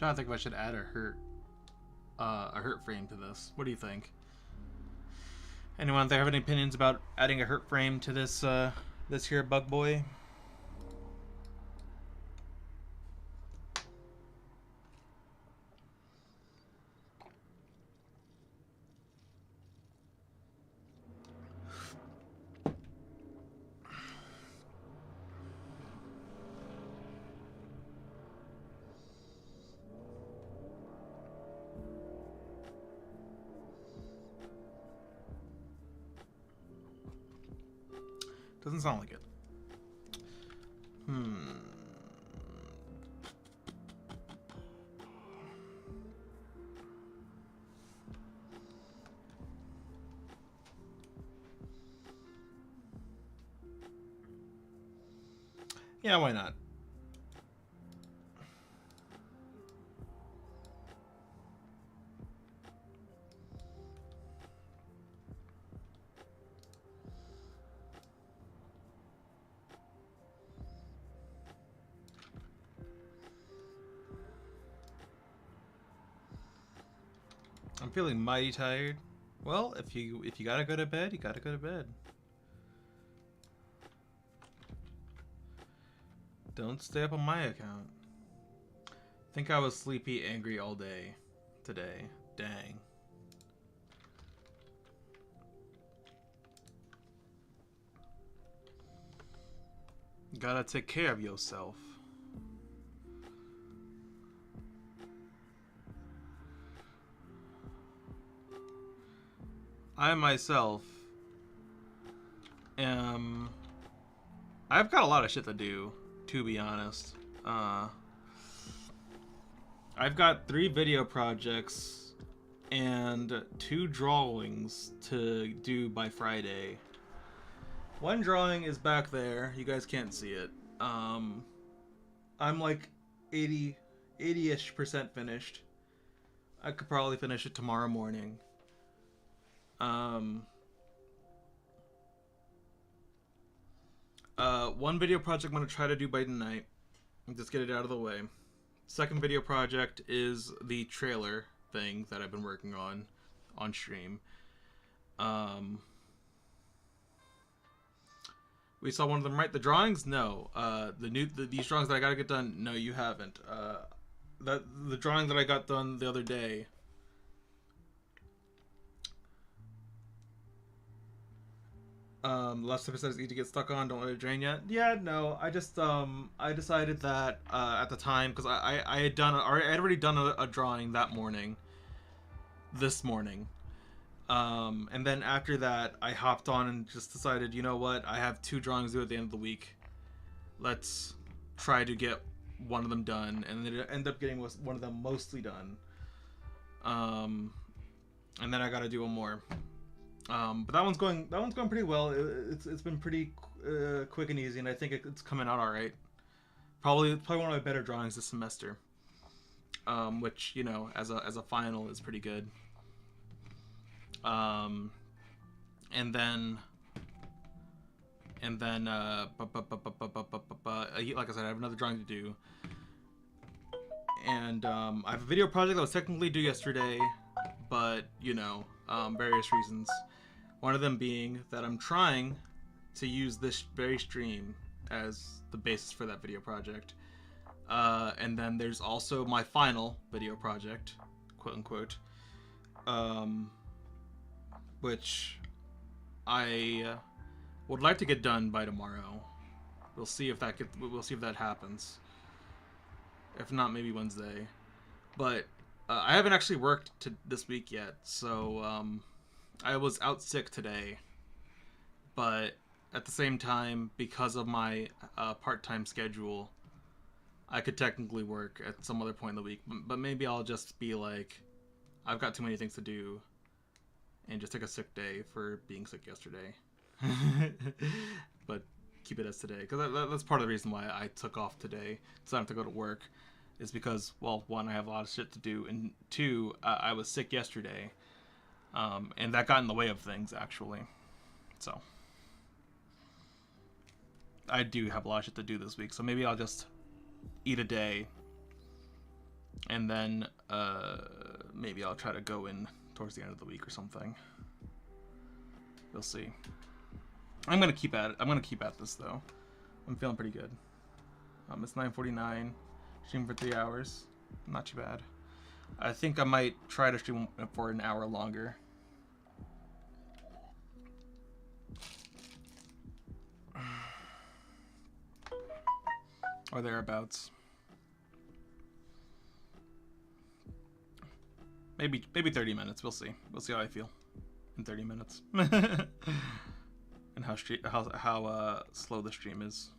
trying to think if I should add a hurt frame to this. What do you think? Anyone out there have any opinions about adding a hurt frame to this this here bug boy? Doesn't sound like it. Yeah, why not? I'm feeling mighty tired. Well, if you gotta go to bed, you gotta go to bed. Don't stay up on my account. Think I was sleepy, angry all day today. Dang. Gotta take care of yourself. I myself am... I've got a lot of shit to do, to be honest. I've got 3 video projects and 2 drawings to do by Friday. One drawing is back there. You guys can't see it. I'm like 80-ish% finished. I could probably finish it tomorrow morning. One video project I'm going to try to do by tonight. Just get it out of the way. Second video project is the trailer thing that I've been working on stream. We saw one of them, right? The drawings? No. These drawings that I gotta get done? No, you haven't. The drawing that I got done the other day. Last episode is easy to get stuck on. Don't let it drain yet. Yeah, no. I just I decided that at the time, because I had already done a drawing that morning. This morning. And then after that, I hopped on and just decided, you know what? I have 2 drawings due at the end of the week. Let's try to get one of them done, and then it ended up getting one of them mostly done. And then I got to do one more. But that one's going pretty well. It's been pretty quick and easy, and I think it's coming out all right. Probably one of my better drawings this semester. Which, you know, as a final is pretty good. And then like I said, I have another drawing to do. And I have a video project that was technically due yesterday, but you know, various reasons. One of them being that I'm trying to use this very stream as the basis for that video project. And then there's also my final video project, quote unquote, which I would like to get done by tomorrow. We'll see if that happens. If not, maybe Wednesday. But I haven't actually worked this week yet, so I was out sick today. But at the same time, because of my part-time schedule, I could technically work at some other point in the week. But maybe I'll just be like, I've got too many things to do, and just take a sick day for being sick yesterday. But keep it as today, because that's part of the reason why I took off today, so I don't have to go to work, is because, well, 1, I have a lot of shit to do, and 2, I was sick yesterday, and that got in the way of things, actually. So I do have a lot of shit to do this week, so maybe I'll just eat a day And then maybe I'll try to go in towards the end of the week or something. We'll see. I'm gonna keep at it. I'm gonna keep at this though. I'm feeling pretty good. It's 9:49. Stream for 3 hours. Not too bad. I think I might try to stream for an hour longer. Or thereabouts. Maybe 30 minutes. We'll see. We'll see how I feel in 30 minutes. And how slow the stream is.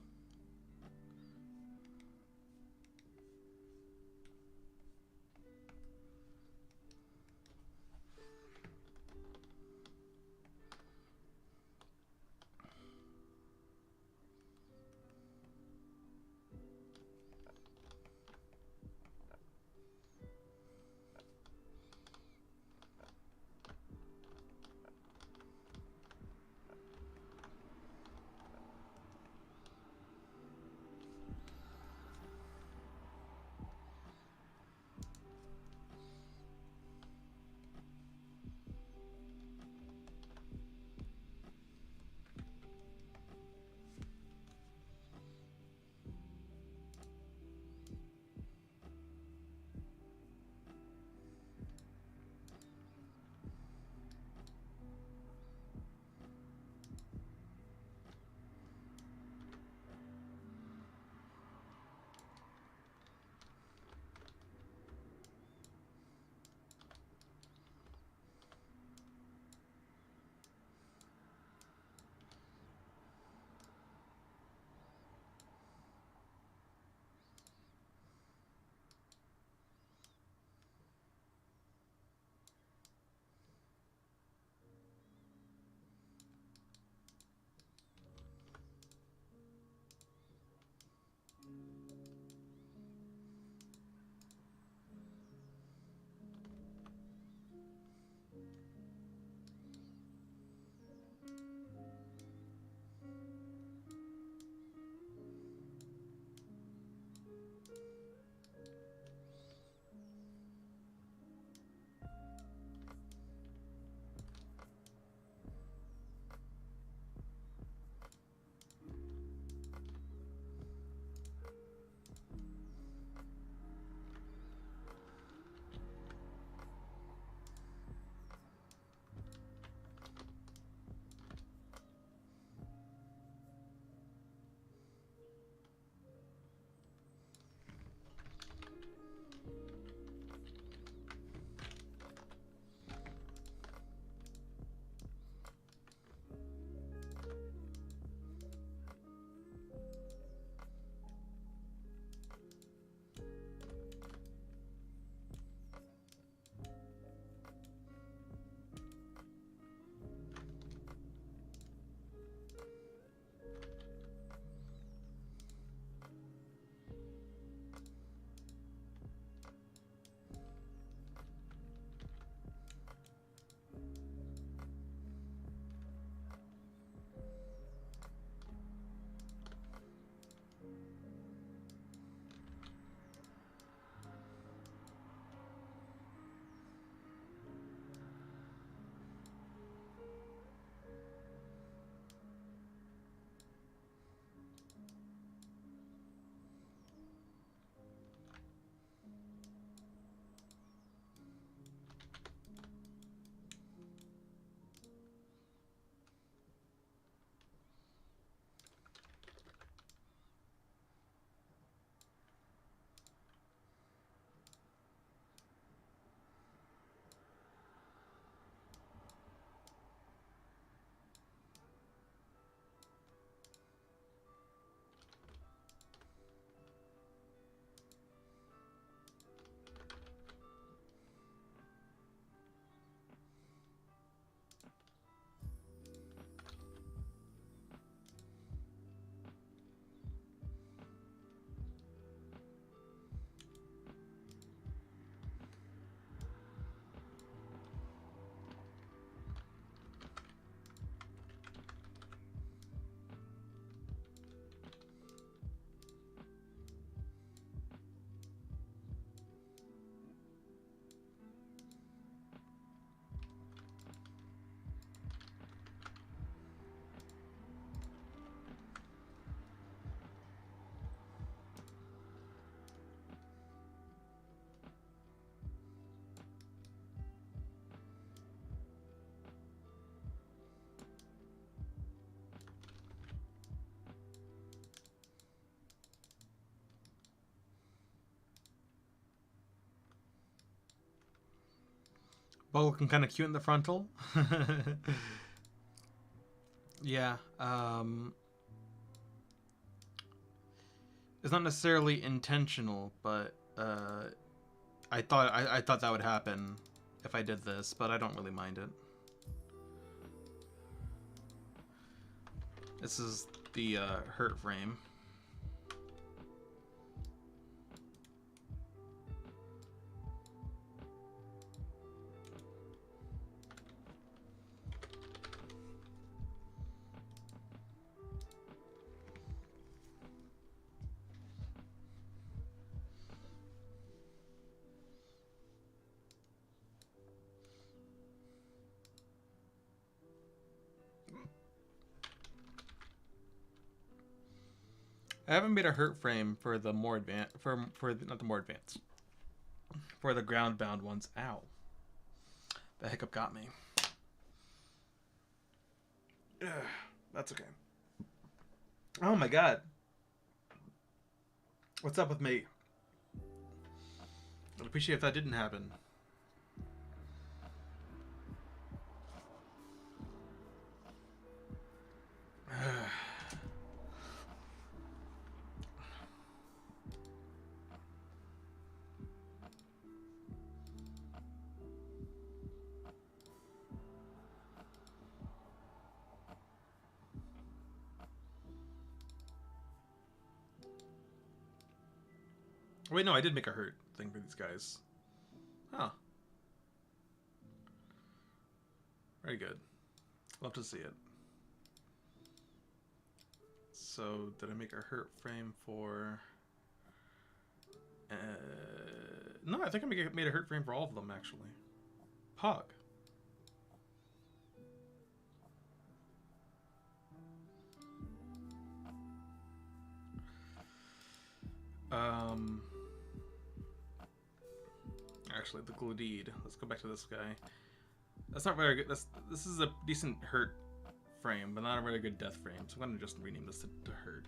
Both looking kind of cute in the frontal. Yeah. It's not necessarily intentional, but I thought that would happen if I did this, but I don't really mind it. This is the hurt frame. I haven't made a hurt frame for the more advanced, not the more advanced, for the ground bound ones. Ow, the hiccup got me. Ugh, that's okay. Oh my god, what's up with me? I'd appreciate if that didn't happen. Wait, no, I did make a hurt thing for these guys. Huh. Very good. Love to see it. So, did I make a hurt frame for... no, I think I made a hurt frame for all of them, actually. Pog. Actually, the Gladied. Let's go back to this guy. That's not very good. This is a decent hurt frame, but not a very good death frame. So I'm gonna just rename this to hurt.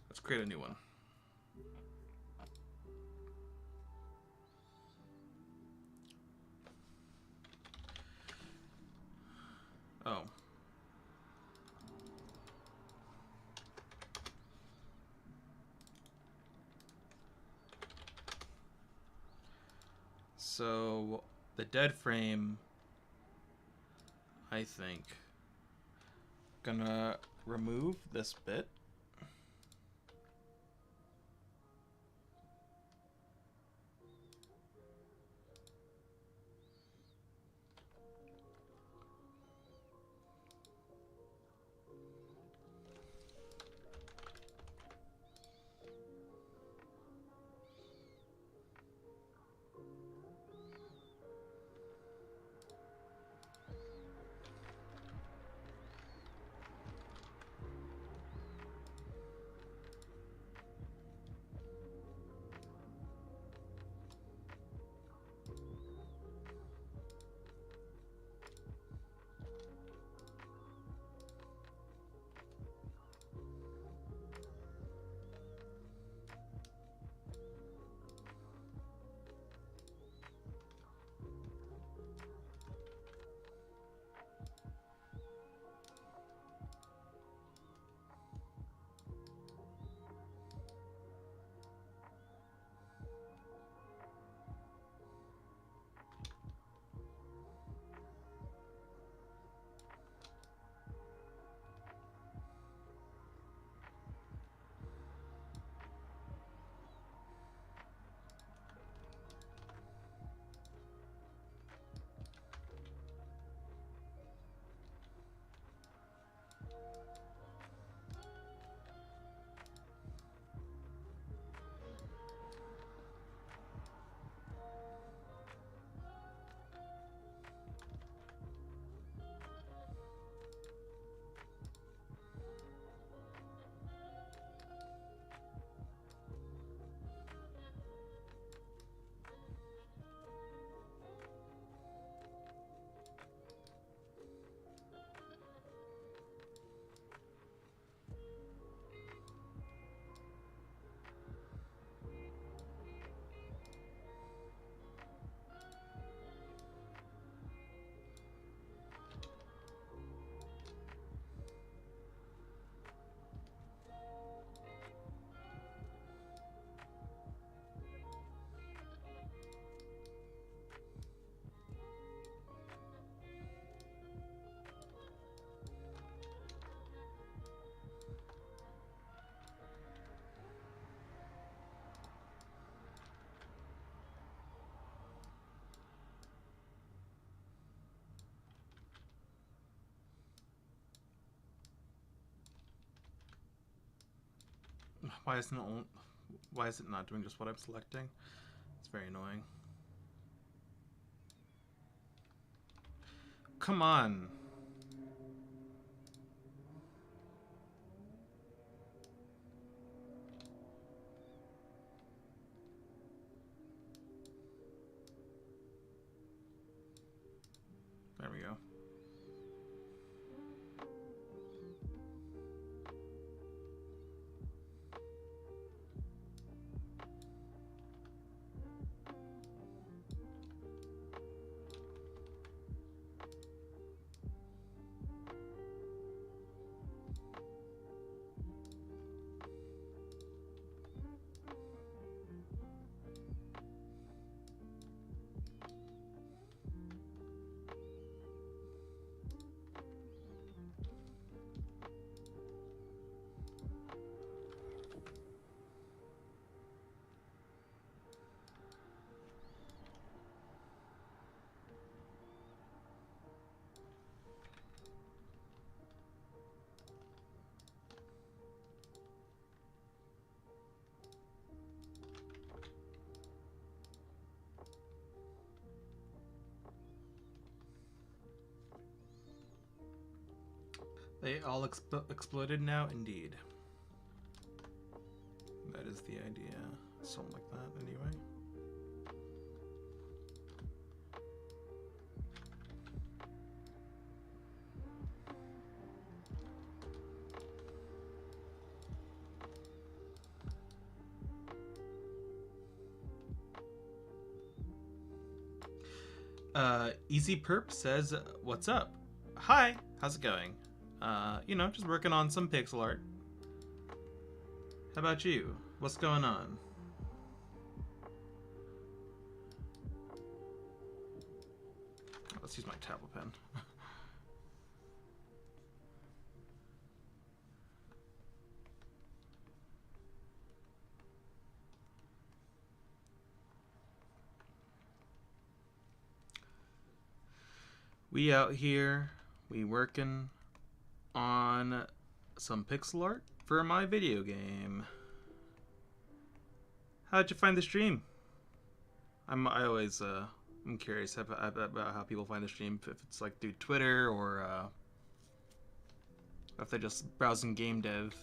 Let's create a new one. Oh. So the dead frame, I think, gonna remove this bit. Why isn't it? Why is it not doing just what I'm selecting? It's very annoying. Come on. There we go. They all exploded now? Indeed. That is the idea. Something like that, anyway. Easy Perp says, "What's up? Hi, how's it going? You know, just working on some pixel art. How about you? What's going on?" Let's use my tablet pen. We out here, we working on some pixel art for my video game. How'd you find the stream? I'm curious about how people find the stream, if it's like through Twitter or if they're just browsing Gamedev.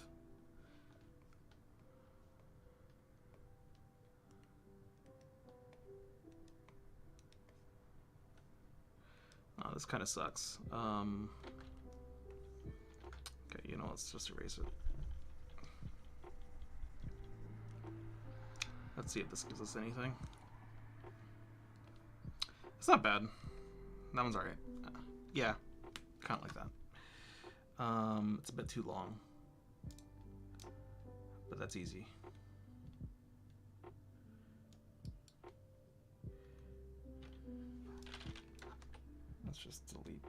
Oh, this kind of sucks. Okay, you know, let's just erase it. Let's see if this gives us anything. It's not bad. That one's alright. Yeah, kind of like that. It's a bit too long, but that's easy. Let's just delete.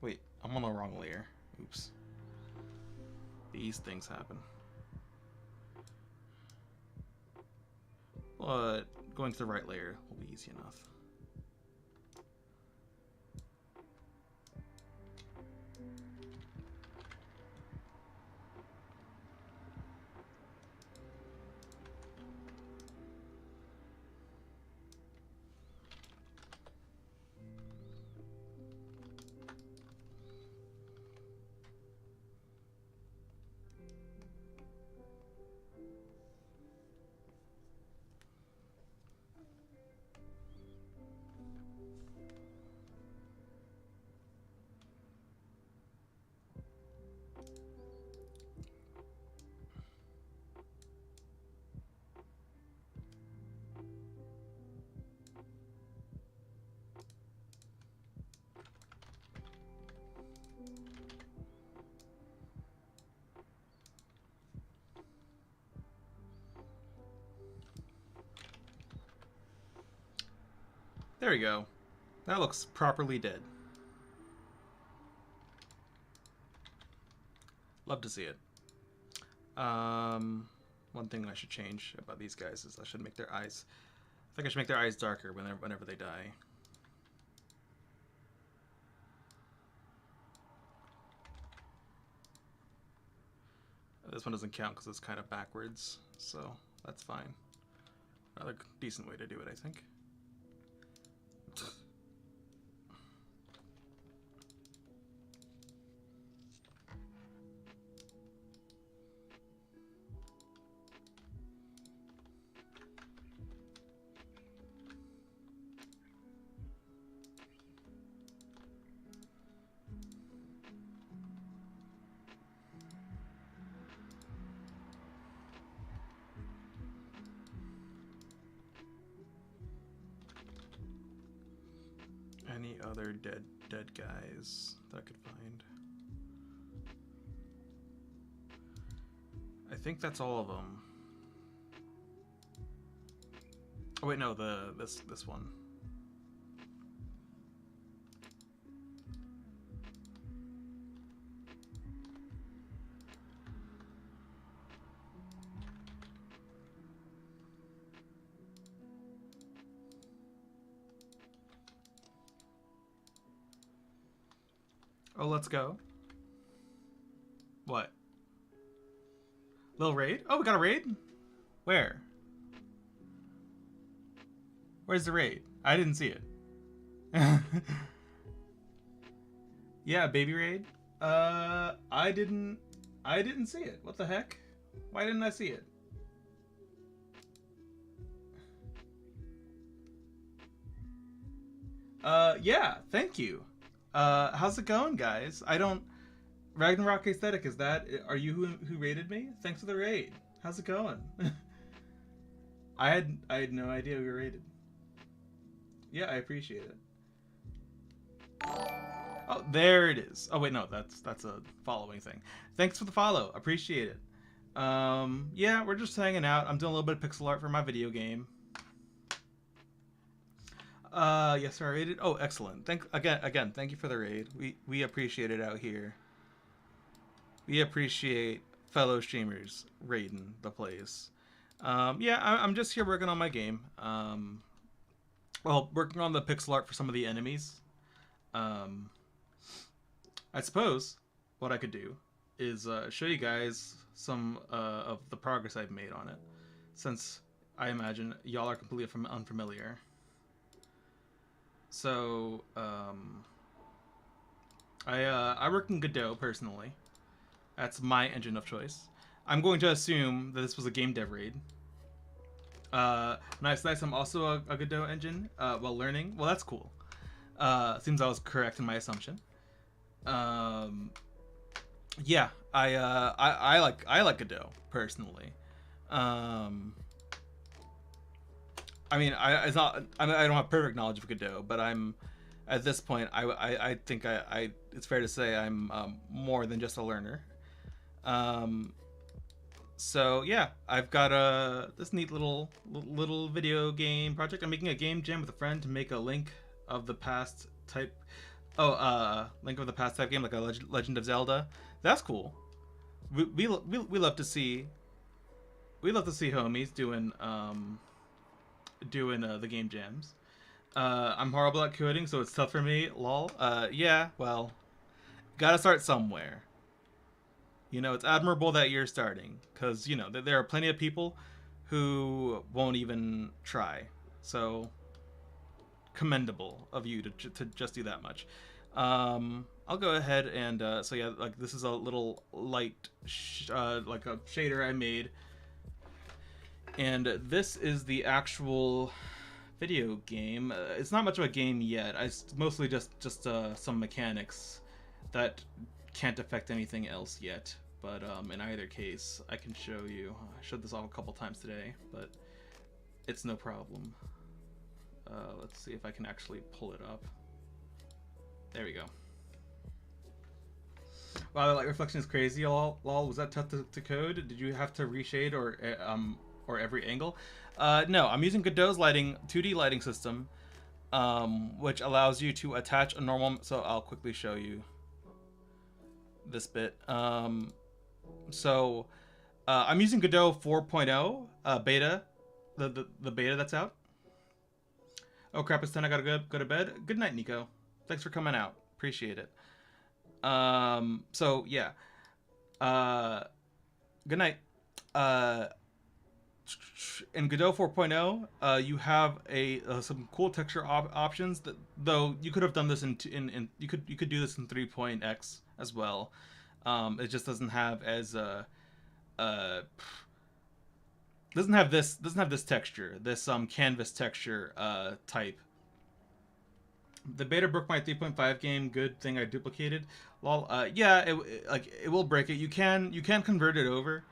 Wait, I'm on the wrong layer. Oops. These things happen. But going to the right layer will be easy enough. There we go. That looks properly dead. Love to see it. One thing I should change about these guys is I should make their eyes. I think I should make their eyes darker whenever they die. This one doesn't count because it's kind of backwards, so that's fine. Another decent way to do it, I think. Any other dead guys that I could find? I think that's all of them. Oh wait, no, this one. Oh, let's go. What? Little raid? Oh, we got a raid? Where? Where's the raid? I didn't see it. Yeah, baby raid? I didn't see it. What the heck? Why didn't I see it? Yeah, thank you. How's it going, guys? I don't... Ragnarok Aesthetic, is that... Are you who raided me? Thanks for the raid. How's it going? I had no idea we were raided. Yeah, I appreciate it. Oh, there it is. Oh, wait, no, that's a following thing. Thanks for the follow. Appreciate it. Yeah, we're just hanging out. I'm doing a little bit of pixel art for my video game. Yes, sir, I raided. Oh, excellent. Again, thank you for the raid. We appreciate it out here. We appreciate fellow streamers raiding the place. Yeah, I'm just here working on my game. Well, working on the pixel art for some of the enemies. I suppose what I could do is show you guys some of the progress I've made on it, since I imagine y'all are completely unfamiliar. So, I work in Godot personally. That's my engine of choice. I'm going to assume that this was a Gamedev raid. Nice. I'm also a Godot engine while learning. Well, that's cool. Seems I was correct in my assumption. Yeah, I like Godot personally. I mean, I don't have perfect knowledge of Godot, but I'm at this point. I think it's fair to say I'm more than just a learner. So yeah, I've got this neat little video game project. I'm making a game jam with a friend to make a Link of the Past type. Link of the Past type game, like a Legend of Zelda. That's cool. We love to see. We love to see homies doing the game jams. I'm horrible at coding, so it's tough for me. Lol. Yeah. Well, gotta start somewhere. You know, it's admirable that you're starting, because, you know, there are plenty of people who won't even try. So, commendable of you to just do that much. I'll go ahead and, so yeah, like, this is a little light, like a shader I made. And this is the actual video game. It's not much of a game yet. It's mostly just some mechanics that can't affect anything else yet. But in either case, I can show you. I showed this off a couple times today, but it's no problem. Let's see if I can actually pull it up. There we go. Wow, the light reflection is crazy. Lol, was that tough to code? Did you have to reshade or every angle? No, I'm using Godot's 2D lighting system, which allows you to attach a normal. So I'll quickly show you this bit. So I'm using Godot 4.0 beta, the beta that's out. Oh crap, it's 10. I gotta go to bed. Good night, Nico. Thanks for coming out. Appreciate it. So yeah, Good night. Uh, in Godot 4.0, you have a some cool texture options that though you could have done this in you could do this in 3.x as well. It just doesn't have as uh doesn't have this texture, this canvas texture type. The beta broke my 3.5 game. Good thing I duplicated. Lol. Yeah, it will break it. You can convert it over.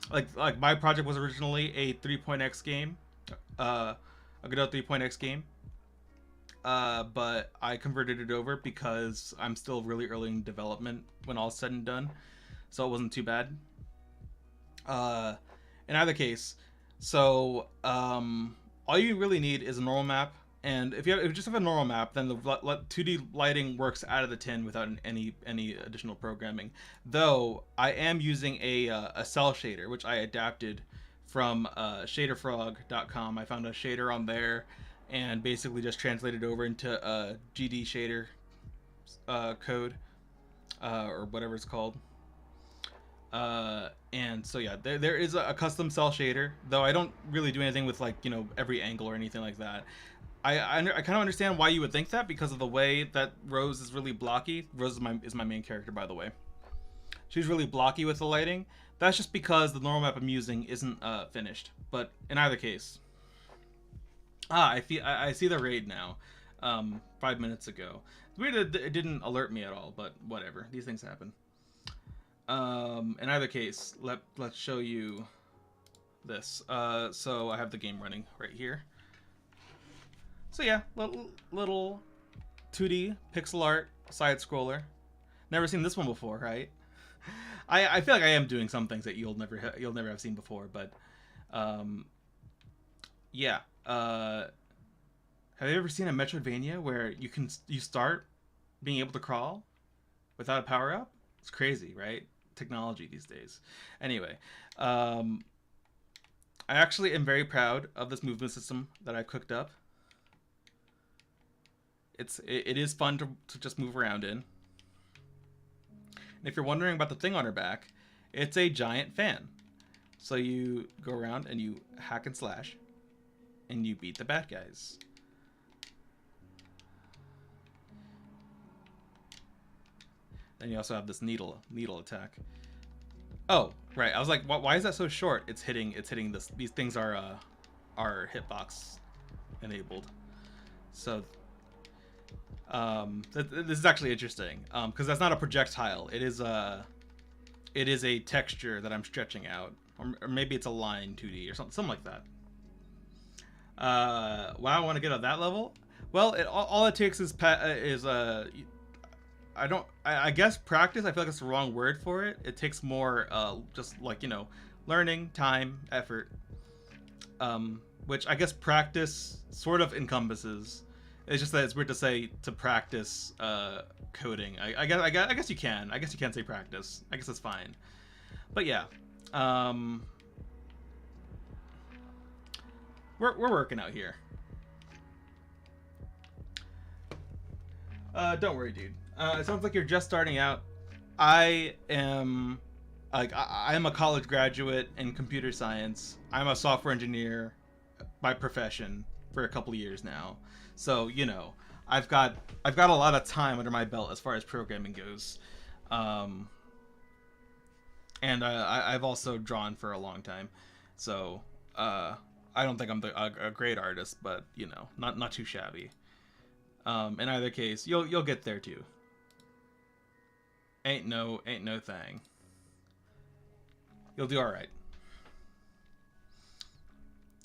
Like my project was originally a 3.x game, a Godot 3.x game. But I converted it over because I'm still really early in development when all's said and done, so it wasn't too bad. Uh, in either case, so all you really need is a normal map, and if you just have a normal map, then the 2D lighting works out of the tin without any additional programming. Though I am using a cell shader, which I adapted from shaderfrog.com. I found a shader on there, and basically just translated over into GD shader code or whatever it's called. And so yeah, there is a custom cell shader, though I don't really do anything with like every angle or anything like that. I kind of understand why you would think that because of the way that Rose is really blocky. Rose is my main character, by the way. She's really blocky with the lighting. That's just because the normal map I'm using isn't finished. But in either case, I see the raid now. 5 minutes ago. It's weird that it didn't alert me at all, but whatever. These things happen. In either case, let's show you this. So I have the game running right here. So yeah, little 2D pixel art side scroller. Never seen this one before, right? I feel like I am doing some things that you'll never have seen before, but yeah. Have you ever seen a Metroidvania where you start being able to crawl without a power up? It's crazy, right? Technology these days. Anyway, I actually am very proud of this movement system that I cooked up. It is fun to just move around in. And if you're wondering about the thing on her back, it's a giant fan. So you go around and you hack and slash, and you beat the bad guys. Then you also have this needle attack. Oh, right. I was like, why is that so short? It's hitting this. These things are hitbox enabled. So this is actually interesting because that's not a projectile. It is a texture that I'm stretching out, or maybe it's a line 2D or something like that. Wow, I want to get on that level. Well, all it takes is I guess practice. I feel like it's the wrong word for it. It takes more just like learning, time, effort, which I guess practice sort of encompasses. It's just that it's weird to say to practice coding. I guess you can. I guess you can say practice. I guess that's fine. But yeah, we're working out here. Don't worry, dude. It sounds like you're just starting out. I am a college graduate in computer science. I'm a software engineer by profession for a couple of years now. So, I've got a lot of time under my belt as far as programming goes. And I've also drawn for a long time. So, I don't think I'm a great artist, but not too shabby. In either case, you'll get there too. Ain't no thing. You'll do all right.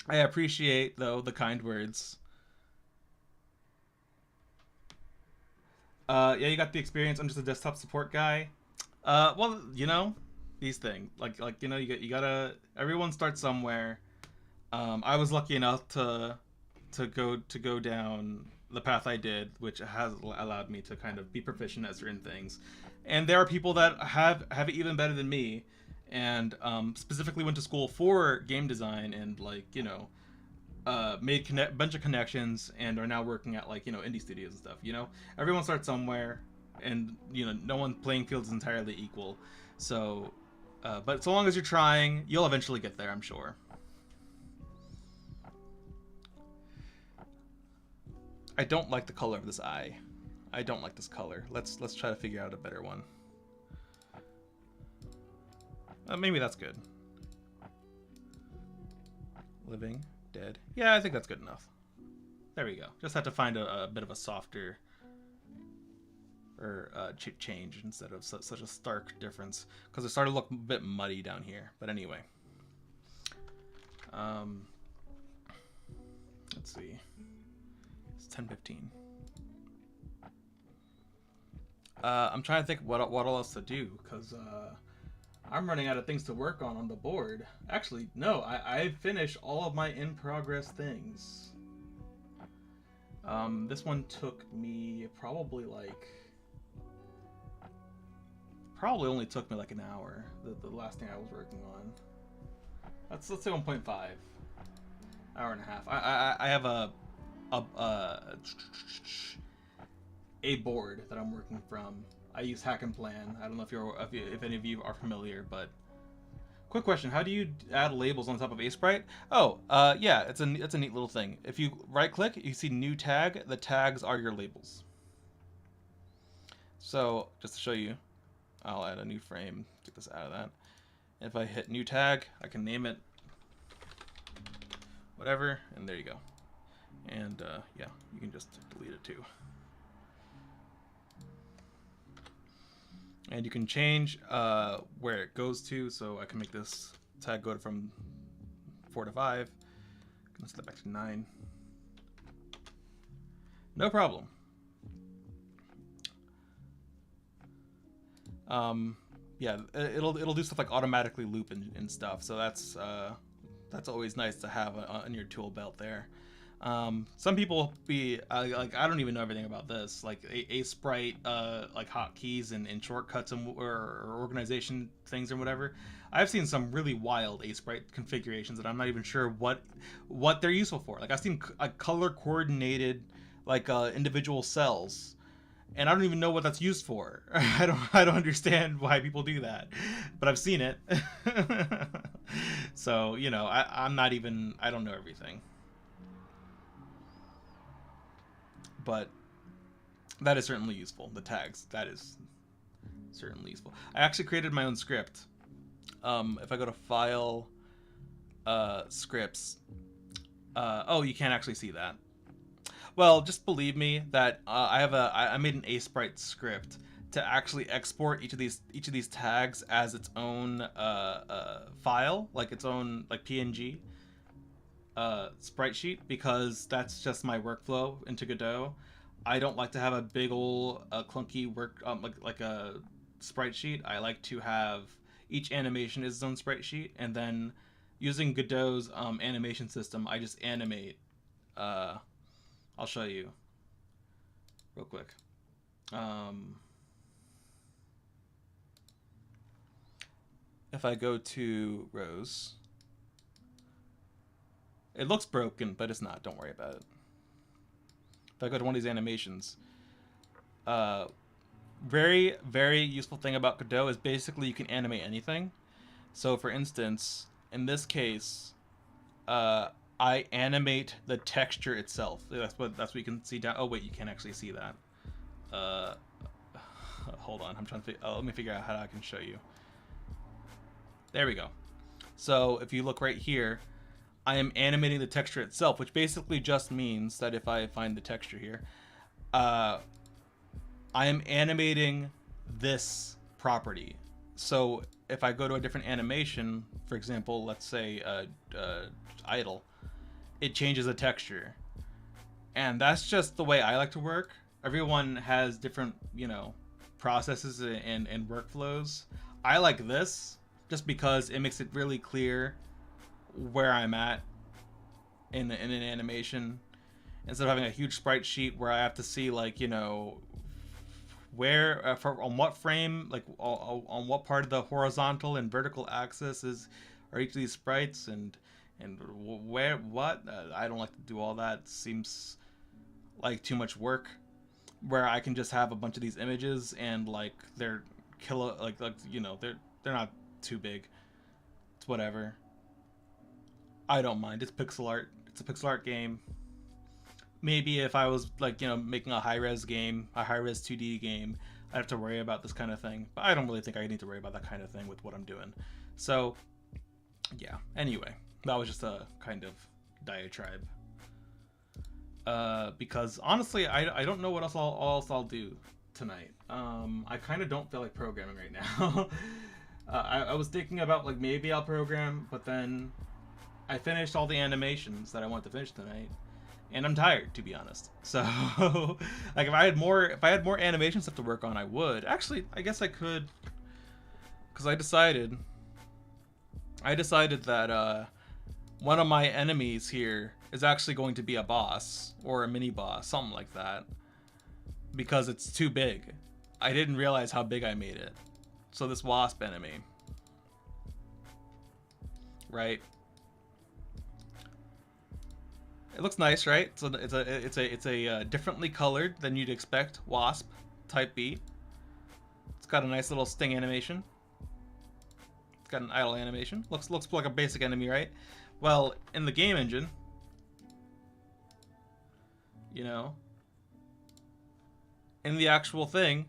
I appreciate though the kind words. Yeah, you got the experience. I'm just a desktop support guy. Well, these things you gotta. Everyone starts somewhere. I was lucky enough to go down the path I did, which has allowed me to kind of be proficient at certain things. And there are people that have it even better than me, and specifically went to school for game design and made a bunch of connections and are now working at indie studios and stuff. Everyone starts somewhere, and no one playing field is entirely equal. So But so long as you're trying, you'll eventually get there, I'm sure. I don't like the color of this eye. I don't like this color. Let's try to figure out a better one. Maybe that's good. Living, dead. Yeah, I think that's good enough. There we go. Just have to find a bit of a softer or change instead of such a stark difference, because it started to look a bit muddy down here. But anyway, let's see. It's 10:15. I'm trying to think what else to do, because I'm running out of things to work on the board. Actually, no, I finished all of my in-progress things. This one took me probably only took me like an hour. The last thing I was working on. Let's say 1.5. Hour and a half. I have a board that I'm working from. I use Hack and Plan. I don't know if any of you are familiar, but quick question: how do you add labels on top of Sprite? Oh, yeah, it's a neat little thing. If you right-click, you see New Tag. The tags are your labels. So just to show you, I'll add a new frame. Get this out of that. If I hit New Tag, I can name it whatever, and there you go. And yeah, you can just delete it too. And you can change where it goes to, so I can make this tag go from 4 to 5. I'm gonna step back to 9. No problem. Yeah, it'll do stuff like automatically loop and stuff. So that's always nice to have on your tool belt there. Some people like, I don't even know everything about this, like a sprite like hotkeys and shortcuts or organization things or whatever. I've seen some really wild sprite configurations that I'm not even sure what they're useful for. Like, I've seen color coordinated like individual cells, and I don't even know what that's used for. I don't understand why people do that, but I've seen it. So, you know, I don't know everything. But that is certainly useful. The tags, that is certainly useful. I actually created my own script. If I go to File, Scripts, oh, you can't actually see that. Well, just believe me that I made an Sprite script to actually export each of these tags as its own file, like its own like PNG. Sprite sheet, because that's just my workflow into Godot. I don't like to have a big old clunky work like a sprite sheet. I like to have each animation is its own sprite sheet, and then using Godot's animation system, I just animate. I'll show you real quick. If I go to rows, it looks broken, but it's not. Don't worry about it. If I go to one of these animations, very, very useful thing about Godot is basically you can animate anything. So, for instance, in this case, I animate the texture itself. That's what you can see down. Oh wait, you can't actually see that. Hold on, I'm trying to. Let me figure out how I can show you. There we go. So if you look right here, I am animating the texture itself, which basically just means that if I find the texture here, I am animating this property. So if I go to a different animation, for example, let's say idle, it changes the texture. And that's just the way I like to work. Everyone has different, you know, processes and workflows. I like this just because it makes it really clear where I'm at in an animation, instead of having a huge sprite sheet where I have to see, like, you know, where on what frame, like on what part of the horizontal and vertical axis are each of these sprites, and where what. I don't like to do all that. It seems like too much work, where I can just have a bunch of these images and like they're you know, they're not too big. It's whatever. I don't mind. It's pixel art. It's a pixel art game. Maybe if I was like, you know, making a high-res game, a high-res 2D game, I'd have to worry about this kind of thing. But I don't really think I need to worry about that kind of thing with what I'm doing. So, yeah. Anyway, that was just a kind of diatribe. Because honestly, I don't know what else I'll do tonight. I kind of don't feel like programming right now. I was thinking about like maybe I'll program, but then I finished all the animations that I want to finish tonight, and I'm tired, to be honest. So, like if I had more animation stuff to work on, I would. Actually, I guess I could, because I decided that one of my enemies here is actually going to be a boss or a mini boss, something like that, because it's too big. I didn't realize how big I made it. So this wasp enemy, right? It looks nice, right? So it's a differently colored than you'd expect wasp type beat. It's got a nice little sting animation. It's got an idle animation. Looks like a basic enemy, right? Well, in the game engine, you know, in the actual thing,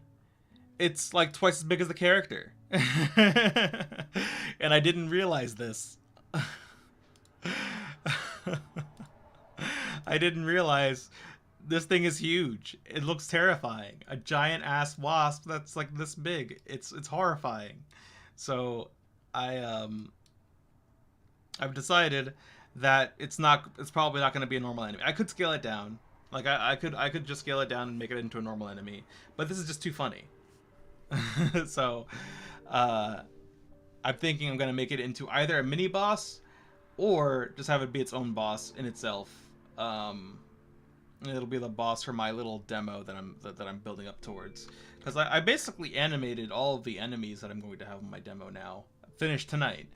it's like twice as big as the character. And I didn't realize this. I didn't realize this thing is huge. It looks terrifying. A giant ass wasp that's like this big. It's horrifying. So I've decided that it's probably not going to be a normal enemy. I could scale it down. Like I could just scale it down and make it into a normal enemy. But this is just too funny. So I'm thinking I'm going to make it into either a mini boss or just have it be its own boss in itself. It'll be the boss for my little demo that I'm building up towards, because I basically animated all of the enemies that I'm going to have in my demo now, finished tonight.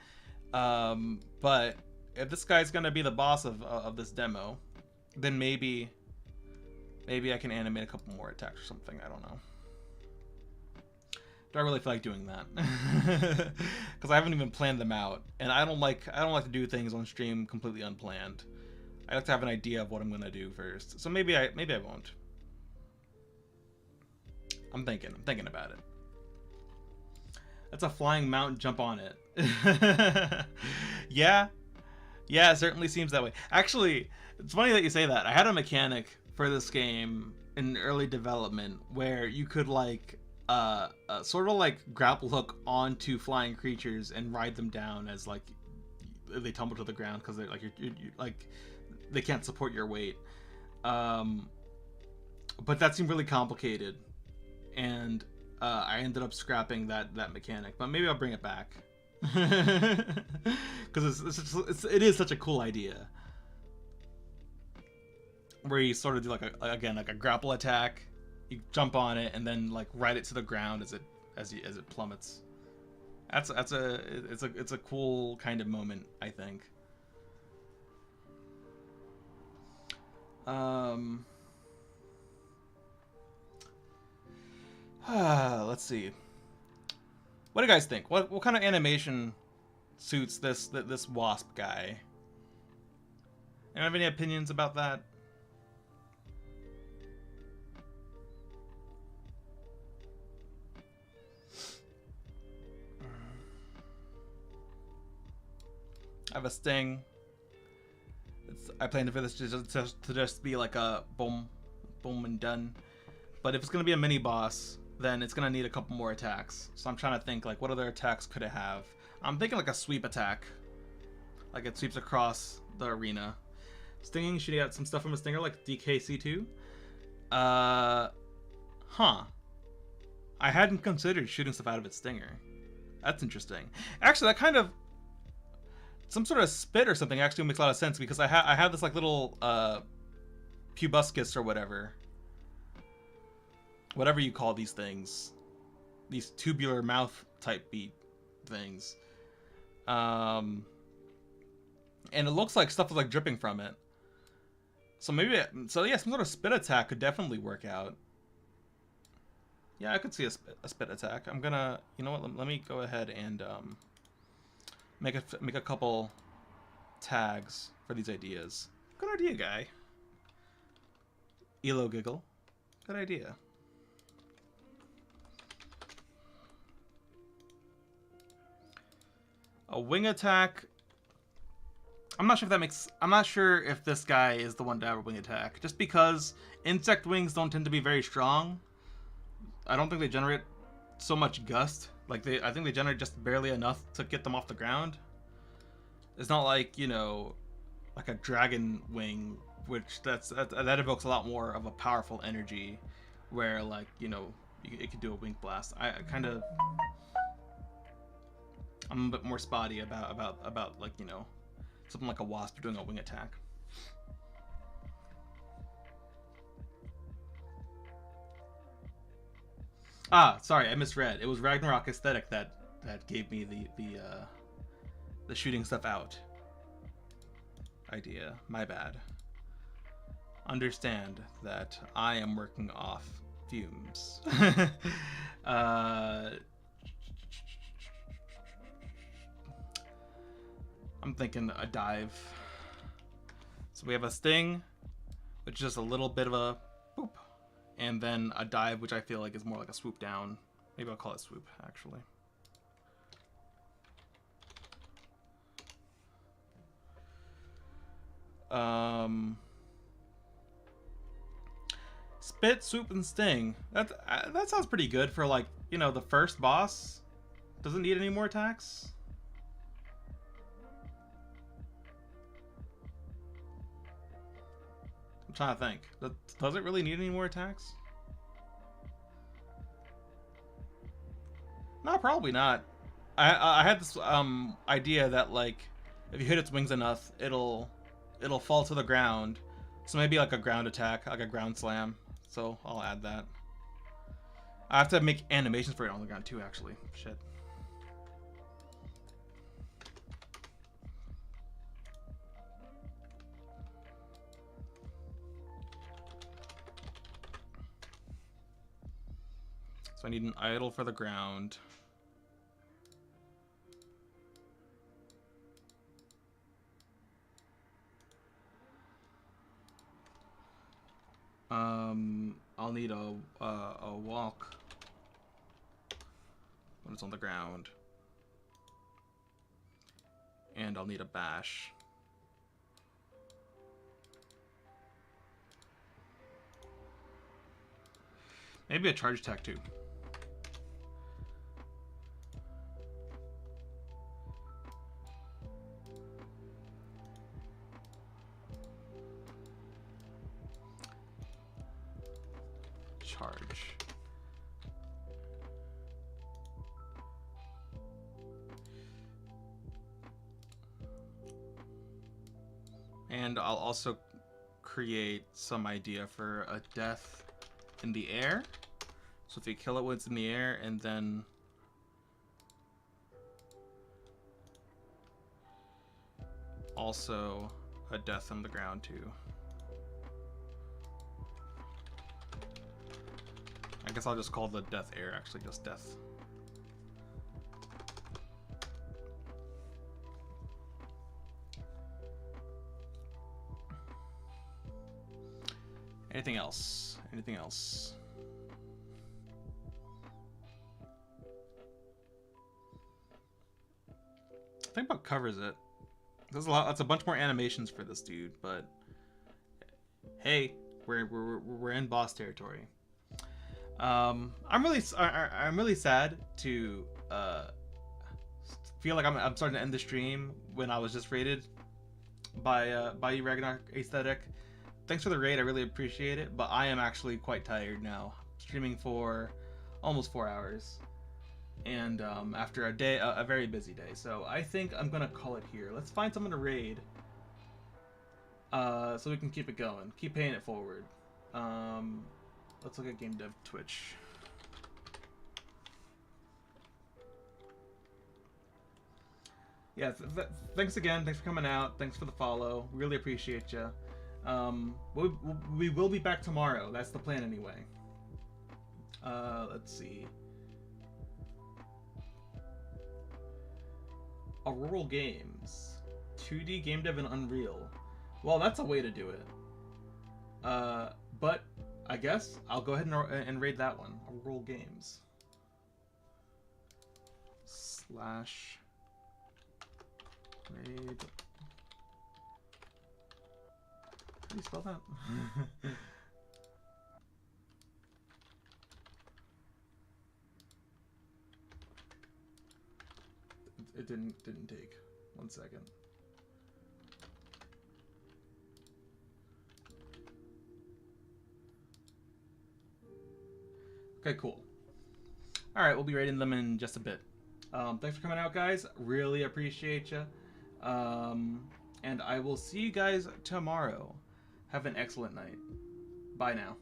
But if this guy's gonna be the boss of this demo, then maybe I can animate a couple more attacks or something. I don't know. Do I really feel like doing that? Because I haven't even planned them out, and I don't like to do things on stream completely unplanned. I like to have an idea of what I'm gonna do first. So maybe I won't. I'm thinking about it. That's a flying mount. Jump on it. Yeah, it certainly seems that way. Actually, it's funny that you say that. I had a mechanic for this game in early development where you could like sort of like grapple hook onto flying creatures and ride them down as like they tumble to the ground because they're like you're like they can't support your weight. But that seemed really complicated, and I ended up scrapping that mechanic. But maybe I'll bring it back because it is such a cool idea, where you sort of do like a grapple attack, you jump on it, and then like ride it to the ground as it plummets. It's a cool kind of moment, I think. Let's see. What do you guys think? What kind of animation suits this wasp guy? You have any opinions about that? I have a sting. I plan for this to just be like a boom and done. But if it's gonna be a mini boss, then it's gonna need a couple more attacks. So I'm trying to think like what other attacks could it have? I'm thinking like a sweep attack, like it sweeps across the arena. Stinging, should you get some stuff from a stinger like DKC2? I hadn't considered shooting stuff out of its stinger. That's interesting. Actually, that kind of some sort of spit or something actually makes a lot of sense, because I have this like little pubiscus or whatever you call these things, these tubular mouth type beat things, and it looks like stuff is like dripping from it. So maybe some sort of spit attack could definitely work out. Yeah, I could see a spit attack. I'm gonna, you know what? Let me go ahead and make a couple tags for these ideas. Good idea, guy. Elo giggle. Good idea. A wing attack. I'm not sure if that makes. I'm not sure if this guy is the one to have a wing attack. Just because insect wings don't tend to be very strong. I don't think they generate so much gust. Like I think they generate just barely enough to get them off the ground. It's not like, you know, like a dragon wing, which that evokes a lot more of a powerful energy, where like, you know, it could do a wing blast. I'm a bit more spotty about like, you know, something like a wasp doing a wing attack. Ah, sorry, I misread. It was Ragnarok Aesthetic that gave me the shooting stuff out idea. My bad. Understand that I am working off fumes. I'm thinking a dive. So we have a sting, which is just a little bit of a boop. And then a dive, which I feel like is more like a swoop down. Maybe I'll call it swoop, actually. Spit, swoop, and sting. That sounds pretty good for, like, you know, the first boss. Doesn't need any more attacks. I'm trying to think. Does it really need any more attacks? No, probably not. I had this idea that, like, if you hit its wings enough, it'll fall to the ground. So maybe like a ground attack, like a ground slam. So I'll add that. I have to make animations for it on the ground too, actually. Shit. So I need an idle for the ground. I'll need a walk when it's on the ground, and I'll need a bash. Maybe a charge attack too. Charge. And I'll also create some idea for a death in the air. So if you kill it when it's in the air, and then also a death on the ground too. I guess I'll just call the death air actually just death. Anything else? Anything else? I think about covers it. There's a lot. That's a bunch more animations for this dude, but hey, we're in boss territory. I'm really sad to feel like I'm starting to end the stream when I was just raided by you, Ragnarok Aesthetic. Thanks for the raid, I really appreciate it, but I am actually quite tired now. Streaming for almost 4 hours, and after a very busy day, so I think I'm gonna call it here. Let's find someone to raid, so we can keep it going, keep paying it forward. Let's look at Gamedev Twitch. Yeah, thanks again. Thanks for coming out. Thanks for the follow. Really appreciate you. We will be back tomorrow. That's the plan anyway. Let's see. Auroral Games. 2D game dev in Unreal. Well, that's a way to do it. But I guess I'll go ahead and raid that one. Auroral Games. / raid. How do you spell that? It didn't take. 1 second. Okay, cool. All right, we'll be rating them in just a bit. Thanks for coming out, guys. Really appreciate you. And I will see you guys tomorrow. Have an excellent night. Bye now.